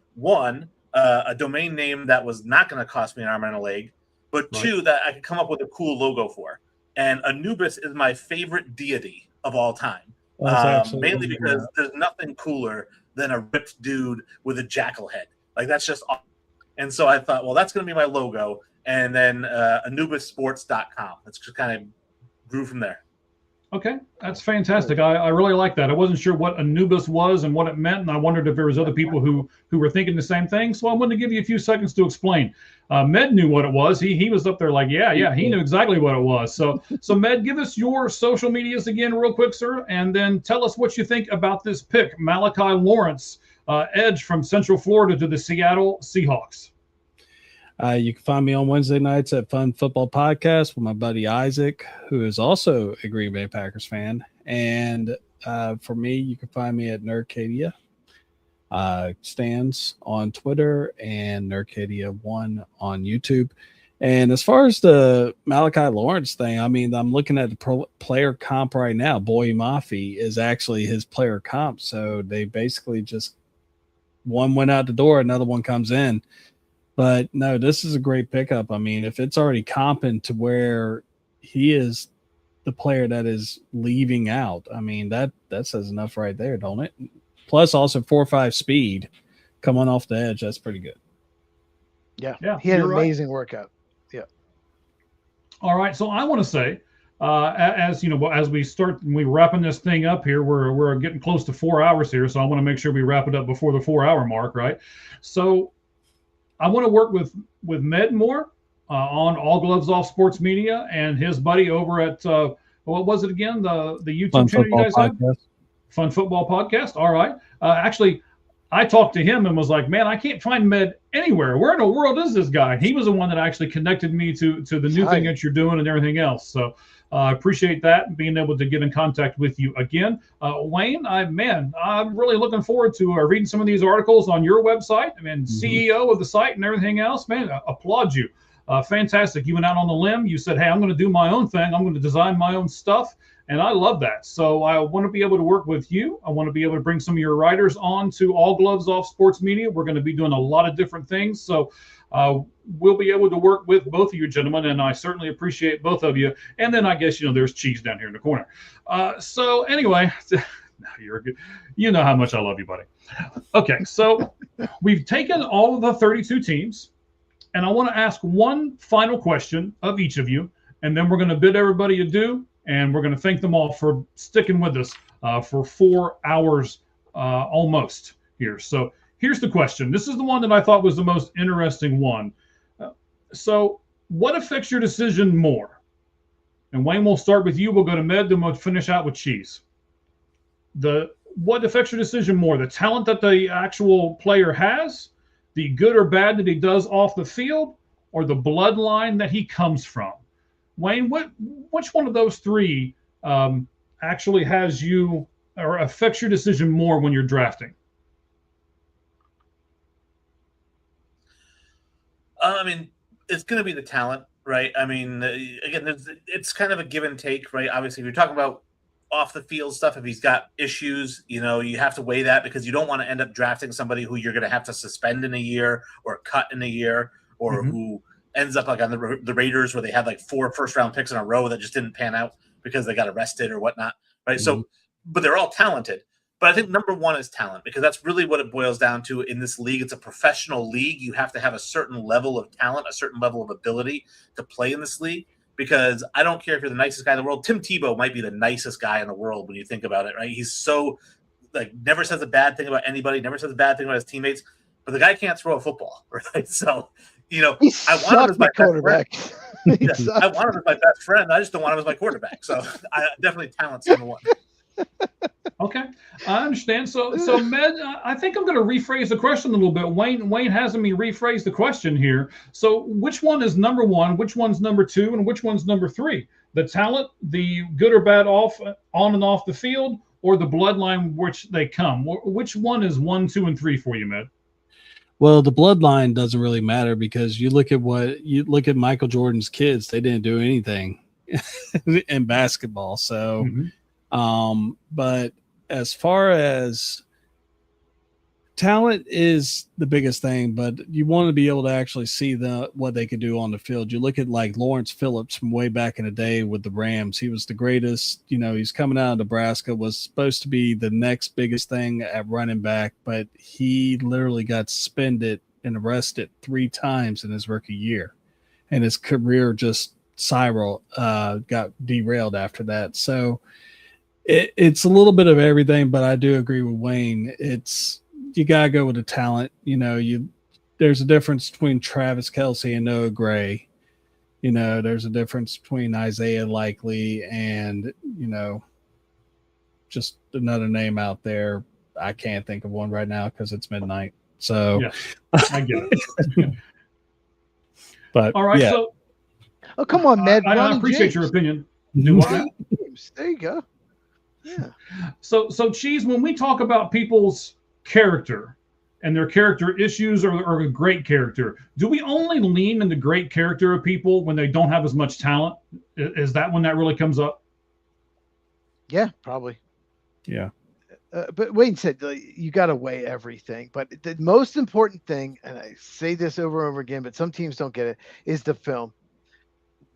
a domain name that was not going to cost me an arm and a leg, but two, that I could come up with a cool logo for. And Anubis is my favorite deity of all time. Mainly because there's nothing cooler than a ripped dude with a jackal head. Like that's just awesome. And so I thought, well, that's going to be my logo. And then AnubisSports.com. That's just kind of grew from there. Okay, that's fantastic. I really like that. I wasn't sure what Anubis was and what it meant, and I wondered if there was other people who were thinking the same thing. So I wanted to give you a few seconds to explain. Med knew what it was. He was up there like, yeah, he knew exactly what it was. So Med, give us your social medias again real quick, sir, and then tell us what you think about this pick, Malachi Lawrence, edge from Central Florida to the Seattle Seahawks. You can find me on Wednesday nights at Fun Football Podcast with my buddy Isaac, who is also a Green Bay Packers fan. And for me, you can find me at Nerdcadia Stands on Twitter and Nerdcadia1 on YouTube. And as far as the Malachi Lawrence thing, I mean, I'm looking at the player comp right now. Boy Mafi is actually his player comp. So they basically just one went out the door, another one comes in. But no, this is a great pickup. I mean, if it's already comping to where he is the player that is leaving out, I mean, that says enough right there, don't it? Plus also 4.5 speed coming off the edge. That's pretty good. Yeah. He had an amazing workout. Yeah. All right. So I want to say, as you know, as we wrapping this thing up here, we're getting close to 4 hours here. So I want to make sure we wrap it up before the 4 hour mark. Right. So I want to work with Med more on All Gloves Off Sports Media and his buddy over at what was it again? The YouTube channel you guys have? Fun Football Podcast. All right. Actually, I talked to him and was like, man, I can't find Med anywhere. Where in the world is this guy? He was the one that actually connected me to the new thing that you're doing and everything else. So I appreciate that and being able to get in contact with you again. Wayne, I'm really looking forward to reading some of these articles on your website. I mean, CEO of the site and everything else, man, I applaud you. Fantastic. You went out on the limb. You said, hey, I'm going to do my own thing. I'm going to design my own stuff. And I love that. So I want to be able to work with you. I want to be able to bring some of your writers on to All Gloves Off Sports Media. We're going to be doing a lot of different things. So we'll be able to work with both of you gentlemen, and I certainly appreciate both of you. And then I guess, there's Cheese down here in the corner. So anyway, you're good. You know how much I love you, buddy. Okay, so we've taken all of the 32 teams, and I want to ask one final question of each of you, and then we're going to bid everybody adieu, and we're going to thank them all for sticking with us for 4 hours almost here. So here's the question. This is the one that I thought was the most interesting one. So what affects your decision more? And Wayne, we'll start with you. We'll go to Med, then we'll finish out with Cheese. What affects your decision more? The talent that the actual player has, the good or bad that he does off the field, or the bloodline that he comes from? Wayne, which one of those three actually has you or affects your decision more when you're drafting? I mean, it's going to be the talent, right? I mean, again, it's kind of a give and take, right? Obviously, if you're talking about off the field stuff, if he's got issues, you have to weigh that because you don't want to end up drafting somebody who you're going to have to suspend in a year or cut in a year, or who ends up like on the Raiders where they had like 4 first-round picks in a row that just didn't pan out because they got arrested or whatnot, right? So, but they're all talented. But I think number one is talent, because that's really what it boils down to in this league. It's a professional league. You have to have a certain level of talent, a certain level of ability to play in this league, because I don't care if you're the nicest guy in the world. Tim Tebow might be the nicest guy in the world when you think about it, right? He's so, never says a bad thing about anybody, never says a bad thing about his teammates, but the guy can't throw a football, right? So, I want him as my quarterback. I want him as my best friend. I just don't want him as my quarterback. So definitely talent's number one. Okay, I understand. So Med, I think I'm going to rephrase the question a little bit. Wayne has me rephrase the question here. So which one is number one? Which one's number two? And which one's number three? The talent, the good or bad on and off the field, or the bloodline which they come? Which one is 1, 2, and 3 for you, Med? Well, the bloodline doesn't really matter because you look at Michael Jordan's kids; they didn't do anything in basketball. So, but as far as talent is the biggest thing, but you want to be able to actually see what they could do on the field. You look at like Lawrence Phillips from way back in the day with the Rams. He was the greatest. He's coming out of Nebraska, was supposed to be the next biggest thing at running back, but he literally got suspended and arrested 3 times in his rookie year, and his career just Cyril got derailed after that. So it's a little bit of everything, but I do agree with Wayne. You gotta go with the talent. There's a difference between Travis Kelce and Noah Gray. There's a difference between Isaiah Likely and just another name out there. I can't think of one right now because it's midnight. So yeah, I get it. But all right, yeah. so oh come on, Ned. I appreciate your opinion. Do what? There you go. Yeah. So Cheese, when we talk about people's character and their character issues or a great character, do we only lean in the great character of people when they don't have as much talent? Is that when that really comes up? Yeah, probably. Yeah. But Wayne said you got to weigh everything. But the most important thing, and I say this over and over again, but some teams don't get it, is the film.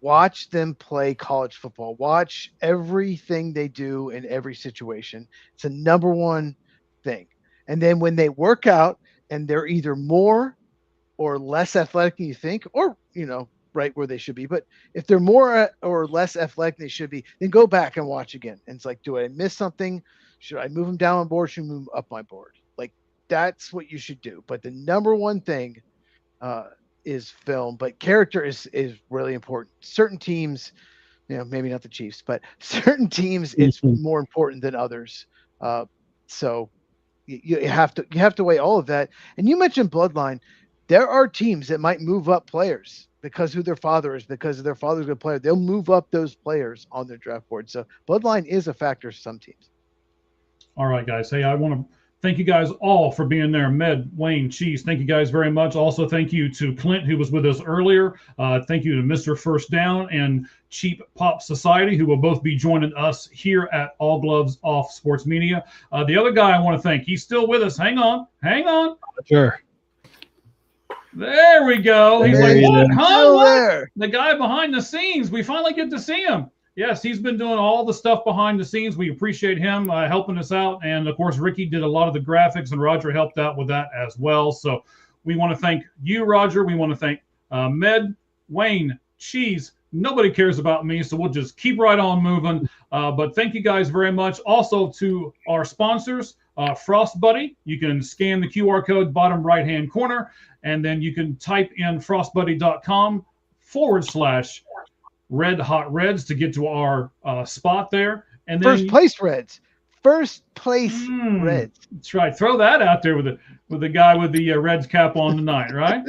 Watch them play college football. Watch everything they do in every situation. It's a number one thing. And then when they work out and they're either more or less athletic than you think, or, right where they should be. But if they're more or less athletic than they should be, then go back and watch again. And it's like, do I miss something? Should I move them down on board? Should I move them up my board? Like, that's what you should do. But the number one thing is film, but character is really important. Certain teams, maybe not the Chiefs, but certain teams, it's more important than others. So you have to weigh all of that. And you mentioned bloodline. There are teams that might move up players because who their father is, because their father's a good player. They'll move up those players on their draft board. So bloodline is a factor for some teams. All right, guys. Hey, I want to thank you guys all for being there. Med, Wayne, Cheese, thank you guys very much. Also, thank you to Clint, who was with us earlier. Thank you to Mr. First Down and Cheap Pop Society, who will both be joining us here at All Gloves Off Sports Media. The other guy I want to thank, he's still with us. Hang on. Sure. There we go. He's There like, he what? is. Huh? What? There. The guy behind the scenes. We finally get to see him. Yes, he's been doing all the stuff behind the scenes. We appreciate him helping us out. And, of course, Ricky did a lot of the graphics, and Roger helped out with that as well. So we want to thank you, Roger. We want to thank Med, Wayne, Cheese. Nobody cares about me, so we'll just keep right on moving. But thank you guys very much. Also to our sponsors, Frost Buddy. You can scan the QR code bottom right-hand corner, and then you can type in frostbuddy.com/Red Hot Reds to get to our spot there. And then First place Reds. That's right. Throw that out there with the guy with the Reds cap on tonight, right?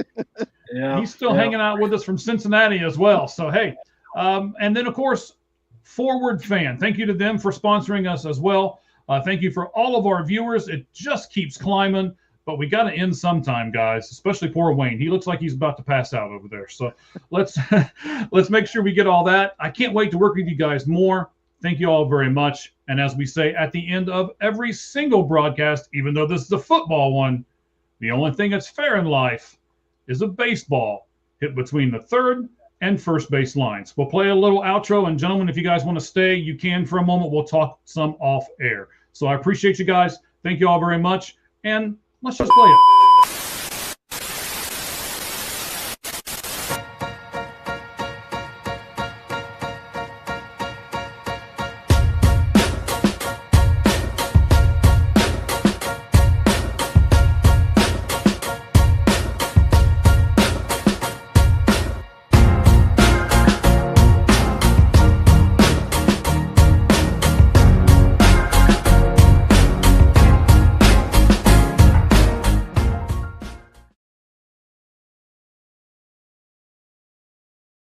Yeah. He's still hanging out with us from Cincinnati as well. So, hey, and then, of course, Forward Fan. Thank you to them for sponsoring us as well. Thank you for all of our viewers. It just keeps climbing. But we got to end sometime, guys, especially poor Wayne. He looks like he's about to pass out over there. So let's make sure we get all that. I can't wait to work with you guys more. Thank you all very much. And as we say at the end of every single broadcast, even though this is a football one, the only thing that's fair in life is a baseball hit between the third and first base lines. We'll play a little outro. And gentlemen, if you guys want to stay, you can for a moment. We'll talk some off air. So I appreciate you guys. Thank you all very much. And let's just play it.